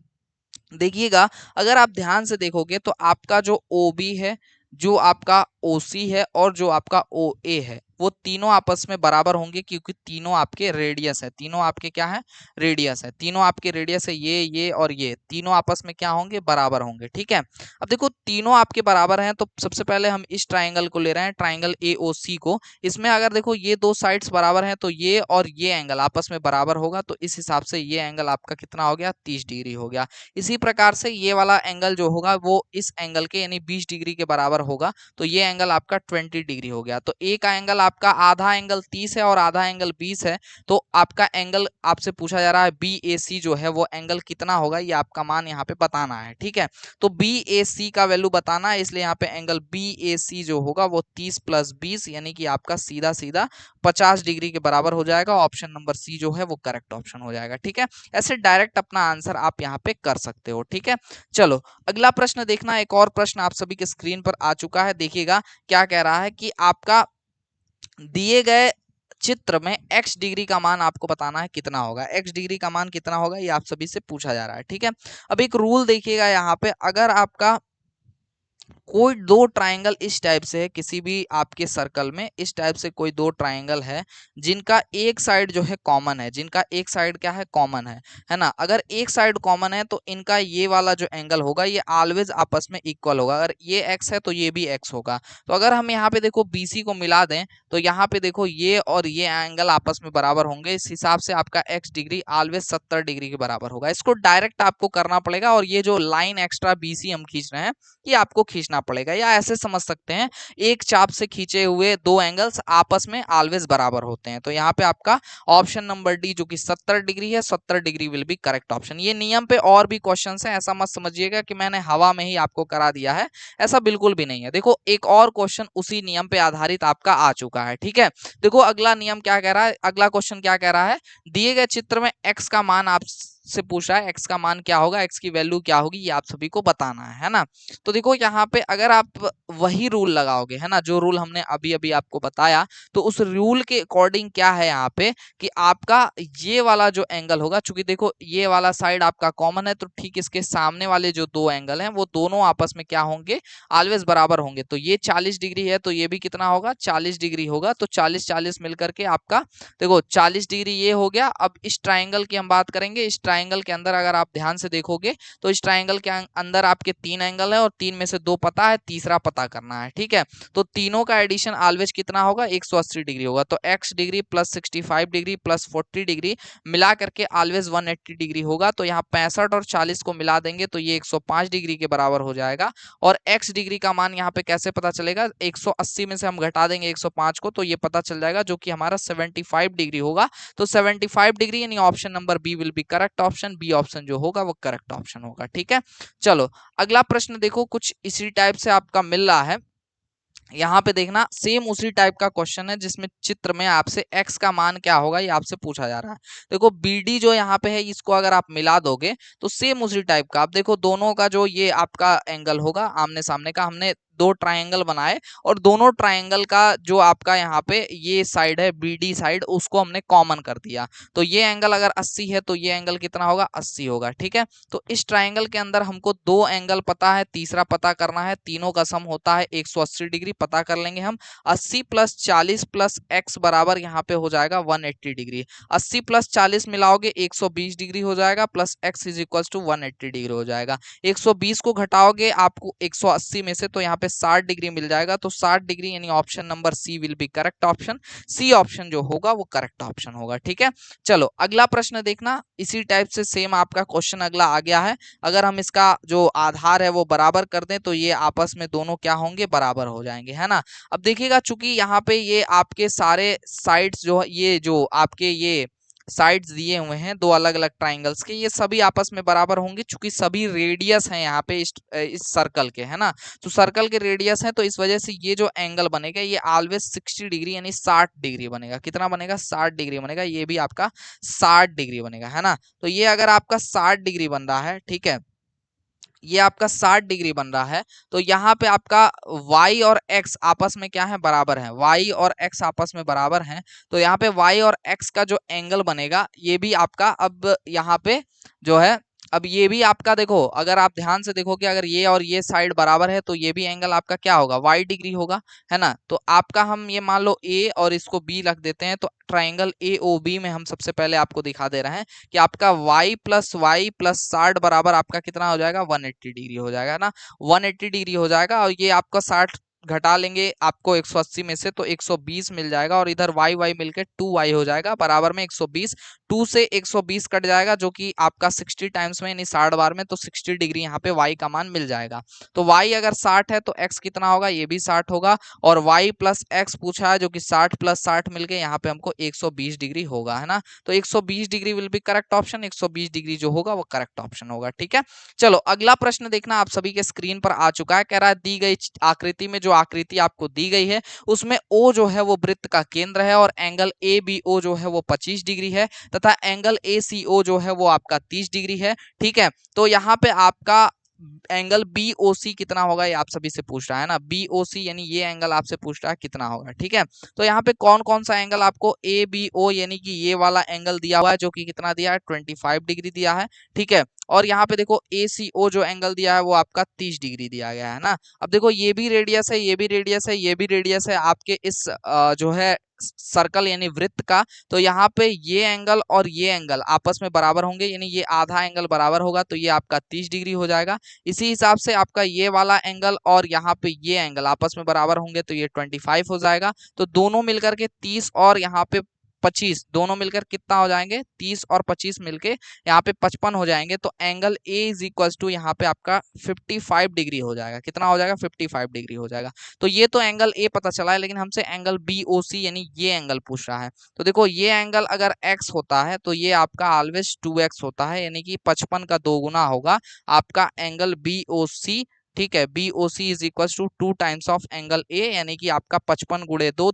देखिएगा अगर आप ध्यान से देखोगे तो आपका जो OB है, जो आपका OC है और जो आपका OA है वो तीनों आपस में बराबर होंगे, क्योंकि तीनों आपके रेडियस है। तीनों आपके क्या है, रेडियस है। तीनों आपके रेडियस है, ये और ये तीनों आपस में क्या होंगे, बराबर होंगे। ठीक है, अब देखो तीनों आपके बराबर हैं तो सबसे पहले हम इस ट्राइंगल को ले रहे हैं, ट्राइंगल AOC को। इसमें अगर देखो ये दो साइड्स बराबर हैं तो ये और ये एंगल आपस में बराबर होगा, तो इस हिसाब से ये एंगल आपका कितना हो गया, 30 डिग्री हो गया। इसी प्रकार से ये वाला एंगल जो होगा वो इस एंगल के यानी 20 डिग्री के बराबर होगा, तो ये एंगल आपका 20 डिग्री हो गया। तो एक एंगल आपका आधा एंगल 30 है और आधा एंगल 20 है। तो आपका एंगल आपसे पूछा जा रहा है BAC जो है वो एंगल कितना होगा, ये आपका मान यहाँ पे बताना है। ठीक है, तो BAC का वैल्यू बताना है, इसलिए यहाँ पे एंगल BAC जो होगा वो 30 प्लस 20 यानी कि आपका सीधा सीधा 50 डिग्री के बराबर हो जाएगा। ऑप्शन नंबर सी जो है वो करेक्ट ऑप्शन हो जाएगा। ठीक है, ऐसे डायरेक्ट अपना आंसर आप यहाँ पे कर सकते हो। ठीक है, चलो अगला प्रश्न देखना, एक और प्रश्न आप सभी के स्क्रीन पर आ चुका है। देखिएगा क्या कह रहा है कि आपका दिए गए चित्र में x डिग्री का मान आपको बताना है कितना होगा। x डिग्री का मान कितना होगा ये आप सभी से पूछा जा रहा है। ठीक है, अब एक रूल देखिएगा यहाँ पे, अगर आपका कोई दो ट्राइंगल इस टाइप से है, किसी भी आपके सर्कल में इस टाइप से कोई दो ट्राइंगल है जिनका एक साइड जो है कॉमन है, जिनका एक साइड क्या है, कॉमन है ना। अगर एक साइड कॉमन है तो इनका ये वाला जो एंगल होगा ये ऑलवेज आपस में इक्वल होगा। अगर ये x है तो ये भी x होगा। तो अगर हम यहाँ पे देखो BC को मिला दें तो यहाँ पे देखो ये और ये एंगल आपस में बराबर होंगे। इस हिसाब से आपका x डिग्री ऑलवेज 70 डिग्री के बराबर होगा। इसको डायरेक्ट आपको करना पड़ेगा और ये जो लाइन एक्स्ट्रा BC हम खींच रहे हैं ये आपको खींचना पड़ेगा, या ऐसे समझ सकते हैं एक चाप से खींचे हुए दो एंगल्स आपस में ऑलवेज बराबर होते हैं। तो यहाँ पे आपका ऑप्शन नंबर डी जो कि 70 डिग्री है, 70 degree will be correct option. ये नियम पे और भी क्वेश्चंस हैं, ऐसा मत समझिएगा कि मैंने हवा में ही आपको करा दिया है, ऐसा बिल्कुल भी नहीं है। देखो एक और क्वेश्चन उसी नियम पे आधारित आपका आ चुका है। ठीक है, देखो अगला नियम क्या कह रहा है, अगला क्वेश्चन क्या कह रहा है, दिए गए चित्र में x का मान आप से पूछ रहा है x का मान क्या होगा, x की वैल्यू क्या होगी, ये आप सभी को बताना है ना। तो देखो यहाँ पे अगर आप वही रूल लगाओगे, है ना, जो रूल हमने अभी अभी आपको बताया, तो उस रूल के अकॉर्डिंग क्या है यहाँ पे कि आपका ये वाला जो एंगल होगा, चूंकि देखो ये वाला साइड आपका कॉमन है, तो ठीक इसके सामने वाले जो दो एंगल हैं वो दोनों आपस में क्या होंगे, ऑलवेज बराबर होंगे। तो ये 40 डिग्री है तो ये भी कितना होगा, 40 डिग्री होगा। तो 40 40 मिलकर के आपका देखो 40 डिग्री ये हो गया। अब इस ट्राइंगल की हम बात करेंगे। इस ट्राइंगल के अंदर अगर आप ध्यान से देखोगे तो इस ट्राइंगल के अंदर आपके 3 एंगल है और 3 में से 2 पता है, तीसरा पता करना है, ठीक है। तो तीनों का एडिशन ऑलवेज कितना होगा, 180 डिग्री होगा। तो x degree plus 65 degree plus 40 degree मिला करके ऑलवेज 180 डिग्री होगा। तो यहाँ 65 और 40 को मिला देंगे तो ये 105 डिग्री के बराबर हो जाएगा। और x डिग्री का मान यहाँ पे कैसे पता चलेगा, 180 में से हम घटा देंगे 105 को, तो ये पता चल जाएगा जो कि हमारा 75 डिग्री होगा। तो 75 डिग्री यानी option number B will be correct option. B option जो होगा वो करेक्ट ऑप्शन होगा, ठीक है। चलो अगला प्रश्न देखो, कुछ इसी टाइप से आपका मिल रहा है। यहाँ पे देखना सेम उसी टाइप का क्वेश्चन है जिसमें चित्र में आपसे x का मान क्या होगा ये आपसे पूछा जा रहा है। देखो BD जो यहाँ पे है इसको अगर आप मिला दोगे तो सेम उसी टाइप का, आप देखो दोनों का जो ये आपका एंगल होगा आमने सामने का, हमने दो ट्रायंगल बनाए और दोनों ट्रायंगल का जो आपका यहाँ पे ये साइड है BD साइड, उसको हमने कॉमन कर दिया। तो ये एंगल अगर 80 है तो ये एंगल कितना होगा, 80 होगा, ठीक है। तो इस ट्रायंगल के अंदर हमको दो एंगल पता है, तीसरा पता करना है। तीनों का सम होता है 180 डिग्री, पता कर लेंगे हम। 80 प्लस 40 प्लस x बराबर यहाँ पे हो जाएगा 180 डिग्री। 80 प्लस 40 मिलाओगे 120 डिग्री हो जाएगा, plus x is equal to 180 degree हो जाएगा। 120 को घटाओगे आपको 180 में से, तो यहाँ पे 60 डिग्री मिल जाएगा। तो 60 डिग्री यानी option number C will be correct option. C option जो होगा वो करेक्ट ऑप्शन होगा, ठीक है। चलो अगला प्रश्न देखना, इसी टाइप से सेम आपका क्वेश्चन अगला आ गया है। अगर हम इसका जो आधार है वो बराबर कर दें तो ये आपस में दोनों क्या होंगे, बराबर हो जाएंगे, है ना। अब देखिएगा चूंकि यहाँ पे ये आपके सारे साइड्स जो ये जो आपके ये साइड्स दिए हुए हैं दो अलग अलग ट्राइंगल्स के, ये सभी आपस में बराबर होंगे चूंकि सभी रेडियस हैं यहाँ पे इस सर्कल के, है ना। तो सर्कल के रेडियस है तो इस वजह से ये जो एंगल बनेगा ये ऑलवेज 60 डिग्री यानी 60 डिग्री बनेगा। कितना बनेगा, 60 डिग्री बनेगा। ये भी आपका 60 डिग्री बनेगा, है ना। तो ये अगर आपका 60 डिग्री बन रहा है, ठीक है, ये आपका 60 डिग्री बन रहा है, तो यहाँ पे आपका y और x आपस में क्या है, बराबर है। y और x आपस में बराबर हैं, तो यहाँ पे y और x का जो एंगल बनेगा ये भी आपका अब यहाँ पे जो है, अब ये भी आपका देखो, अगर आप ध्यान से देखोगे अगर ये और ये साइड बराबर है तो ये भी एंगल आपका क्या होगा, y डिग्री होगा, है ना। तो आपका हम ये मान लो a और इसको b रख देते हैं, तो ट्राइंगल AOB में हम सबसे पहले आपको दिखा दे रहे हैं कि आपका y प्लस 60 बराबर आपका कितना हो जाएगा, 180 डिग्री हो जाएगा ना। 180 डिग्री हो जाएगा और ये आपका 60 घटा लेंगे आपको 180 में से तो 120 मिल जाएगा, और इधर y मिलके 2y हो जाएगा बराबर में 120। 2 से 120 कट जाएगा जो कि आपका 60 टाइम्स में यानी 60 बार में, तो 60 डिग्री यहाँ पे y का मान मिल जाएगा। तो y अगर 60 है तो x कितना होगा, ये भी 60 होगा। और y प्लस x पूछा है जो कि 60 प्लस 60 मिलके यहाँ पे हमको 120 डिग्री होगा, है ना। तो 120 degree will be correct option. 120 degree जो होगा वो करेक्ट ऑप्शन होगा, ठीक है। चलो अगला प्रश्न देखना, आप सभी के स्क्रीन पर आ चुका है। कह रहा है दी गई आकृति में, जो आकृति आपको दी गई है उसमें O जो है वो वृत्त का केंद्र है और एंगल ABO जो है वो 25 डिग्री है तथा एंगल ACO जो है वो आपका 30 डिग्री है, ठीक है। तो यहाँ पे आपका एंगल BOC कितना होगा ये आप सभी से पूछ रहा है ना। BOC यानी ये एंगल आपसे पूछ रहा है कितना होगा, ठीक है। तो यहाँ पे कौन कौन सा एंगल आपको ABO यानी कि ये वाला एंगल दिया हुआ है जो कि कितना दिया है, 25 डिग्री दिया है, ठीक है। और यहाँ पे देखो ACO जो एंगल दिया है वो आपका 30 डिग्री दिया गया है ना। अब देखो ये भी रेडियस है, ये भी रेडियस है, ये भी रेडियस है आपके इस जो है सर्कल यानी वृत्त का। तो यहाँ पे ये एंगल और ये एंगल आपस में बराबर होंगे यानी ये आधा एंगल बराबर होगा, तो ये आपका 30 डिग्री हो जाएगा। इसी हिसाब से आपका ये वाला एंगल और यहाँ पे ये एंगल आपस में बराबर होंगे तो ये 25 हो जाएगा। तो दोनों मिलकर के 30 और यहाँ पे 25 दोनों मिलकर कितना हो जाएंगे, 30 और 25 मिलके यहाँ पे 55 हो जाएंगे। तो angle A is equal to यहाँ पे आपका 55 डिग्री हो जाएगा। कितना हो जाएगा, 55 डिग्री हो जाएगा। तो ये तो एंगल A पता चला है, लेकिन हमसे एंगल BOC यानी ये एंगल पूछ रहा है। तो देखो ये एंगल अगर x होता है तो ये आपका ऑलवेज 2x होता है, यानी कि 55 का 2 गुना होगा आपका एंगल BOC ठीक है। BOC is equal to 2 times of angle A, यानी कि आपका 55 गुणे 2,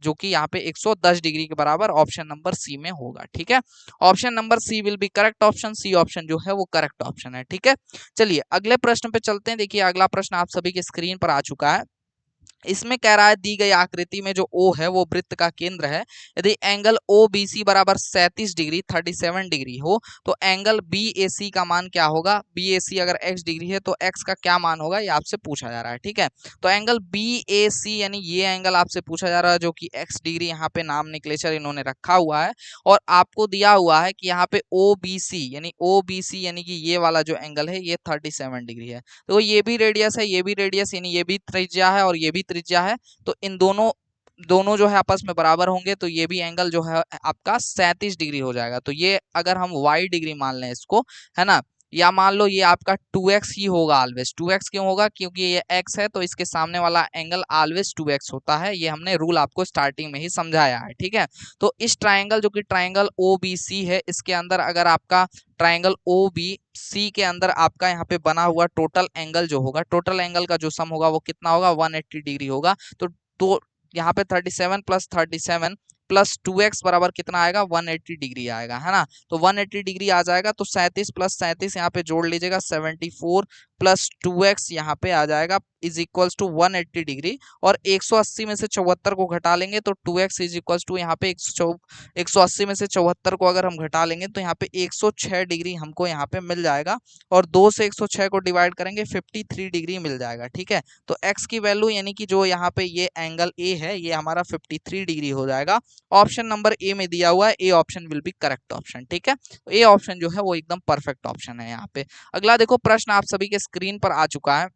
जो कि यहाँ पे 110 डिग्री के बराबर ऑप्शन नंबर सी में होगा। ठीक है, option number C will be correct option, C option जो है वो करेक्ट ऑप्शन है। ठीक है, चलिए अगले प्रश्न पे चलते हैं। देखिए अगला प्रश्न आप सभी के स्क्रीन पर आ चुका है। इसमें कह रहा है दी गई आकृति में जो O है वो वृत्त का केंद्र है। यदि एंगल OBC बराबर 37 डिग्री 37 डिग्री हो तो एंगल BAC का मान क्या होगा। BAC अगर x डिग्री है तो x का क्या मान होगा, ये आपसे पूछा जा रहा है। ठीक है, तो एंगल BAC यानी ये एंगल आपसे पूछा जा रहा है, जो कि x डिग्री यहाँ पे नाम निकलेचर इन्होंने रखा हुआ है, और आपको दिया हुआ है कि यहाँ पे OBC यानी कि ये वाला जो एंगल है ये 37 डिग्री है। तो ये भी रेडियस है, ये भी रेडियस यानी ये भी त्रिज्या है और ये भी त्रिज्या है, तो इन दोनों दोनों जो है आपस में बराबर होंगे, तो ये भी एंगल जो है आपका 37 डिग्री हो जाएगा। तो ये अगर हम y डिग्री मान लें इसको, है ना, या मान लो ये आपका 2x ही होगा ऑलवेज। 2x क्यों होगा, क्योंकि ये x है तो इसके सामने वाला एंगल ऑलवेज 2x होता है, ये हमने रूल आपको स्टार्टिंग में ही समझाया है। ठीक है, तो इस ट्राइंगल जो कि ट्राइंगल OBC है, इसके अंदर अगर आपका ट्राइंगल OBC के अंदर आपका यहाँ पे बना हुआ टोटल एंगल जो होगा, टोटल एंगल का जो सम होगा वो कितना होगा, 180 डिग्री होगा। तो यहाँ पे 37 प्लस 37 प्लस 2x बराबर कितना आएगा, 180 डिग्री आएगा, है ना। तो 180 डिग्री आ जाएगा, तो 37 प्लस 37 यहाँ पे जोड़ लीजिएगा, 74 प्लस 2x यहाँ पे आ जाएगा इज इक्वल्स टू 180 डिग्री, और 180 में से 74 को घटा लेंगे तो 2x इज इक्वल्स टू यहाँ पे 180 में से 74 को अगर हम घटा लेंगे तो यहाँ पे 106 डिग्री हमको यहाँ पे मिल जाएगा, और 2 से 106 को डिवाइड करेंगे 53 डिग्री मिल जाएगा। ठीक है, तो x की वैल्यू यानी कि जो यहाँ पे ये एंगल A है ये हमारा 53 डिग्री हो जाएगा। ऑप्शन नंबर ए में दिया हुआ है, A option will be correct option. ठीक है, तो ए ऑप्शन जो है वो एकदम परफेक्ट ऑप्शन है यहाँ पे। अगला देखो प्रश्न आप सभी के स्क्रीन पर आ चुका है।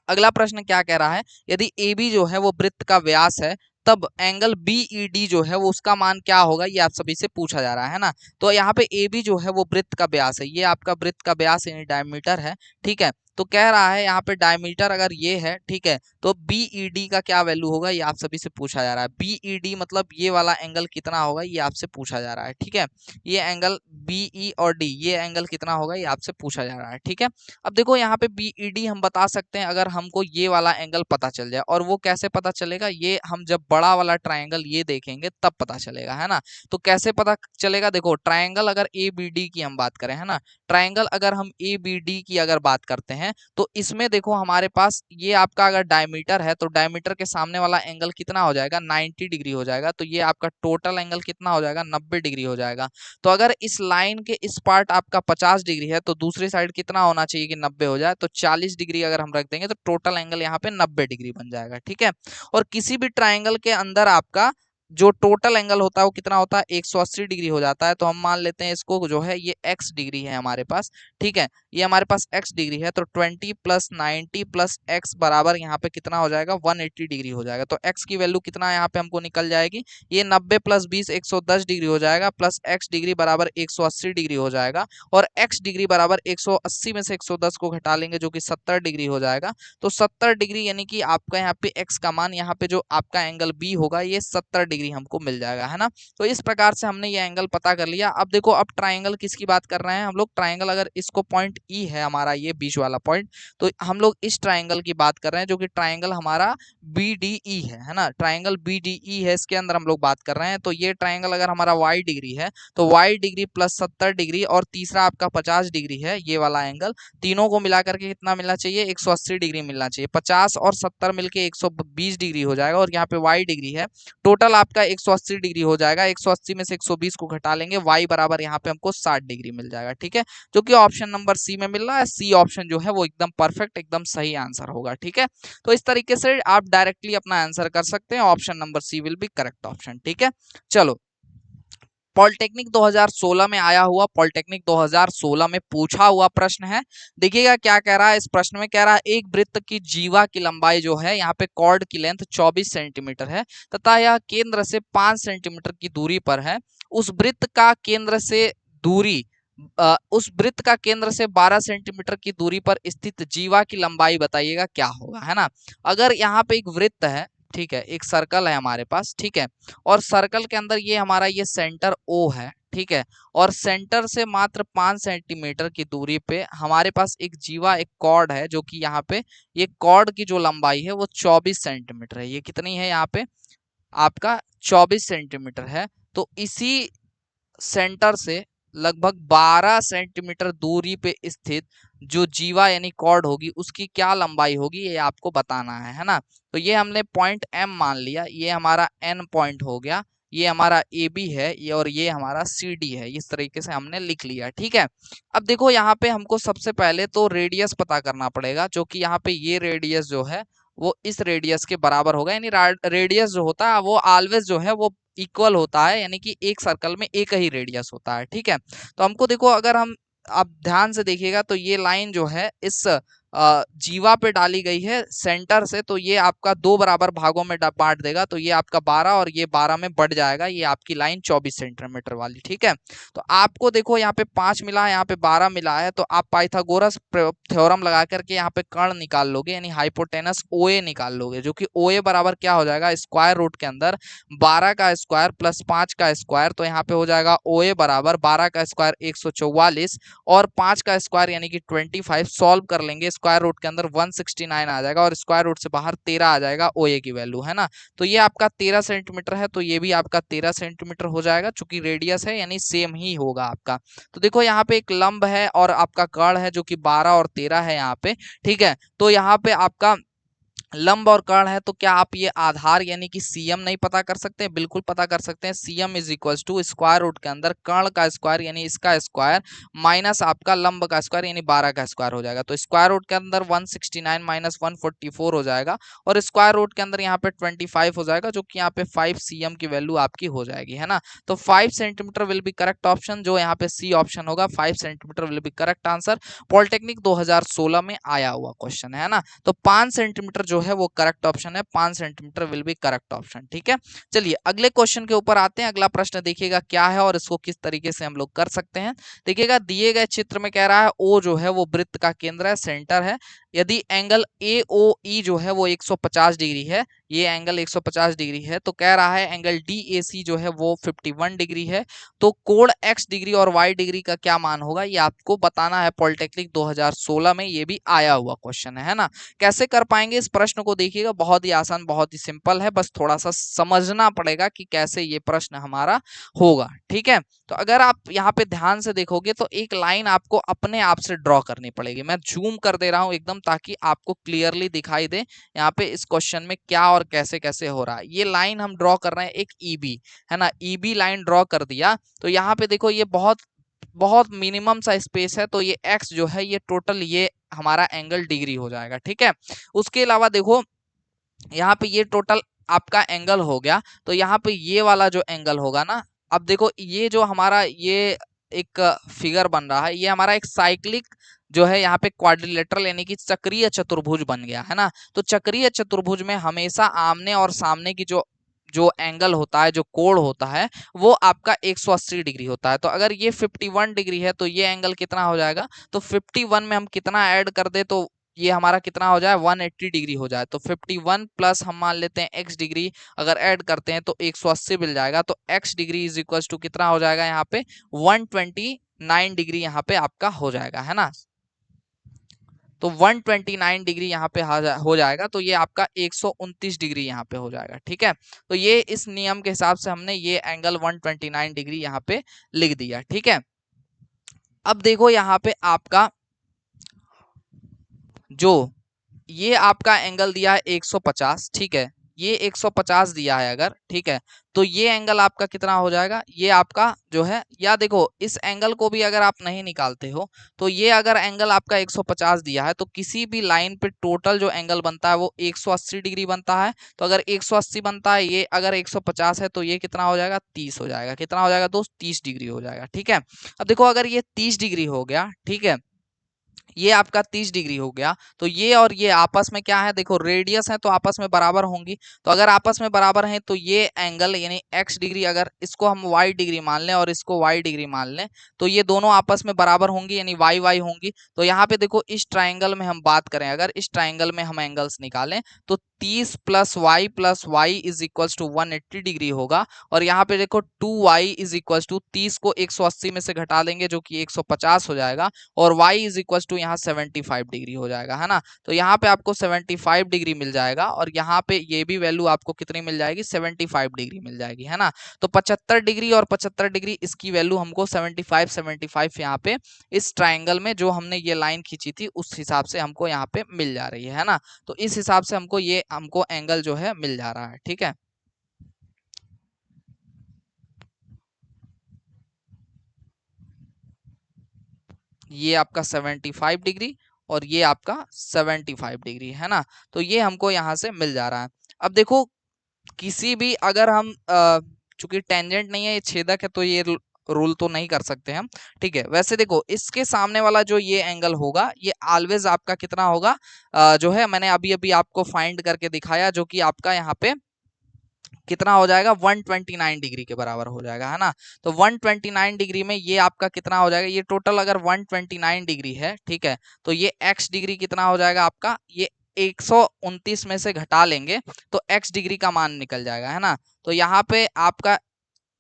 अगला प्रश्न क्या कह रहा है, यदि AB जो है वो वृत्त का व्यास है तब एंगल BED जो है वो उसका मान क्या होगा, ये आप सभी से पूछा जा रहा है ना। तो यहाँ पे AB जो है वो वृत्त का व्यास है, ये आपका वृत्त का व्यास यानी डायमीटर है। ठीक है, तो कह रहा है यहाँ पे डायमीटर अगर ये है, ठीक है, तो BED का क्या वैल्यू होगा, ये आप सभी से पूछा जा रहा है। BED मतलब ये वाला एंगल कितना होगा, ये आपसे पूछा जा रहा है। ठीक है, ये एंगल BE और D, ये एंगल कितना होगा ये आपसे पूछा जा रहा है। ठीक है, अब देखो यहाँ पे BED हम बता सकते हैं अगर हमको ये वाला एंगल पता चल जाए, और वो कैसे पता चलेगा, ये हम जब बड़ा वाला ट्रायंगल ये देखेंगे तब पता चलेगा, है ना। तो कैसे पता चलेगा, देखो ट्रायंगल अगर ABD की हम बात करें, है ना, ट्रायंगल अगर हम ABD की अगर बात करते हैं तो इसमें देखो हमारे पास ये आपका अगर डायमीटर है तो डायमीटर के सामने वाला एंगल कितना हो जाएगा, 90 डिग्री हो जाएगा, तो ये आपका टोटल एंगल कितना हो जाएगा, 90 डिग्री हो जाएगा। तो अगर इस लाइन के इस पार्ट आपका 50 डिग्री है तो दूसरी साइड कितना होना चाहिए कि 90 हो जाए, तो 40 डिग्री अगर हम रख देंगे तो टोटल एंगल यहाँ पे 90 डिग्री बन जाएगा। ठीक है, और किसी भी ट्राइंगल के अंदर आपका जो टोटल एंगल होता है वो कितना होता है, 180 डिग्री हो जाता है। तो हम मान लेते हैं इसको जो है ये x डिग्री है हमारे पास। ठीक है, ये हमारे पास x डिग्री है, तो 20 प्लस 90 प्लस x बराबर यहाँ पे कितना हो जाएगा, 180 डिग्री हो जाएगा। तो x की वैल्यू कितना यहाँ पे हमको निकल जाएगी, ये 90 प्लस 20 110 डिग्री हो जाएगा, प्लस x डिग्री बराबर 180 डिग्री हो जाएगा, और x डिग्री बराबर 180 में से 110 को घटा लेंगे जो कि 70 डिग्री हो जाएगा। तो 70 डिग्री यानी कि आपका यहाँ पे x का मान, यहाँ पे जो आपका एंगल B होगा ये 70 डिग्री हमको मिल जाएगा, है ना। तो इस प्रकार से हमने ये एंगल पता कर लिया। अब देखो अब ट्राइंगल किसकी बात कर रहे हैं हम लोग, ट्राइंगल अगर इसको पॉइंट E है हमारा ये बीच वाला पॉइंट, तो हम लोग इस ट्राइंगल की बात कर रहे हैं जो कि ट्राइंगल हमारा BDE है ना, ट्राइंगल BDE है, इसके अंदर हम लोग बात कर रहे हैं। तो ये ट्राइंगल अगर हमारा y डिग्री है तो y डिग्री प्लस 70 डिग्री और तीसरा आपका 50 डिग्री है, ये वाला एंगल, तीनों को मिला करके कितना मिलना चाहिए, 180 डिग्री मिलना चाहिए। 50 और 70 मिलके 120 डिग्री हो जाएगा, और यहाँ पे y डिग्री है, टोटल आपका 180 डिग्री हो जाएगा। 180 में से 120 को घटा लेंगे, y बराबर यहाँ पे हमको 60 डिग्री मिल जाएगा। ठीक है, जो कि ऑप्शन नंबर सी में मिल रहा है, सी ऑप्शन जो है वो एकदम परफेक्ट एकदम सही आंसर होगा। ठीक है, तो इस तरीके से आप डायरेक्टली अपना आंसर कर सकते हैं, option number C will be correct option. ठीक है, चलो पॉलिटेक्निक 2016 में आया हुआ, पॉलिटेक्निक 2016 में पूछा हुआ प्रश्न है। देखिएगा क्या कह रहा है इस प्रश्न में, कह रहा है एक वृत्त की जीवा की लंबाई जो है यहाँ पे कॉर्ड की लेंथ 24 सेंटीमीटर है तथा यह केंद्र से 5 सेंटीमीटर की दूरी पर है। उस वृत्त का केंद्र से दूरी उस वृत्त का केंद्र से 12 सेंटीमीटर की दूरी पर स्थित जीवा की लंबाई बताइएगा क्या होगा, है ना। अगर यहाँ पे एक वृत्त है, ठीक है, एक सर्कल है हमारे पास, ठीक है, और सर्कल के अंदर ये हमारा ये सेंटर O है, ठीक है। और सेंटर से मात्र 5 सेंटीमीटर की दूरी पे हमारे पास एक जीवा, एक कॉर्ड है, जो कि यहाँ पे ये कॉर्ड की जो लंबाई है वो 24 सेंटीमीटर है। ये कितनी है यहाँ पे आपका 24 सेंटीमीटर है। तो इसी सेंटर से लगभग 12 सेंटीमीटर दूरी पे स्थित जो जीवा यानी कॉर्ड होगी उसकी क्या लंबाई होगी, ये आपको बताना है ना। तो ये हमने पॉइंट एम मान लिया, ये हमारा एन पॉइंट हो गया, ये हमारा ए बी है, ये और ये हमारा सी डी है। इस तरीके से हमने लिख लिया, ठीक है। अब देखो यहाँ पे हमको सबसे पहले तो रेडियस पता करना पड़ेगा, जो कि यहाँ पे ये रेडियस जो है वो इस रेडियस के बराबर होगा। यानी रेडियस जो होता है वो ऑलवेज जो है वो इक्वल होता है, यानी कि एक सर्कल में एक ही रेडियस होता है, ठीक है। तो हमको देखो, अगर हम आप ध्यान से देखिएगा तो ये लाइन जो है इस जीवा पे डाली गई है सेंटर से, तो ये आपका दो बराबर भागों में बांट देगा, तो ये आपका 12 और ये 12 में बढ़ जाएगा, ये आपकी लाइन 24 सेंटीमीटर वाली, ठीक है। तो आपको देखो यहाँ पे 5 मिला है, यहाँ पे 12 मिला है, तो आप पाइथागोरस थ्योरम लगा करके यहाँ पे कर्ण निकाल लोगे, यानी हाइपोटेनस ओए निकाल लोगे, जो कि ओए बराबर क्या हो जाएगा, स्क्वायर रूट के अंदर 12 का स्क्वायर प्लस 5 का स्क्वायर। तो यहाँ पे हो जाएगा ओए बराबर 12 का स्क्वायर 144 और 5 का स्क्वायर यानी कि 25। सॉल्व कर लेंगे, स्क्वायर रूट के अंदर 169 आ जाएगा और स्क्वायर रूट से बाहर 13 आ जाएगा ओए की वैल्यू, है ना। तो ये आपका 13 सेंटीमीटर है, तो ये भी आपका 13 सेंटीमीटर हो जाएगा, चूंकि रेडियस है यानी सेम ही होगा आपका। तो देखो यहाँ पे एक लंब है और आपका कर्ण है जो कि 12 और 13 है यहाँ पे, ठीक है। तो यहाँ पे आपका लंब और कर्ण है, तो क्या आप ये आधार यानी कि सीएम नहीं पता कर सकते हैं? बिल्कुल पता कर सकते हैं। CM is equal to square root के अंदर कर्ण का स्क्वायर यानी इसका स्क्वायर माइनस आपका लंब का स्क्वायर यानी 12 का स्क्वायर हो जाएगा। तो स्क्वायर रूट के अंदर 169 माइनस 144 हो जाएगा और स्क्वायर रूट के अंदर यहाँ पे 25 हो जाएगा, जो कि यहाँ पे 5 सीएम की वैल्यू आपकी हो जाएगी, है ना। तो 5 centimetre will be correct option, जो यहाँ पे सी ऑप्शन होगा, 5 centimetre will be correct answer. Polytechnic 2016 में आया हुआ क्वेश्चन है ना। तो 5 सेंटीमीटर जो है वो करेक्ट ऑप्शन है, 5 centimetre will be correct option, ठीक है। चलिए अगले क्वेश्चन के ऊपर आते हैं। अगला प्रश्न देखिएगा क्या है और इसको किस तरीके से हम लोग कर सकते हैं। देखिएगा दिए गए चित्र में कह रहा है ओ जो है वो वृत्त का केंद्र है, सेंटर है। यदि एंगल ए ओ ई जो है वो 150 डिग्री है, ये एंगल 150 डिग्री है, तो कह रहा है एंगल डी ए सी जो है वो 51 डिग्री है। तो कोण एक्स डिग्री और वाई डिग्री का क्या मान होगा, ये आपको बताना है। पॉलिटेक्निक 2016 में ये भी आया हुआ क्वेश्चन है ना। कैसे कर पाएंगे इस प्रश्न को, देखिएगा बहुत ही आसान, बहुत ही सिंपल है, बस थोड़ा सा समझना पड़ेगा कि कैसे ये प्रश्न हमारा होगा, ठीक है। तो अगर आप यहाँ पे ध्यान से देखोगे तो एक लाइन आपको अपने आप से ड्रॉ करनी पड़ेगी। मैं जूम कर दे रहा हूँ एकदम, ताकि आपको क्लियरली दिखाई दे यहाँ पे इस क्वेश्चन में क्या और कैसे कैसे हो रहा है। ये लाइन हम ड्रॉ कर रहे हैं एक ईबी, है ना, ईबी लाइन ड्रॉ कर दिया। तो यहाँ पे देखो ये बहुत बहुत मिनिमम सा स्पेस है, तो ये एक्स जो है ये टोटल ये हमारा एंगल डिग्री हो जाएगा, ठीक है। उसके अलावा देखो यहाँ पे ये टोटल आपका एंगल हो गया, तो यहाँ पे ये वाला जो एंगल होगा ना, अब देखो ये जो हमारा ये एक फिगर बन रहा है, ये हमारा एक साइक्लिक जो है यहाँ पे क्वाड्रिलेटरल यानी कि चक्रीय चतुर्भुज बन गया, है ना। तो चक्रीय चतुर्भुज में हमेशा आमने और सामने की जो जो एंगल होता है, जो कोण होता है, वो आपका 180 डिग्री होता है। तो अगर ये 51 डिग्री है तो ये एंगल कितना हो जाएगा, तो 51 में हम कितना ऐड कर दे तो ये हमारा कितना हो जाए, 180 डिग्री हो जाए। तो 51 प्लस हम मान लेते हैं x डिग्री, अगर ऐड करते हैं तो 180 मिल जाएगा। तो x degree is equal to कितना हो जाएगा यहाँ पे 129 डिग्री यहाँ पे आपका हो जाएगा, है ना। तो 129 डिग्री यहाँ पे हो जाएगा, तो ये आपका 129 डिग्री यहाँ पे हो जाएगा, ठीक है। तो ये इस नियम के हिसाब से हमने ये एंगल 129 डिग्री यहाँ पे लिख दिया, ठीक है। अब देखो यहाँ पे आपका जो ये आपका एंगल दिया है 150, ठीक है, ये 150 दिया है अगर, ठीक है, तो ये एंगल आपका कितना हो जाएगा, ये आपका जो है, या देखो इस एंगल को भी अगर आप नहीं निकालते हो तो ये अगर एंगल आपका 150 दिया है तो किसी भी लाइन पे टोटल जो एंगल बनता है वो 180 डिग्री बनता है। तो अगर 180 बनता है, ये अगर 150 है तो ये कितना हो जाएगा 30 हो जाएगा। कितना हो जाएगा दोस्त, 30 डिग्री हो जाएगा, ठीक है। अब देखो अगर ये 30 डिग्री हो गया, ठीक है, ये आपका 30 डिग्री हो गया। तो ये और ये आपस में क्या है, देखो रेडियस है तो आपस में बराबर होंगी। तो अगर आपस में बराबर हैं तो ये एंगल यानी x डिग्री, अगर इसको हम y डिग्री मान लें और इसको y डिग्री मान लें तो ये दोनों आपस में बराबर होंगी यानी y y होंगी। तो यहाँ पे देखो इस ट्राइंगल में हम बात करें, अगर इस ट्राइंगल में हम एंगल्स निकालें तो 30 plus y is equals to 180 degree होगा। और यहाँ पे देखो 2y इज इक्वल्स टू 30 को 180 में से घटा देंगे जो कि 150 हो जाएगा, और y इज इक्वल टू यहाँ 75 डिग्री हो जाएगा, है ना। तो यहाँ पे आपको 75 डिग्री मिल जाएगा और यहाँ पे ये भी वैल्यू आपको कितनी मिल जाएगी, 75 डिग्री मिल जाएगी, है ना। तो 75 डिग्री और 75 डिग्री, इसकी वैल्यू हमको 75 यहाँ पे इस ट्राइंगल में जो हमने ये लाइन खींची थी उस हिसाब से हमको यहाँ पे मिल जा रही है ना। तो इस हिसाब से हमको एंगल जो है मिल जा रहा है, ठीक है। ये आपका 75 डिग्री और ये आपका 75 डिग्री, है ना। तो ये हमको यहाँ से मिल जा रहा है। अब देखो किसी भी, अगर हम चूंकि टेंजेंट नहीं है ये छेदक है तो ये रूल तो नहीं कर सकते हम, ठीक है। वैसे देखो इसके सामने वाला जो ये एंगल होगा ये ऑलवेज आपका कितना होगा, जो है मैंने अभी अभी आपको फाइंड करके दिखाया, जो कि आपका यहाँ पे कितना हो जाएगा, 129 डिग्री के बराबर हो जाएगा, है ना। तो 129 डिग्री में ये आपका कितना हो जाएगा, ये टोटल अगर 129 डिग्री है, ठीक है, तो ये x डिग्री कितना हो जाएगा आपका, ये 129 में से घटा लेंगे तो x डिग्री का मान निकल जाएगा, है ना। तो यहाँ पे आपका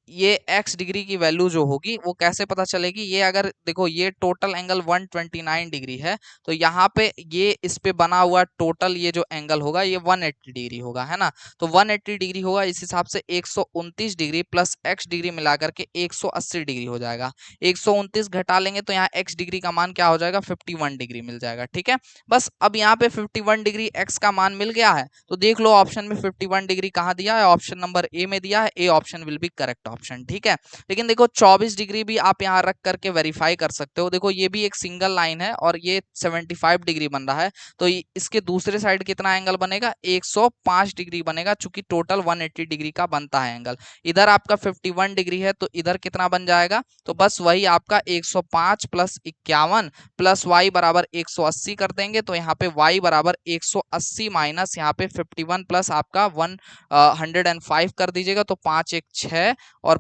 ये x डिग्री की वैल्यू जो होगी वो कैसे पता चलेगी, ये अगर देखो ये टोटल एंगल 129 डिग्री है तो यहाँ पे ये इस पे बना हुआ टोटल ये जो एंगल होगा ये 180 डिग्री होगा, है ना। तो 180 डिग्री होगा, इस हिसाब से 129 डिग्री प्लस x डिग्री मिला करके 180 डिग्री हो जाएगा। 129 घटा लेंगे तो यहाँ x डिग्री का मान क्या हो जाएगा, 51 डिग्री मिल जाएगा, ठीक है। बस अब यहाँ पे 51 डिग्री x का मान मिल गया है तो देख लो ऑप्शन में 51 डिग्री कहाँ दिया है, ऑप्शन नंबर ए में दिया है, A option will be correct option, ठीक है। लेकिन देखो 24 डिग्री भी आप यहाँ रख करके वेरीफाई कर सकते हो। देखो ये भी एक सिंगल लाइन है और ये 75 डिग्री बन रहा है तो इसके दूसरे साइड कितना एंगल बनेगा, 105 डिग्री बनेगा, चूंकि टोटल 180 डिग्री का बनता है एंगल। इधर आपका 51 डिग्री है तो इधर कितना बन जाएगा, तो बस वही आपका 105 प्लस 51 प्लस वाई बराबर 180 कर देंगे तो यहाँ पे y बराबर 180 माइनस यहाँ पे 51 प्लस आपका 105 कर दीजिएगा तो 5 1 6 और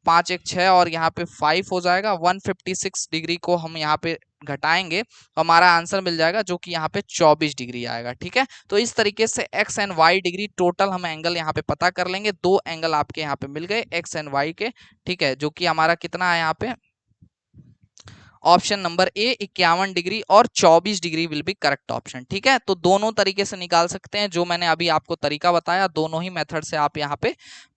5 1 6 और यहाँ पे 5 हो जाएगा। 156 डिग्री को हम यहाँ पे घटाएंगे तो हमारा आंसर मिल जाएगा जो कि यहाँ पे 24 डिग्री आएगा, ठीक है। तो इस तरीके से x and y degree total हम एंगल यहाँ पे पता कर लेंगे। दो एंगल आपके यहाँ पे मिल गए x एंड y के, ठीक है, जो कि हमारा कितना है यहाँ पे ऑप्शन नंबर ए 51 डिग्री और 24 degree will be correct option, ठीक है। तो दोनों तरीके से निकाल सकते हैं, जो मैंने अभी आपको तरीका बताया दोनों ही मेथड से आप यहाँ पे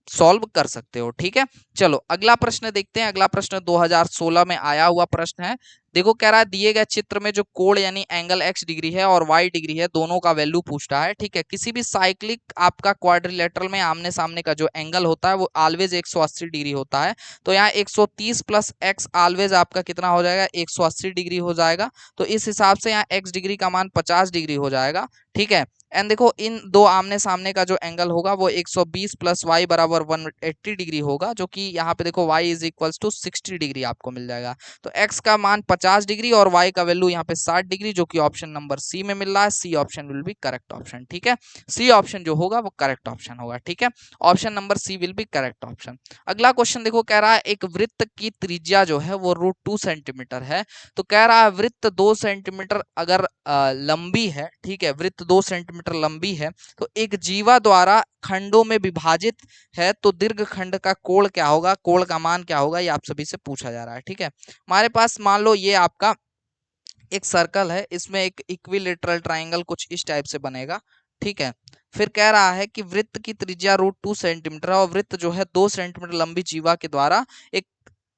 सॉल्व कर सकते हो, ठीक है। चलो अगला प्रश्न देखते हैं। अगला प्रश्न 2016 में आया हुआ प्रश्न है। देखो कह रहा है दिए गए चित्र में जो कोण यानी एंगल x डिग्री है और y डिग्री है दोनों का वैल्यू पूछ रहा है, ठीक है। किसी भी साइक्लिक आपका क्वाड्रिलेटरल में आमने सामने का जो एंगल होता है वो ऑलवेज 180 डिग्री होता है। तो यहाँ 130 प्लस x ऑलवेज आपका कितना हो जाएगा, 180 डिग्री हो जाएगा। तो इस हिसाब से यहाँ x डिग्री का मान 50 डिग्री हो जाएगा, ठीक है। एंड देखो इन दो आमने सामने का जो एंगल होगा वो 120 प्लस वाई बराबर 180 डिग्री होगा, जो कि यहाँ पे देखो y is equals to 60 degree आपको मिल जाएगा। तो x का मान 50 डिग्री और y का वैल्यू यहाँ पे 60 डिग्री, जो कि ऑप्शन नंबर सी में मिल रहा है। C option will be correct option, ठीक है। सी ऑप्शन जो होगा वो करेक्ट ऑप्शन होगा, ठीक है। Option number C will be correct option. अगला क्वेश्चन देखो कह रहा है एक वृत्त की त्रिज्या जो है वो √2 सेंटीमीटर है। तो कह रहा है वृत्त 2 सेंटीमीटर अगर लंबी है, ठीक है, वृत्त 2 सेंटीमीटर लंबी है तो एक जीवा द्वारा खंडों में विभाजित है तो दीर्घ खंड का कोण क्या होगा, कोण का मान क्या होगा, ये आप सभी से पूछा जा रहा है, ठीक है। हमारे पास मान लो ये आपका एक सर्कल है, इसमें एक इक्विलेटरल ट्राइंगल कुछ इस टाइप से बनेगा, ठीक है। फिर कह रहा है कि वृत्त की त्रिज्या √2 सेंटीमीटर और वृत्त जो है 2 सेंटीमीटर लंबी जीवा के द्वारा एक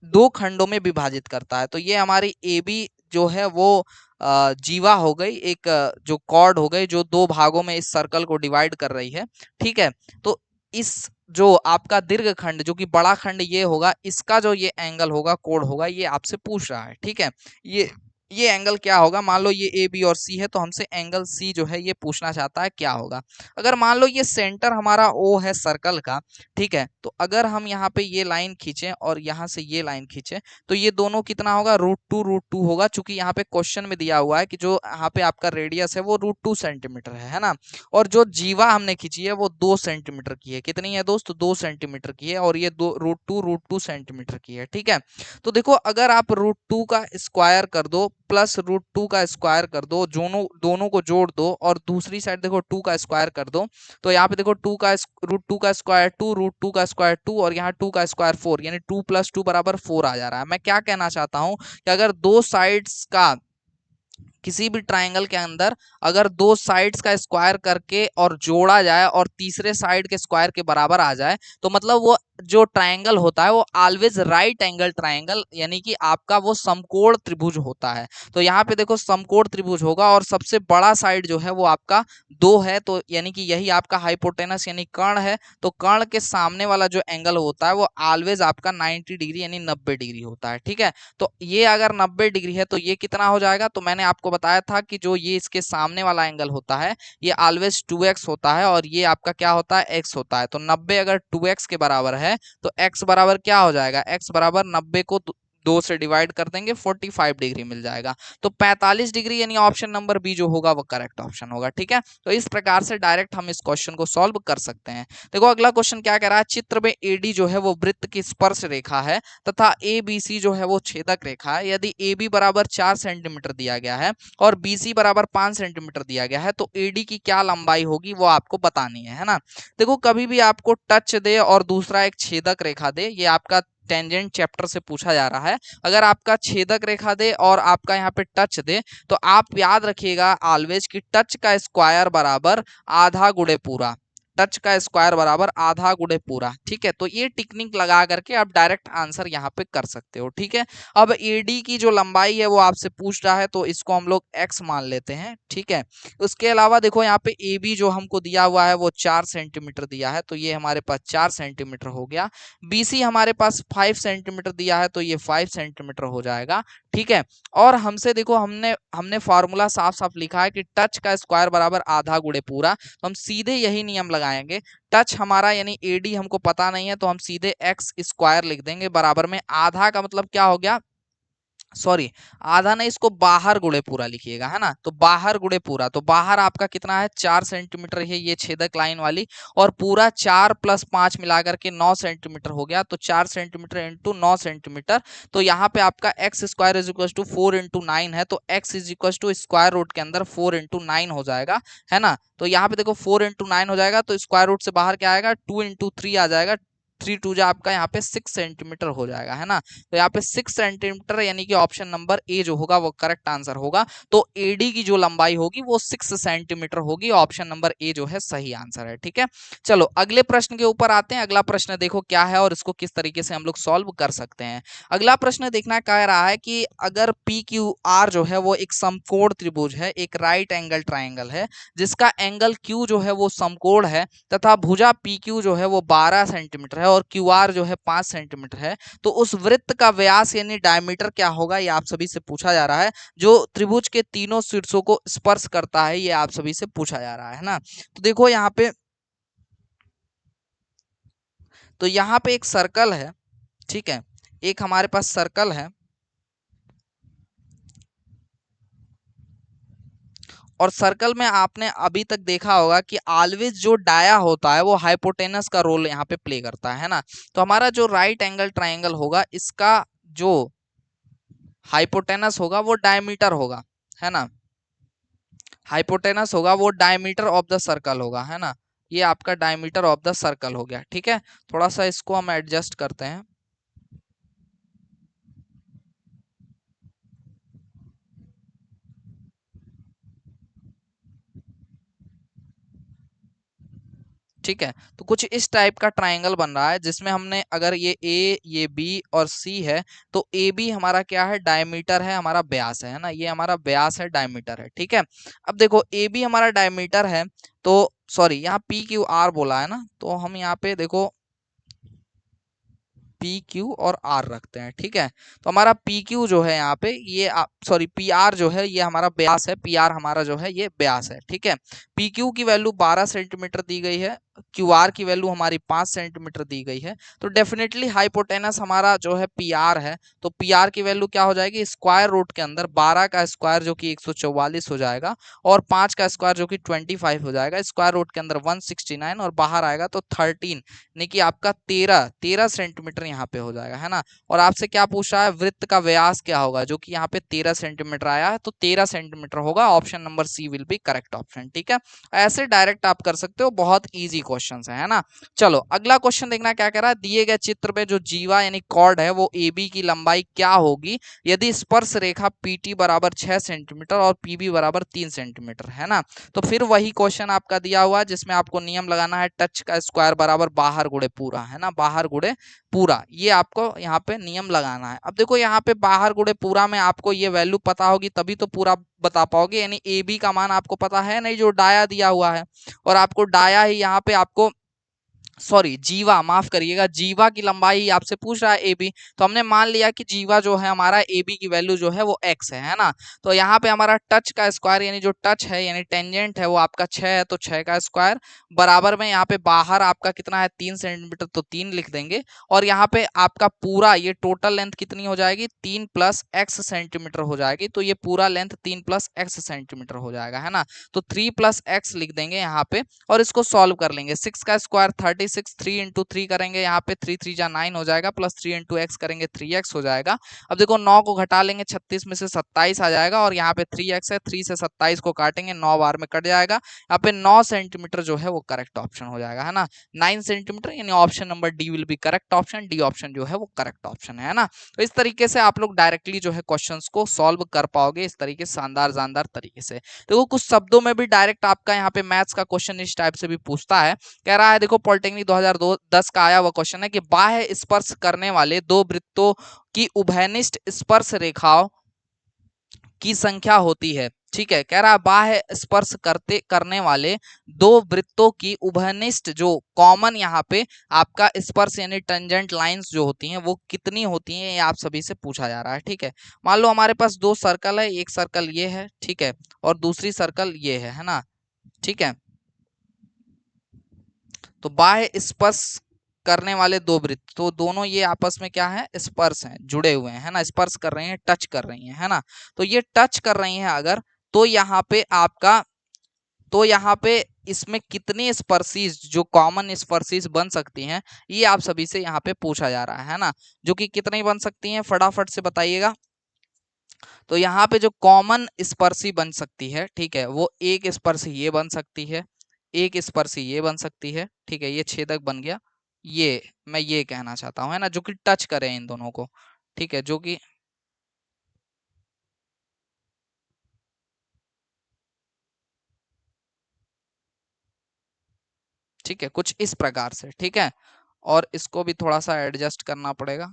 दो खंडों में विभाजित करता है। तो ये हमारी ए बी जो है वो जीवा हो गई, एक जो कॉर्ड हो गई जो दो भागों में इस सर्कल को डिवाइड कर रही है, ठीक है। तो इस जो आपका दीर्घ खंड जो कि बड़ा खंड ये होगा, इसका जो ये एंगल होगा, कोण होगा, ये आपसे पूछ रहा है, ठीक है। ये ये एंगल क्या होगा, मान लो ये ए बी और सी है, तो हमसे एंगल सी जो है ये पूछना चाहता है क्या होगा। अगर मान लो ये सेंटर हमारा ओ है सर्कल का, ठीक है, तो अगर हम यहाँ पे ये लाइन खींचे और यहाँ से ये लाइन खींचे, तो ये दोनों कितना होगा, √2 होगा, चूंकि यहाँ पे क्वेश्चन में दिया हुआ है कि जो यहाँ पे आपका रेडियस है वो √2 सेंटीमीटर है ना। और जो जीवा हमने खींची है वो 2 सेंटीमीटर की है, कितनी है दोस्त, 2 सेंटीमीटर की है, और ये दो √2 सेंटीमीटर की है, ठीक है। तो देखो अगर आप √2 का स्क्वायर कर दो प्लस √2 का स्क्वायर कर दो, दोनों दोनों को जोड़ दो, और दूसरी साइड देखो 2 का स्क्वायर कर दो, तो यहाँ पे देखो √2 का स्क्वायर 2, √2 का स्क्वायर 2, और यहाँ 2 का स्क्वायर 4, यानी 2 + 2 = 4 आ जा रहा है। मैं क्या कहना चाहता हूँ कि अगर दो साइड्स का, किसी भी ट्राइंगल के अंदर अगर दो साइड्स का स्क्वायर करके और जोड़ा जाए और तीसरे साइड के स्क्वायर के बराबर आ जाए, तो मतलब वो जो ट्राइंगल होता है वो ऑलवेज राइट एंगल ट्राइंगल, यानी कि आपका वो समकोण त्रिभुज होता है। तो यहाँ पे देखो समकोण त्रिभुज होगा और सबसे बड़ा साइड जो है वो आपका 2 है, तो यानी कि यही आपका हाइपोटेनस यानी कर्ण है। तो कर्ण के सामने वाला जो एंगल होता है वो ऑलवेज आपका 90 डिग्री यानी 90 डिग्री होता है, ठीक है। तो ये अगर 90 डिग्री है तो ये कितना हो जाएगा, तो मैंने आपको बताया था कि जो ये इसके सामने वाला एंगल होता है ये ऑलवेज 2x होता है, और ये आपका क्या होता है, x होता है। तो 90 अगर 2x के बराबर है तो x बराबर क्या हो जाएगा, x बराबर 90 को 2 से डिवाइड कर देंगे, 45 डिग्री मिल जाएगा। तो 45 डिग्री यानी ऑप्शन नंबर बी जो होगा वो करेक्ट ऑप्शन होगा, ठीक है। तो इस प्रकार से डायरेक्ट हम इस क्वेश्चन को सॉल्व कर सकते हैं। देखो अगला क्वेश्चन क्या कह रहा है, चित्र में एडी जो है वो वृत्त की स्पर्श रेखा है तथा ए बी सी जो है वो छेदक रेखा है। यदि ए बी बराबर 4 सेंटीमीटर दिया गया है और बी सी बराबर 5 सेंटीमीटर दिया गया है, तो एडी की क्या लंबाई होगी वो आपको बतानी है ना। देखो कभी भी आपको टच दे और दूसरा एक छेदक रेखा दे, ये आपका टेंजेंट चैप्टर से पूछा जा रहा है। अगर आपका छेदक रेखा दे और आपका यहाँ पे टच दे, तो आप याद रखिएगा ऑलवेज कि टच का स्क्वायर बराबर आधा गुणे पूरा, टच का स्क्वायर बराबर आधा गुणे पूरा, ठीक है। तो ये टेक्निक लगा करके आप डायरेक्ट आंसर यहाँ पे कर सकते हो, ठीक है। अब एडी की जो लंबाई है वो आपसे पूछ रहा है, तो इसको हम लोग x मान लेते हैं, ठीक है। उसके अलावा देखो यहाँ पे ए बी जो हमको दिया हुआ है वो 4 सेंटीमीटर दिया है, तो ये हमारे पास 4 सेंटीमीटर हो गया। बीसी हमारे पास 5 सेंटीमीटर दिया है, तो ये 5 सेंटीमीटर हो जाएगा, ठीक है। और हमसे देखो हमने हमने फॉर्मूला साफ साफ लिखा है कि टच का स्क्वायर बराबर आधा गुणे पूरा, तो हम सीधे यही नियम लगाएंगे। टच हमारा यानी एडी हमको पता नहीं है, तो हम सीधे एक्स स्क्वायर लिख देंगे, बराबर में आधा का मतलब क्या हो गया, सॉरी आधा नहीं, इसको बाहर गुणे पूरा लिखिएगा, है ना। तो बाहर गुणे पूरा, तो बाहर आपका कितना है, 4 सेंटीमीटर है ये छेदक लाइन वाली, और पूरा 4 + 5 मिलाकर के 9 सेंटीमीटर हो गया। तो 4 सेंटीमीटर इंटू 9 सेंटीमीटर, तो यहाँ पे आपका x square is equal to 4 × 9 है, तो x is equal to square root के अंदर 4 × 9 हो जाएगा, है ना। तो यहाँ पे देखो 4 × 9 हो जाएगा, तो स्क्वायर रूट से बाहर क्या आएगा, 2 × 3 आ जाएगा, 3 2 जा आपका यहाँ पे 6 सेंटीमीटर हो जाएगा, है ना। तो यहाँ पे 6 सेंटीमीटर यानी कि ऑप्शन नंबर ए जो होगा वो करेक्ट आंसर होगा। तो एडी की जो लंबाई होगी वो 6 सेंटीमीटर होगी, ऑप्शन नंबर ए जो है सही आंसर है, ठीक है। चलो अगले प्रश्न के ऊपर आते हैं। अगला प्रश्न देखो क्या है और इसको किस तरीके से हम लोग सॉल्व कर सकते हैं। अगला प्रश्न देखना कह रहा है कि अगर पी क्यू आर जो है वो एक समकोण त्रिभुज है, एक राइट एंगल ट्राइंगल है, जिसका एंगल क्यू जो है वो समकोण है, तथा भुजा पी क्यू जो है वो 12 सेंटीमीटर है और क्यू आर जो है 5 सेंटीमीटर है, तो उस वृत्त का व्यास यानी डायमीटर क्या होगा, ये आप सभी से पूछा जा रहा है। जो त्रिभुज के तीनों शीर्षों को स्पर्श करता है, ये आप सभी से पूछा जा रहा है ना। तो देखो यहाँ पे, तो यहाँ पे एक सर्कल है, ठीक है, एक हमारे पास सर्कल है, और सर्कल में आपने अभी तक देखा होगा कि ऑलवेज जो डाया होता है वो हाइपोटेनस का रोल यहाँ पे प्ले करता है ना। तो हमारा जो राइट एंगल ट्राइंगल होगा इसका जो हाइपोटेनस होगा वो डायमीटर होगा, है ना। हाइपोटेनस होगा वो डायमीटर ऑफ द सर्कल होगा, है ना। ये आपका डायमीटर ऑफ द सर्कल हो गया, ठीक है। थोड़ा सा इसको हम एडजस्ट करते हैं, ठीक है। तो कुछ इस टाइप का ट्राइंगल बन रहा है जिसमें हमने अगर ये बी और सी है, तो ए बी हमारा क्या है, डायमीटर है, हमारा व्यास है ना, ये हमारा व्यास है, डायमीटर है, ठीक है। अब देखो ए बी हमारा डायमीटर है, तो सॉरी यहाँ पी क्यू आर बोला है ना, तो हम यहाँ पे देखो पी क्यू और आर रखते हैं, ठीक है। तो हमारा पी क्यू जो है यहाँ पे ये सॉरी पी आर जो है ये हमारा व्यास है, पी आर हमारा जो है ये व्यास है, ठीक है। पी क्यू की वैल्यू 12 सेंटीमीटर दी गई है, क्यू आर की वैल्यू हमारी 5 सेंटीमीटर दी गई है। तो डेफिनेटली हाइपोटेनस हमारा जो है पी आर है, तो पी आर की वैल्यू क्या हो जाएगी, स्क्वायर रूट के अंदर 12 का स्क्वायर जो कि 144 हो जाएगा और 5 का स्क्वायर जो कि 25 हो जाएगा, स्क्वायर रूट के अंदर 169 और बाहर आएगा तो 13 यानी कि आपका 13 सेंटीमीटर यहाँ पे हो जाएगा, है ना। और आपसे क्या पूछ रहा है, वृत्त का व्यास क्या होगा, जो कि यहाँ पे 13 सेंटीमीटर आया है, तो 13 सेंटीमीटर होगा, option number C will be correct option, ठीक है। ऐसे डायरेक्ट आप कर सकते हो, बहुत ईजी क्वेश्चन है ना। चलो अगला क्वेश्चन देखना क्या कह रहा है, दिए गए चित्र में जो जीवा यानी कॉर्ड है वो ए बी की लंबाई क्या होगी यदि स्पर्श रेखा पीटी बराबर 6 सेंटीमीटर और पीबी बराबर 3 सेंटीमीटर, है ना। तो फिर वही क्वेश्चन आपका दिया हुआ है जिसमें आपको नियम लगाना है टच का स्क्वायर बराबर बाहर गुणे पूरा, है ना, बाहर गुणे पूरा, ये आपको यहाँ पे नियम लगाना है। अब देखो यहाँ पे बाहर गुणे पूरा में आपको ये वैल्यू पता होगी तभी तो पूरा बता पाओगे, यानी ए बी का मान आपको पता है नहीं, जो डाया दिया हुआ है, और आपको डाया ही यहाँ पे आपको सॉरी जीवा, माफ करिएगा, जीवा की लंबाई आपसे पूछ रहा है ए बी, तो हमने मान लिया कि जीवा जो है हमारा ए बी की वैल्यू जो है वो एक्स है ना। तो यहाँ पे हमारा टच का स्क्वायर यानी जो टच है यानी टेंजेंट है वो आपका 6 है, तो 6 का स्क्वायर बराबर में यहाँ पे बाहर आपका कितना है 3 सेंटीमीटर, तो 3 लिख देंगे। और यहाँ पे आपका पूरा ये टोटल लेंथ कितनी हो जाएगी, 3 प्लस एक्स सेंटीमीटर हो जाएगी, तो ये पूरा लेंथ 3 प्लस एक्स सेंटीमीटर हो जाएगा, है ना। तो 3 प्लस एक्स लिख देंगे यहाँ पे और इसको सॉल्व कर लेंगे। 6 का स्क्वायर 36, 3 इंटू 3 करेंगे, यहाँ पे 3 3 जा 9 हो जाएगा, प्लस 3 इंटू एक्स करेंगे 3x हो जाएगा। अब देखो 9 को घटा लेंगे, 36 में से 27 आ जाएगा, और यहाँ पे 3x है, 3 से 27 को काटेंगे, 9 बार में कट जाएगा, यहाँ पे 9 सेंटीमीटर जो है वो करेक्ट ऑप्शन हो जाएगा, है ना। 9 सेंटीमीटर यानी option number D will be correct option, D option जो है वो करेक्ट ऑप्शन है ना। तो इस तरीके से आप लोग डायरेक्टली जो है क्वेश्चंस को सॉल्व कर पाओगे, इस तरीके शानदार जानदार तरीके से। देखो कुछ शब्दों में भी डायरेक्ट आपका यहाँ पे मैथ्स का क्वेश्चन इस टाइप से भी पूछता है, कह रहा है देखो पॉलिटेक्निक 2010 का आया हुआ क्वेश्चन है कि बाह्य स्पर्श करने वाले दो वृत्तों की उभयनिष्ठ स्पर्श रेखाओं की संख्या होती है, ठीक है। कह रहा है बाह्य स्पर्श करने वाले दो वृत्तों की उभयनिष्ठ जो कॉमन यहाँ पे आपका स्पर्श यानी टेंजेंट लाइंस जो होती हैं वो कितनी होती हैं, ये आप सभी से पूछा जा रहा है, ठीक है। मान लो हमारे पास दो सर्कल है, एक सर्कल ये है, ठीक है, और दूसरी सर्कल ये है ना, ठीक है। तो बाह्य स्पर्श करने वाले दो वृत्त, तो दोनों ये आपस में क्या है, स्पर्श हैं, जुड़े हुए हैं, है ना, स्पर्श कर रही हैं, टच कर रही हैं, है ना। तो ये टच कर रही हैं अगर, तो यहाँ पे आपका, तो यहाँ पे इसमें कितनी स्पर्शीज जो कॉमन स्पर्शीज बन सकती हैं, ये आप सभी से यहाँ पे पूछा जा रहा है ना। जो कि कितनी बन सकती हैं फटाफट से बताइएगा। तो यहाँ पे जो कॉमन स्पर्शी बन सकती है, ठीक है, वो एक स्पर्शी ये बन सकती है, एक स्पर्शी ये बन सकती है, ठीक है, ये छेदक बन गया, ये मैं ये कहना चाहता हूँ, है ना, जो कि टच करे इन दोनों को, ठीक है, जो कि ठीक है कुछ इस प्रकार से, ठीक है। और इसको भी थोड़ा सा एडजस्ट करना पड़ेगा,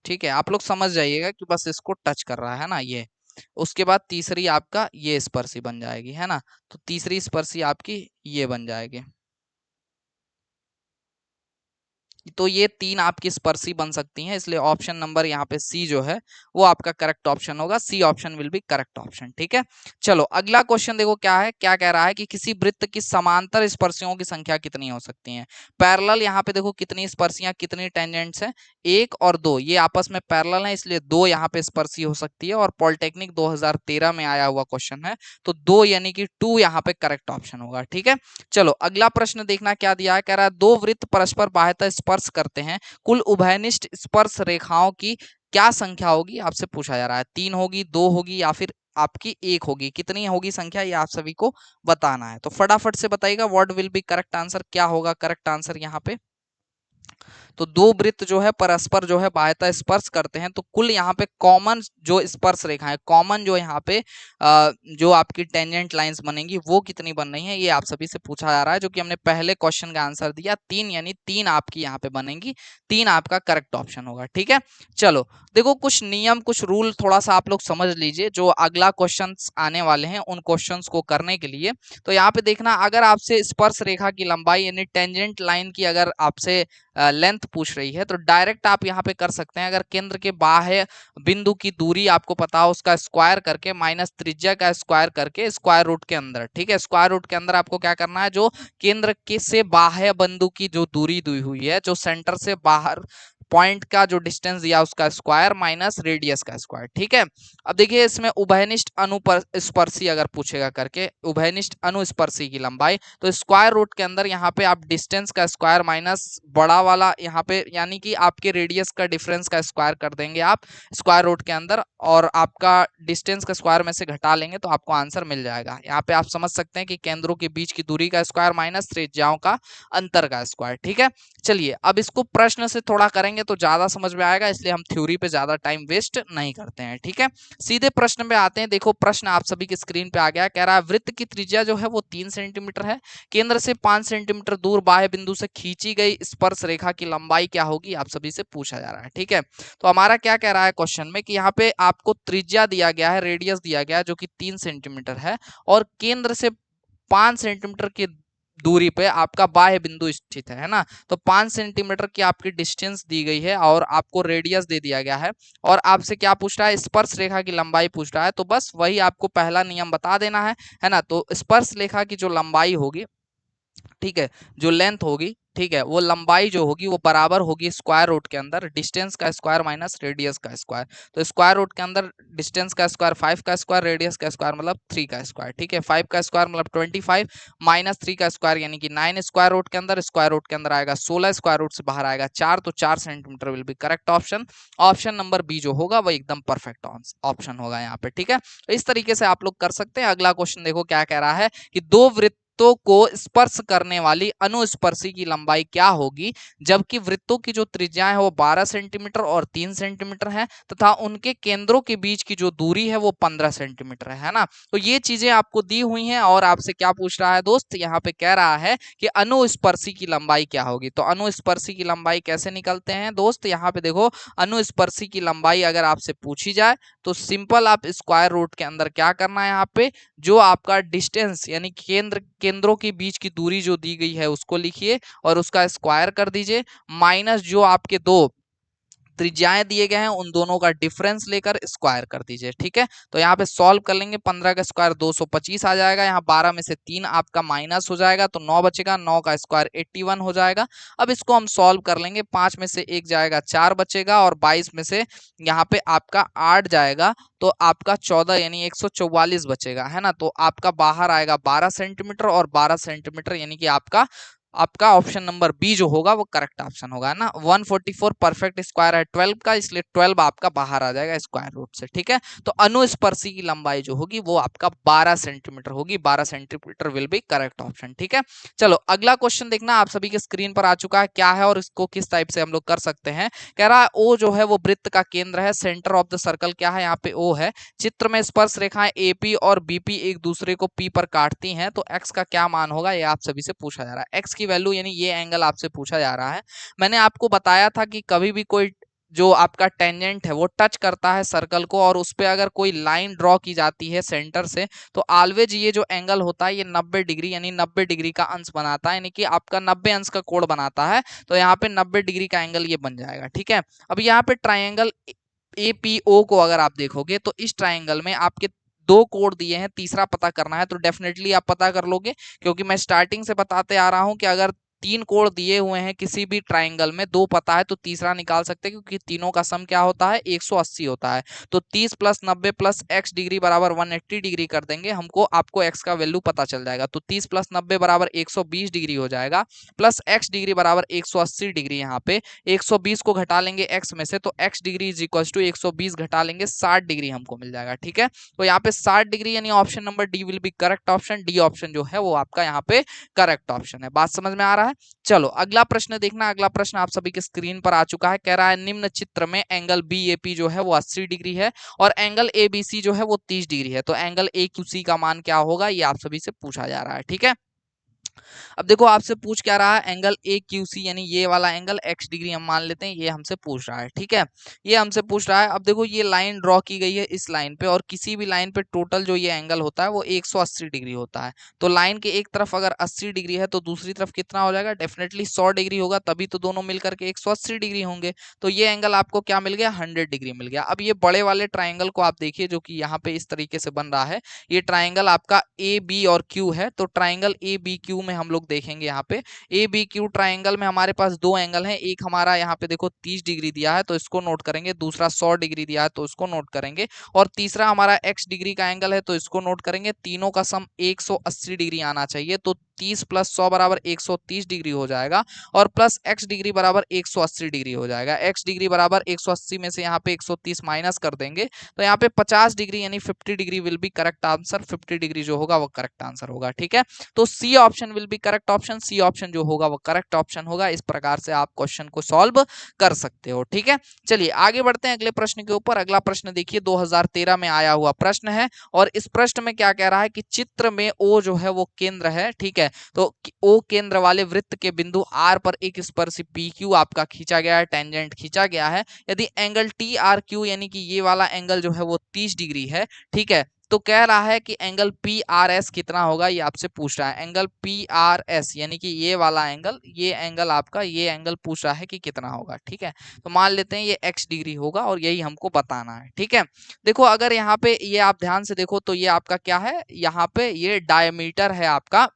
ठीक है। आप लोग समझ जाइएगा कि बस इसको टच कर रहा है ना ये। उसके बाद तीसरी आपका ये स्पर्शी बन जाएगी, है ना। तो तीसरी स्पर्शी आपकी ये बन जाएगी। तो ये तीन आपकी स्पर्शी बन सकती हैं, इसलिए ऑप्शन नंबर यहाँ पे सी जो है वो आपका करेक्ट ऑप्शन होगा, C option will be correct option, ठीक है। चलो अगला क्वेश्चन देखो क्या है, क्या कह रहा है कि किसी वृत्त की समांतर स्पर्शियों की संख्या कितनी हो सकती है। पैरेलल यहाँ पे देखो कितनी स्पर्शियां, कितनी टेंजेंट्स है, एक और दो, ये आपस में पैरेलल है इसलिए दो यहाँ पे स्पर्शी हो सकती है, और पॉलिटेक्निक 2013 में आया हुआ क्वेश्चन है, तो दो यानी कि टू यहाँ पे करेक्ट ऑप्शन होगा, ठीक है। चलो अगला प्रश्न देखना क्या दिया है, कह रहा है दो वृत्त परस्पर बाह्यतः स्पर्श करते हैं, कुल उभयनिष्ठ स्पर्श रेखाओं की क्या संख्या होगी, आपसे पूछा जा रहा है। तीन होगी, दो होगी, या फिर आपकी एक होगी, कितनी होगी संख्या, ये आप सभी को बताना है। तो फटाफट से बताइएगा what will be correct answer, क्या होगा करेक्ट आंसर यहाँ पे। तो दो वृत्त जो है परस्पर जो है बाह्यतः स्पर्श करते हैं, तो कुल यहाँ पे कॉमन जो स्पर्श रेखा है, कॉमन जो यहाँ पे जो आपकी टेंजेंट लाइंस बनेंगी वो कितनी बन रही है, ये आप सभी से पूछा जा रहा है, जो कि हमने पहले क्वेश्चन का आंसर दिया 3, यानी 3 आपकी यहाँ पे बनेंगी, 3 आपका करेक्ट ऑप्शन होगा। ठीक है, चलो देखो कुछ नियम कुछ रूल थोड़ा सा आप लोग समझ लीजिए, जो अगला क्वेश्चन आने वाले हैं उन क्वेश्चंस को करने के लिए। तो यहाँ पे देखना, अगर आपसे स्पर्श रेखा की लंबाई यानी टेंजेंट लाइन की अगर आपसे लेंथ पूछ रही है, तो डायरेक्ट आप यहाँ पे कर सकते हैं, अगर केंद्र के बाह्य बिंदु की दूरी आपको पता हो उसका स्क्वायर करके माइनस त्रिज्या का स्क्वायर करके स्क्वायर रूट के अंदर, ठीक है, स्क्वायर रूट के अंदर आपको क्या करना है, जो केंद्र के से बाह्य बिंदु की जो दूरी दी हुई है, जो सेंटर से बाहर पॉइंट का जो डिस्टेंस दिया उसका स्क्वायर माइनस रेडियस का स्क्वायर। ठीक है, अब देखिए इसमें उभयनिष्ठ अनुस्पर्शी अगर पूछेगा करके, उभयनिष्ठ अनुस्पर्शी की लंबाई, तो स्क्वायर रूट के अंदर यहाँ पे आप डिस्टेंस का स्क्वायर माइनस बड़ा वाला यहाँ पे यानी कि आपके रेडियस का डिफरेंस का स्क्वायर कर देंगे आप स्क्वायर रूट के अंदर, और आपका डिस्टेंस का स्क्वायर में से घटा लेंगे तो आपको आंसर मिल जाएगा। यहाँ पे आप समझ सकते हैं कि केंद्रों के बीच की दूरी का स्क्वायर माइनस त्रिज्याओं का अंतर का स्क्वायर। ठीक है, चलिए अब इसको प्रश्न से थोड़ा करेंगे तो ज्यादा समझ में आएगा, इसलिए हम थ्योरी पे ज्यादा टाइम वेस्ट नहीं करते हैं। ठीक है, सीधे प्रश्न पे आते हैं। देखो प्रश्न आप सभी की स्क्रीन पे आ गया, कह रहा है वृत्त की त्रिज्या जो है वो 3 सेंटीमीटर है, केंद्र से 5 सेंटीमीटर दूर बाह्य बिंदु से खींची गई स्पर्श रेखा की लंबाई क्या होगी, आप सभी से पूछा जा रहा है। ठीक है, तो हमारा क्या कह रहा है क्वेश्चन में कि यहाँ पे आपको त्रिज्या दिया गया है, रेडियस दिया गया है जो कि 3 सेंटीमीटर है, और केंद्र से 5 सेंटीमीटर की दूरी पे आपका बाह्य बिंदु स्थित है ना, तो 5 सेंटीमीटर की आपकी डिस्टेंस दी गई है और आपको रेडियस दे दिया गया है, और आपसे क्या पूछ रहा है, स्पर्श रेखा की लंबाई पूछ रहा है, तो बस वही आपको पहला नियम बता देना है ना। तो स्पर्श रेखा की जो लंबाई होगी, ठीक है, जो लेंथ होगी, ठीक है, वो लंबाई जो होगी वो बराबर होगी स्क्वायर रूट के अंदर डिस्टेंस का स्क्वायर माइनस रेडियस का स्क्वायर। तो स्क्वायर रूट के अंदर डिस्टेंस का स्क्वायर 5 का स्क्वायर, रेडियस का स्क्वायर मतलब 3 का स्क्वायर। ठीक है, 5 का स्क्वायर मतलब 25 माइनस 3 का स्क्वायर यानी कि 9 स्क्वायर रूट के अंदर आएगा 16, स्क्वायर रूट से बाहर आएगा 4, तो 4 centimetre will be correct option. Option number B जो होगा वो एकदम परफेक्ट ऑप्शन होगा यहाँ पे। ठीक है, तो इस तरीके से आप लोग कर सकते हैं। अगला क्वेश्चन देखो क्या कह रहा है कि दो वृत्त को स्पर्श करने वाली अनुस्पर्शी की लंबाई क्या होगी, जबकि वृत्तों की जो त्रिज्या है वो 12 सेंटीमीटर और 3 सेंटीमीटर है, तथा उनके केंद्रों के बीच की जो दूरी है वो 15 सेंटीमीटर है ना। तो ये चीजें आपको दी हुई हैं, और आपसे क्या पूछ रहा है दोस्त, यहाँ पे कह रहा है कि अनुस्पर्शी की लंबाई क्या होगी। तो अनुस्पर्शी की लंबाई कैसे निकलते हैं दोस्त, यहाँ पे देखो, अनुस्पर्शी की लंबाई अगर आपसे पूछी जाए तो सिंपल आप स्क्वायर रूट के अंदर क्या करना है, यहाँ पे जो आपका डिस्टेंस यानी केंद्रों के बीच की दूरी जो दी गई है उसको लिखिए और उसका स्क्वायर कर दीजिए, माइनस जो आपके दो त्रिज्याएं दिए गए हैं उन दोनों का डिफरेंस लेकर स्क्वायर कर दीजिए। ठीक है, तो यहाँ पे सॉल्व कर लेंगे, 15 का स्क्वायर 225 आ जाएगा, यहाँ 12 में से 3 आपका माइनस हो जाएगा तो 9 बचेगा, 9 का स्क्वायर 81 हो जाएगा। अब इसको हम सॉल्व कर लेंगे, 5 में से 1 जाएगा 4 बचेगा, और 22 में से यहाँ पे आपका 8 जाएगा तो आपका 14 यानी 144 बचेगा, है ना। तो आपका बाहर आएगा 12 सेंटीमीटर और 12 सेंटीमीटर, यानी कि आपका आपका ऑप्शन नंबर बी जो होगा वो करेक्ट ऑप्शन होगा ना। 144 परफेक्ट स्क्वायर है 12 का, इसलिए 12 आपका बाहर आ जाएगा स्क्वायर रूट से। ठीक है, तो अनुस्पर्शी की लंबाई जो होगी वो आपका 12 सेंटीमीटर होगी, 12 centimetre will be correct option. ठीक है, चलो अगला क्वेश्चन देखना, आप सभी के स्क्रीन पर आ चुका है, क्या है और इसको किस टाइप से हम लोग कर सकते हैं। कह रहा है ओ जो है वो वृत्त का केंद्र है, सेंटर ऑफ द सर्कल क्या है, यहाँ पे ओ है। चित्र में स्पर्श रेखाएं एपी और बीपी एक दूसरे को पी पर काटती हैं, तो एक्स का क्या मान होगा, ये आप सभी से पूछा जा रहा है। एक्स की वैल्यू यानी ये एंगल आपसे पूछा जा रहा है। मैंने आपको बताया था कि कभी भी कोई जो आपका टेंजेंट है वो टच करता है सर्कल को, और उस पे अगर कोई लाइन ड्रॉ की जाती है सेंटर से, तो ऑलवेज ये जो एंगल होता है ये 90 डिग्री यानी 90 डिग्री का अंश बनाता है, यानी कि आपका 90 अंश का कोण बनाता है। तो यहाँ पे 90 डिग्री का एंगल ये बन जाएगा। ठीक है, अब यहाँ पे ट्राइंगल एपीओ को अगर आप देखोगे तो इस ट्राइंगल में आपके दो कोण दिए हैं, तीसरा पता करना है, तो डेफिनेटली आप पता कर लोगे, क्योंकि मैं स्टार्टिंग से बताते आ रहा हूं कि अगर 3 कोण दिए हुए हैं किसी भी ट्राइंगल में, 2 पता है तो तीसरा निकाल सकते हैं, क्योंकि तीनों का सम क्या होता है 180 होता है। तो 30 प्लस 90 प्लस एक्स डिग्री बराबर 180 डिग्री कर देंगे, हमको आपको एक्स का वैल्यू पता चल जाएगा। तो 30 प्लस 90 बराबर 120 डिग्री हो जाएगा, प्लस एक्स डिग्री बराबर 180 डिग्री। यहाँ पे 120 को घटा लेंगे एक्स में से, तो x degree is equal to 120 घटा लेंगे 60 डिग्री हमको मिल जाएगा। ठीक है, तो यहाँ पे 60 डिग्री यानी option number D will be correct option. D option जो है वो आपका यहाँ पे करेक्ट ऑप्शन है। बात समझ में आ रहा है। है। चलो अगला प्रश्न देखना, अगला प्रश्न आप सभी के स्क्रीन पर आ चुका है। कह रहा है निम्न चित्र में एंगल BAP जो है वो 80 डिग्री है और एंगल ABC जो है वो 30 डिग्री है, तो एंगल AQC का मान क्या होगा, ये आप सभी से पूछा जा रहा है। ठीक है, अब देखो आपसे पूछ क्या रहा है, एंगल AQC यानी ये वाला एंगल x डिग्री हम मान लेते हैं, ये हमसे पूछ रहा है। ठीक है, ये हमसे पूछ रहा है। अब देखो ये लाइन ड्रॉ की गई है इस लाइन पे, और किसी भी लाइन पे टोटल जो ये एंगल होता है वो 180 डिग्री होता है। तो लाइन के एक तरफ अगर 80 डिग्री है तो दूसरी तरफ कितना हो जाएगा, डेफिनेटली 100 डिग्री होगा, तभी तो दोनों मिलकर के 180 डिग्री होंगे। तो ये एंगल आपको क्या मिल गया, 100 डिग्री मिल गया। अब ये बड़े वाले ट्राइंगल को आप देखिए जो कि यहाँ पे इस तरीके से बन रहा है, ये ट्राइंगल आपका AB और Q है। तो ट्राइंगल ABQ में हम लोग देखेंगे यहाँ पे ABQ ट्राइंगल में हमारे पास दो एंगल हैं, एक हमारा यहाँ पे देखो 30 डिग्री दिया है तो इसको नोट करेंगे, दूसरा 100 डिग्री दिया है तो इसको नोट करेंगे, और तीसरा हमारा x डिग्री का एंगल है तो इसको नोट करेंगे। तीनों का सम 180 डिग्री आना चाहिए, तो 30 प्लस 100 बराबर 130 डिग्री हो जाएगा, और प्लस x डिग्री बराबर 180 डिग्री हो जाएगा। x डिग्री बराबर 180 में से यहाँ पे 130 माइनस कर देंगे तो यहाँ पे 50 डिग्री यानी 50 degree will be correct answer. 50 degree जो होगा वो करेक्ट आंसर होगा। ठीक है, तो C option will be correct option, C option जो होगा वो करेक्ट ऑप्शन होगा। इस प्रकार से आप क्वेश्चन को सॉल्व कर सकते हो। ठीक है, चलिए आगे बढ़ते हैं अगले प्रश्न के ऊपर। अगला प्रश्न देखिए 2013 में आया हुआ प्रश्न है, और इस प्रश्न में क्या कह रहा है कि चित्र में O जो है वो केंद्र है। ठीक है, तो O केंद्र वाले वृत्त के बिंदु R पर एक स्पर्श PQ आपका खींचा गया है, टेंजेंट खींचा गया है। यदि एंगल TRQ यानी कि ये वाला एंगल जो है वो 30 डिग्री है। ठीक है, तो कह रहा है कि एंगल PRS कितना होगा, ये आपसे पूछ रहा है। एंगल PRS यानी कि ये वाला एंगल, ये एंगल आपका, ये एंगल पूछ रहा है कि कितना होगा। ठीक है, तो मान लेते हैं ये x डिग्री होगा और यही हमको बताना है। ठीक है, देखो अगर यहाँ पे ये आप ध्यान से देखो तो ये आपका क्या है, यहाँ पे ये डायमीटर है आपका,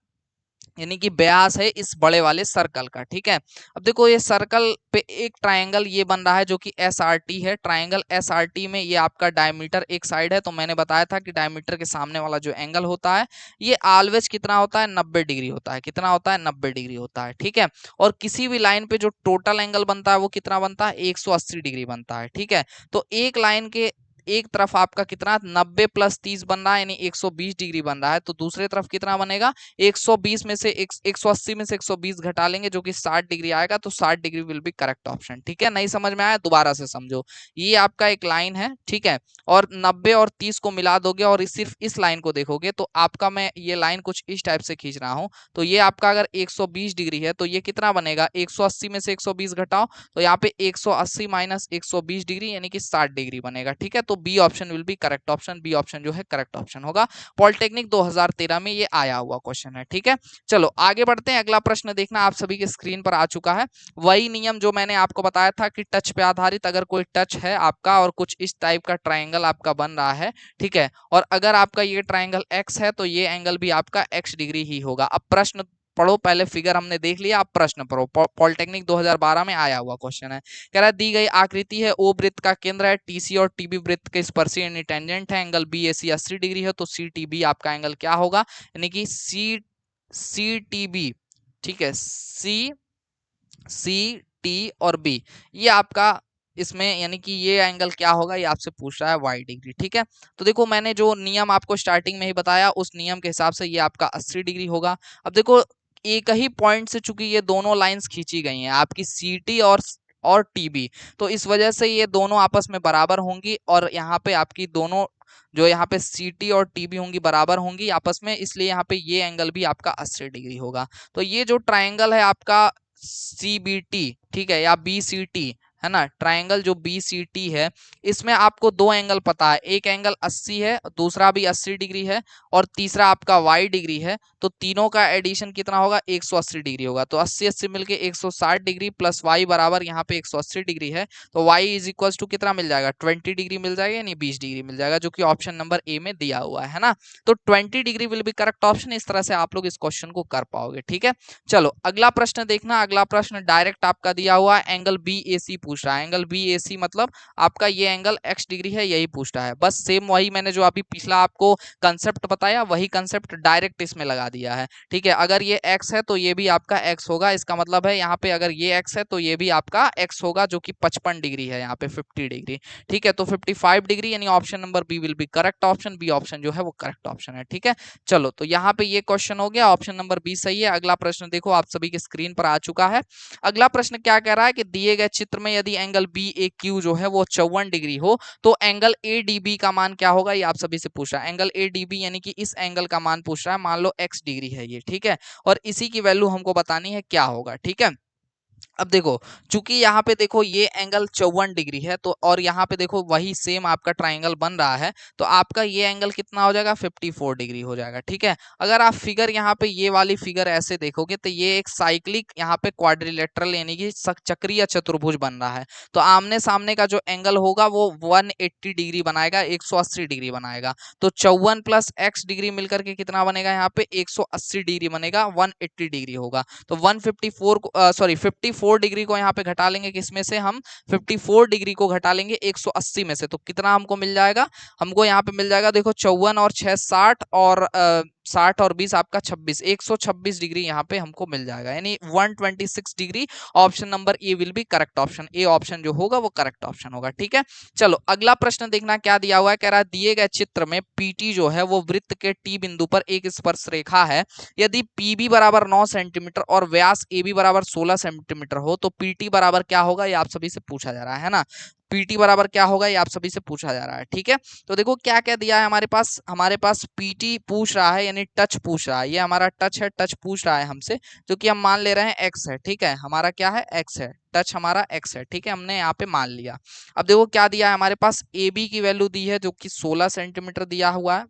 यानी कि व्यास है इस बड़े वाले सर्कल का। ठीक है, अब देखो ये सर्कल पे एक ट्रायंगल ये बन रहा है जो कि SRT है। ट्रायंगल SRT में ये आपका डायमीटर एक साइड है, तो मैंने बताया था कि डायमीटर के सामने वाला जो एंगल होता है ये ऑलवेज कितना होता है, 90 डिग्री होता है। कितना होता है, 90 डिग्री होता है। ठीक है, और किसी भी लाइन पे जो टोटल एंगल बनता है वो कितना बनता है, 180 डिग्री बनता है। ठीक है, तो एक लाइन के एक तरफ आपका कितना 90 प्लस 30 बन रहा है यानी 120 डिग्री बन रहा है, तो दूसरे तरफ कितना बनेगा, 120 में से 180 में से 120 घटा लेंगे जो कि 60 डिग्री आएगा, तो 60 degree will be correct option. ठीक है, नहीं समझ में आया दोबारा से समझो। ये आपका एक लाइन है, ठीक है, और 90 और 30 को मिला दोगे और सिर्फ इस लाइन को देखोगे तो आपका, मैं ये लाइन कुछ इस टाइप से खींच रहा हूं, तो ये आपका अगर 120 डिग्री है तो ये कितना बनेगा, 180 में से 120 घटाओ तो यहाँ पे 180 माइनस 120 डिग्री यानी कि 60 डिग्री बनेगा। ठीक है, तो B option will be correct option, B option जो है करेक्ट ऑप्शन होगा। पॉलिटेक्निक 2013 में ये आया हुआ क्वेश्चन है। ठीक है, चलो आगे बढ़ते हैं। अगला प्रश्न देखना आप सभी के स्क्रीन पर आ चुका है। वही नियम जो मैंने आपको बताया था कि टच पे आधारित, अगर कोई टच है आपका और कुछ इस टाइप का ट्राइंगल आपका बन रहा है, ठीक है, और अगर आपका ये ट्राइंगल एक्स है तो ये एंगल भी आपका एक्स डिग्री ही होगा। अब प्रश्न पढ़ो, पहले फिगर हमने देख लिया, आप प्रश्न पढ़ो। पॉलिटेक्निक 2012 में आया हुआ क्वेश्चन है। कह रहा है दी गई आकृति है, ओ वृत्त का केंद्र है, TC और TB वृत्त के स्पर्शी यानी टेंजेंट है, एंगल BAC 80 डिग्री है, तो CTB आपका एंगल क्या होगा, यानी कि CTB। ठीक है, CT और B ये आपका इसमें, यानी कि ये एंगल क्या होगा, ये आपसे पूछ रहा है y डिग्री। ठीक है, तो देखो मैंने जो नियम आपको स्टार्टिंग में ही बताया उस नियम के हिसाब से ये आपका 80 डिग्री होगा। अब देखो एक ही पॉइंट से चूंकि ये दोनों लाइंस खींची गई हैं आपकी CT और TB, तो इस वजह से ये दोनों आपस में बराबर होंगी, और यहाँ पे आपकी दोनों जो यहाँ पे CT और TB होंगी बराबर होंगी आपस में, इसलिए यहाँ पे ये एंगल भी आपका 80 डिग्री होगा। तो ये जो ट्राइंगल है आपका CBT, ठीक है, या BCT है ना, ट्राइंगल जो BCT है इसमें आपको दो एंगल पता है, एक एंगल 80 है, दूसरा भी 80 डिग्री है, और तीसरा आपका y डिग्री है, तो तीनों का एडिशन कितना होगा, 180 डिग्री होगा। तो 80 80 मिलके 160 डिग्री प्लस y बराबर यहाँ पे 180 डिग्री है, तो y इज इक्वल टू कितना मिल जाएगा, 20 डिग्री मिल जाएगा, यानी 20 डिग्री मिल जाएगा, जो कि ऑप्शन नंबर ए में दिया हुआ है ना। तो 20 degree will be correct option. इस तरह से आप लोग इस क्वेश्चन को कर पाओगे। ठीक है, चलो अगला प्रश्न देखना। अगला प्रश्न डायरेक्ट आपका दिया हुआ है, एंगल BAC पूछ रहा है, एंगल बी ए सी मतलब आपका ये एंगल x डिग्री है, यही पूछ रहा है। बस सेम वही मैंने जो अभी पिछला आपको कंसेप्ट बताया वही कंसेप्ट डायरेक्ट इसमें लगा दिया है, ठीक है। अगर ये x है तो ये भी आपका x होगा, इसका मतलब है यहाँ पे अगर ये x है तो ये भी आपका x होगा, जो कि 55 डिग्री है, यहाँ पे 50 डिग्री, ठीक है। तो 55 डिग्री यानी option number B will be correct option, B option जो है वो करेक्ट ऑप्शन है, ठीक है। चलो तो यहाँ पे ये क्वेश्चन हो गया, ऑप्शन नंबर बी सही है। अगला प्रश्न देखो आप सभी के स्क्रीन पर आ चुका है। अगला प्रश्न क्या कह रहा है कि दिए गए चित्र में यदि एंगल बी ए क्यू जो है वो 54 डिग्री हो तो एंगल ए डी बी का मान क्या होगा, ये आप सभी से पूछ रहा है। एंगल ए डी बी यानी कि इस एंगल का मान पूछ रहा है, मान लो x डिग्री है ये, ठीक है, और इसी की वैल्यू हमको बतानी है क्या होगा, ठीक है। अब देखो, चूंकि यहाँ पे देखो ये एंगल 54 डिग्री है, तो और यहाँ पे देखो वही सेम आपका ट्राइंगल बन रहा है, तो आपका ये एंगल कितना हो जाएगा, 54 डिग्री हो जाएगा, ठीक है। अगर आप फिगर यहाँ पे ये वाली फिगर ऐसे देखोगे तो ये एक साइक्लिक यहाँ पे क्वाड्रिलेटरल यानी कि चक्रीय चतुर्भुज बन रहा है, तो आमने सामने का जो एंगल होगा वो 180 डिग्री बनाएगा, 180 डिग्री बनाएगा। तो 54 प्लस x डिग्री मिलकर के कितना बनेगा, यहाँ पे 180 डिग्री बनेगा, 180 डिग्री होगा। तो 154 सॉरी 54 डिग्री को यहाँ पे घटा लेंगे, किसमें से, हम 54 डिग्री को घटा लेंगे 180 में से, तो कितना हमको मिल जाएगा, हमको यहाँ पे मिल जाएगा, देखो 54 और 6 60 और 60 और 20 आपका 26, 126 डिग्री यहाँ पे हमको मिल जाएगा, यानी 126 degree. Option number A will be correct option, A option जो होगा वो करेक्ट ऑप्शन होगा, ठीक है। चलो अगला प्रश्न देखना क्या दिया हुआ है, कह रहा है दिए गए चित्र में पीटी जो है वो वृत्त के टी बिंदु पर एक स्पर्श रेखा है, यदि पीबी बराबर 9 सेंटीमीटर और व्यास ए बी बराबर 16 सेंटीमीटर हो तो पीटी बराबर क्या होगा, ये आप सभी से पूछा जा रहा है ना। पीटी बराबर क्या होगा ये आप सभी से पूछा जा रहा है, ठीक है। तो देखो क्या क्या दिया है हमारे पास पीटी पूछ रहा है यानी टच पूछ रहा है, ये हमारा टच है, टच पूछ रहा है हमसे, जो कि हम मान ले रहे हैं एक्स है, ठीक है, हमारा क्या है, एक्स है, टच हमारा एक्स है, ठीक है, हमने यहाँ पे मान लिया। अब देखो क्या दिया है हमारे पास, ए बी की वैल्यू दी है जो कि 16 सेंटीमीटर दिया हुआ है,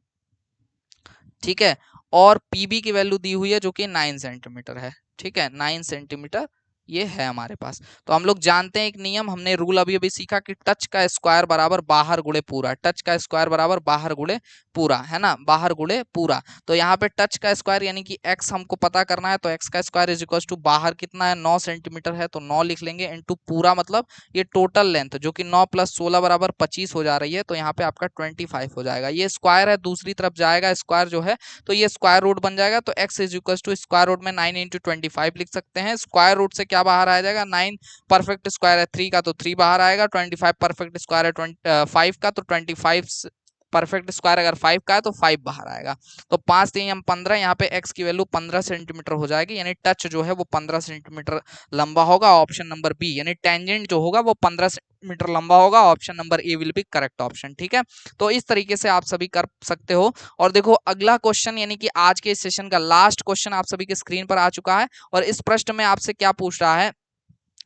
ठीक है, और पीबी की वैल्यू दी हुई है जो कि 9 सेंटीमीटर है, ठीक है, 9 सेंटीमीटर ये है हमारे पास। तो हम लोग जानते हैं एक नियम, हमने रूल अभी अभी सीखा कि टच का स्क्वायर बराबर बाहर गुणे पूरा, टच का स्क्वायर बराबर बाहर गुणे पूरा, है ना, बाहर गुणे पूरा। तो यहाँ पे टच का स्क्वायर यानी कि x हमको पता करना है, तो x का स्क्वायर इज इक्वल टू बाहर कितना है, 9 सेंटीमीटर है, तो 9 लिख लेंगे, इनटू पूरा मतलब ये टोटल लेंथ जो कि 9 प्लस 16 बराबर 25 हो जा रही है, तो यहाँ पे आपका 25 हो जाएगा। ये स्क्वायर है, दूसरी तरफ जाएगा स्क्वायर जो है, तो ये स्क्वायर रूट बन जाएगा, तो x is equal to square root में 9 इंटू 25 लिख सकते हैं। स्क्वायर रूट से क्या बाहर आ जाएगा, 9 परफेक्ट स्क्वायर है 3 का तो 3 बाहर आएगा, 25 परफेक्ट स्क्वायर है 5 का तो 25 परफेक्ट स्क्वायर अगर 5 का है तो 5 बाहर आएगा। तो 5 3 हम 15, यहाँ पे x की वैल्यू 15 सेंटीमीटर हो जाएगी, यानी टच जो है वो 15 सेंटीमीटर लंबा होगा, ऑप्शन नंबर बी, यानी टेंजेंट जो होगा वो 15 सेंटीमीटर लंबा होगा, option number A will be correct option, ठीक है। तो इस तरीके से आप सभी कर सकते हो। और देखो अगला क्वेश्चन यानी कि आज के सेशन का लास्ट क्वेश्चन आप सभी के स्क्रीन पर आ चुका है, और इस प्रश्न में आपसे क्या पूछ रहा है,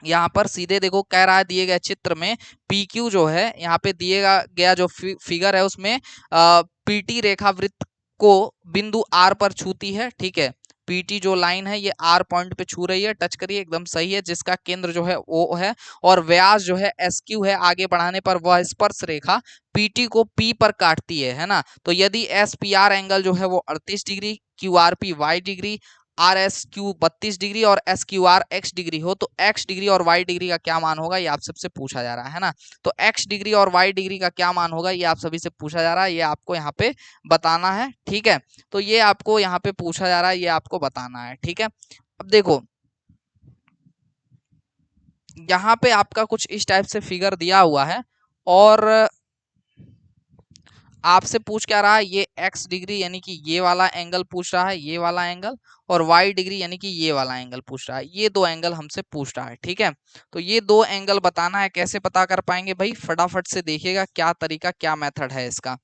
यहाँ पर सीधे देखो कह रहा है दिए गए चित्र में पी क्यू जो है, यहाँ पे दिए गया जो फिगर है उसमें पीटी रेखा वृत्त को बिंदु आर पर छूती है, ठीक है, पीटी जो लाइन है ये आर पॉइंट पे छू रही है, टच करिए, एकदम सही है, जिसका केंद्र जो है ओ है, और व्यास जो है एस क्यू है, आगे बढ़ाने पर वह स्पर्श रेखा पीटी को पी पर काटती है ना। तो यदि एस पी आर एंगल जो है वो 38 degree, Q R P Y degree, R S Q 32 degree और S Q R X degree हो तो एक्स डिग्री और वाई डिग्री का क्या मान होगा, ये आप सबसे पूछा जा रहा है ना। तो एक्स डिग्री और वाई डिग्री का क्या मान होगा ये आप सभी से पूछा जा रहा है, ये आपको यहाँ पे बताना है, ठीक है। तो ये आपको यहाँ पे पूछा जा रहा है, ये आपको बताना है, ठीक है। अब देखो यहाँ पे आपका कुछ इस टाइप से फिगर दिया हुआ है, और आपसे पूछ क्या रहा है, ये x डिग्री यानी कि ये वाला एंगल पूछ रहा है, ये वाला एंगल, और y डिग्री यानी कि ये वाला एंगल पूछ रहा है, ये दो एंगल हमसे पूछ रहा है, ठीक है। तो ये दो एंगल बताना है, कैसे पता कर पाएंगे भाई, फटाफट से देखिएगा क्या तरीका क्या मेथड है इसका।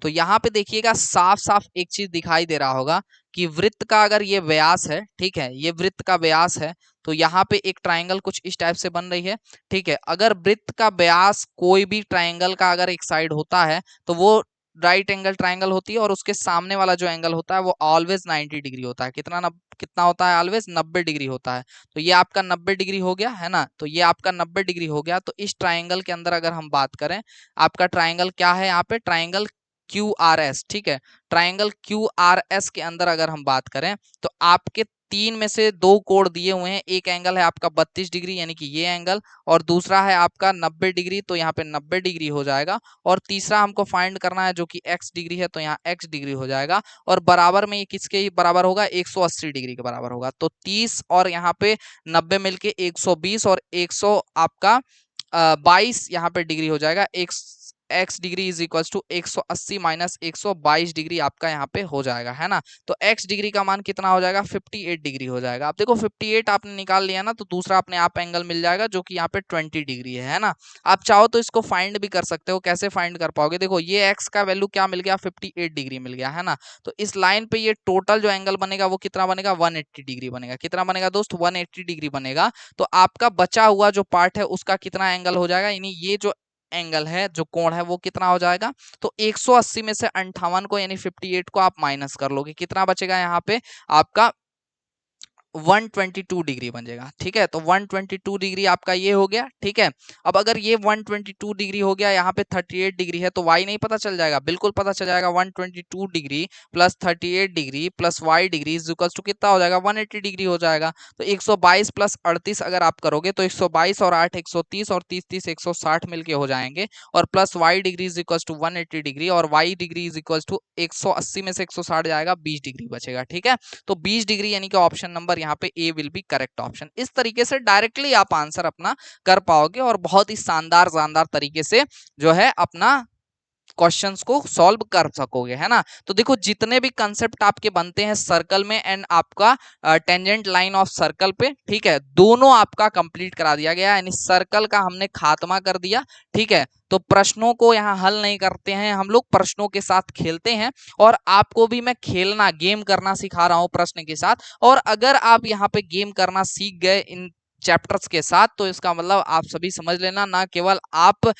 तो यहाँ पे देखिएगा साफ साफ एक चीज दिखाई दे रहा होगा कि वृत्त का अगर ये व्यास है, ठीक है, ये वृत्त का व्यास है, तो यहाँ पे एक ट्रायंगल कुछ इस टाइप से बन रही है, ठीक है। अगर वृत्त का व्यास कोई भी ट्रायंगल का अगर एक साइड होता है तो वो राइट एंगल ट्राइंगल होती है और उसके सामने वाला जो एंगल होता है वो ऑलवेज 90 डिग्री होता है। कितना होता है? ऑलवेज 90 डिग्री होता है। तो ये आपका 90 डिग्री हो गया है ना। तो ये आपका 90 डिग्री हो गया। तो इस ट्राइंगल के अंदर अगर हम बात करें, आपका ट्राइंगल क्या है यहाँ पे? Triangle Q R S. ठीक है, ट्राइंगल क्यू आर एस के अंदर अगर हम बात करें तो आपके तीन में से दो कोण दिए हुए हैं। एक एंगल है आपका 32 डिग्री यानी कि ये एंगल, और दूसरा है आपका 90 डिग्री, तो यहाँ पे 90 डिग्री हो जाएगा। और तीसरा हमको फाइंड करना है जो कि x डिग्री है, तो यहाँ x डिग्री हो जाएगा। और बराबर में ये किसके बराबर होगा? 180 डिग्री के बराबर होगा। तो 30 और यहाँ पे 90 मिलके 120 और 100 आपका 22 यहाँ पे डिग्री हो जाएगा। X degree is equal to 180 minus 122 degree आपका यहाँ पे हो जाएगा, है ना। तो एक्स डिग्री का मान कितना हो जाएगा? 58 डिग्री हो जाएगा। अब देखो 58 आपने निकाल लिया ना, तो दूसरा अपने आप एंगल मिल जाएगा जो कि यहाँ पे 20 डिग्री है ना। आप चाहो तो इसको फाइंड भी कर सकते हो। कैसे फाइंड कर पाओगे? देखो ये एक्स का वैल्यू क्या मिल गया? 58 डिग्री मिल गया, है ना। तो इस लाइन पे ये टोटल जो एंगल बनेगा वो कितना बनेगा? 180 डिग्री बनेगा। कितना बनेगा दोस्त? 180 डिग्री बनेगा। तो आपका बचा हुआ जो पार्ट है उसका कितना एंगल हो जाएगा? यानी ये जो एंगल है, जो कोण है, वो कितना हो जाएगा? तो 180 में से 58 को यानी 58 को आप माइनस कर लोगे, कितना बचेगा यहाँ पे आपका? 122 डिग्री बन जाएगा। ठीक है, तो 122 डिग्री आपका ये हो गया। ठीक है, अब अगर ये 122 डिग्री हो गया, यहाँ पे 38 डिग्री है, तो y नहीं पता चल जाएगा? बिल्कुल पता चल जाएगा। 122 degree plus 38 degree plus y degree is equal to कितना हो जाएगा? 180 डिग्री हो जाएगा। तो 122 प्लस 38 अगर आप करोगे तो 122 और 8 130 और 30 30 160 मिलके हो जाएंगे, और plus y degree is equal to 180 degree, और y degree is equal to 180 में से 160 जाएगा, 20 डिग्री बचेगा। ठीक है, तो 20 डिग्री यानी कि ऑप्शन नंबर यहाँ पे ए विल बी करेक्ट ऑप्शन। इस तरीके से डायरेक्टली आप आंसर अपना कर पाओगे और बहुत ही शानदार शानदार तरीके से जो है अपना क्वेश्चंस को सॉल्व कर सकोगे, है ना। तो देखो जितने भी कंसेप्ट आपके बनते हैं सर्कल में एंड आपका टेंजेंट लाइन ऑफ सर्कल पे, ठीक है, दोनों आपका कंप्लीट करा दिया गया। यानी सर्कल का हमने खात्मा कर दिया। ठीक है, तो प्रश्नों को यहाँ हल नहीं करते हैं हम लोग, प्रश्नों के साथ खेलते हैं। और आपको भी मैं खेलना, गेम करना सिखा रहा हूँ प्रश्न के साथ। और अगर आप यहाँ पे गेम करना सीख गए इन चैप्टर्स के साथ, तो इसका मतलब आप सभी समझ लेना, ना केवल आप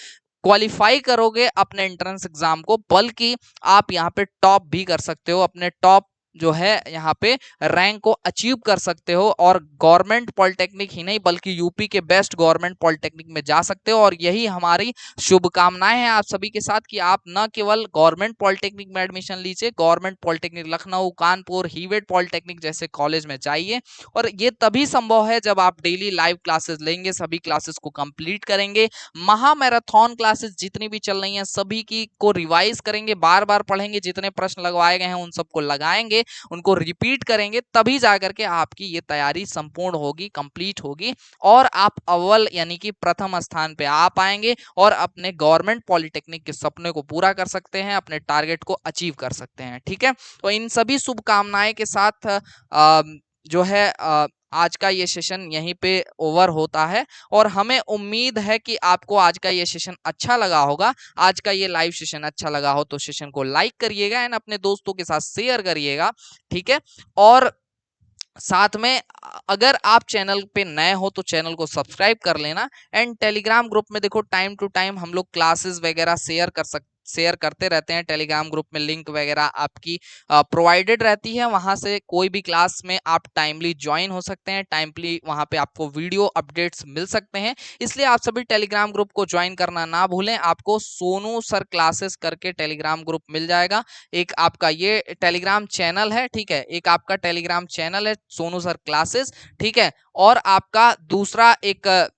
क्वालिफाई करोगे अपने एंट्रेंस एग्जाम को, बल्कि आप यहाँ पे टॉप भी कर सकते हो, अपने टॉप जो है यहाँ पे रैंक को अचीव कर सकते हो। और गवर्नमेंट पॉलिटेक्निक ही नहीं बल्कि यूपी के बेस्ट गवर्नमेंट पॉलिटेक्निक में जा सकते हो। और यही हमारी शुभकामनाएं हैं आप सभी के साथ कि आप न केवल गवर्नमेंट पॉलिटेक्निक में एडमिशन लीजिए, government polytechnic Lucknow, Kanpur, Hewett polytechnic जैसे कॉलेज में जाइए। और ये तभी संभव है जब आप डेली लाइव क्लासेस लेंगे, सभी क्लासेस को कंप्लीट करेंगे, महामैराथन क्लासेस जितनी भी चल रही हैं सभी की को रिवाइज करेंगे, बार बार पढ़ेंगे, जितने प्रश्न लगवाए गए हैं उन सबको लगाएंगे, उनको रिपीट करेंगे, तभी जाकर के आपकी ये तैयारी संपूर्ण होगी, कंप्लीट होगी, और आप अव्वल यानी कि प्रथम स्थान पे आ पाएंगे और अपने गवर्नमेंट पॉलिटेक्निक के सपने को पूरा कर सकते हैं, अपने टारगेट को अचीव कर सकते हैं। ठीक है, तो इन सभी शुभकामनाएं के साथ जो है आज का ये सेशन यहीं पे ओवर होता है। और हमें उम्मीद है कि आपको आज का ये सेशन अच्छा लगा होगा। आज का ये लाइव सेशन अच्छा लगा हो तो सेशन को लाइक करिएगा एंड अपने दोस्तों के साथ शेयर करिएगा। ठीक है, और साथ में अगर आप चैनल पे नए हो तो चैनल को सब्सक्राइब कर लेना। एंड टेलीग्राम ग्रुप में देखो टाइम टू टाइम हम लोग क्लासेस वगैरह शेयर करते रहते हैं। टेलीग्राम ग्रुप में लिंक वगैरह आपकी प्रोवाइडेड रहती है, वहां से कोई भी क्लास में आप टाइमली ज्वाइन हो सकते हैं, टाइमली वहां पे आपको वीडियो अपडेट्स मिल सकते हैं। इसलिए आप सभी टेलीग्राम ग्रुप को ज्वाइन करना ना भूलें। आपको सोनू सर क्लासेस करके टेलीग्राम ग्रुप मिल जाएगा। एक आपका ये टेलीग्राम चैनल है, ठीक है, एक आपका टेलीग्राम चैनल है सोनू सर क्लासेस, ठीक है, और आपका दूसरा एक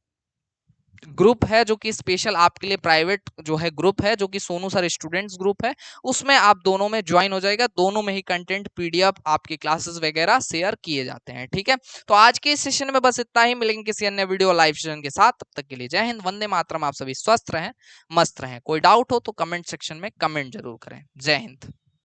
ग्रुप है जो कि स्पेशल आपके लिए प्राइवेट जो है ग्रुप है, जो कि सोनू सर स्टूडेंट्स ग्रुप है। उसमें आप दोनों में ज्वाइन हो जाएगा, दोनों में ही कंटेंट पीडीएफ आपके क्लासेस वगैरह शेयर किए जाते हैं। ठीक है, तो आज के इस सेशन में बस इतना ही, मिलेंगे किसी अन्य वीडियो लाइव सेशन के साथ। तब तक के लिए जय हिंद, वंदे मातरम। आप सभी स्वस्थ रहें, मस्त रहें। कोई डाउट हो तो कमेंट सेक्शन में कमेंट जरूर करें। जय हिंद।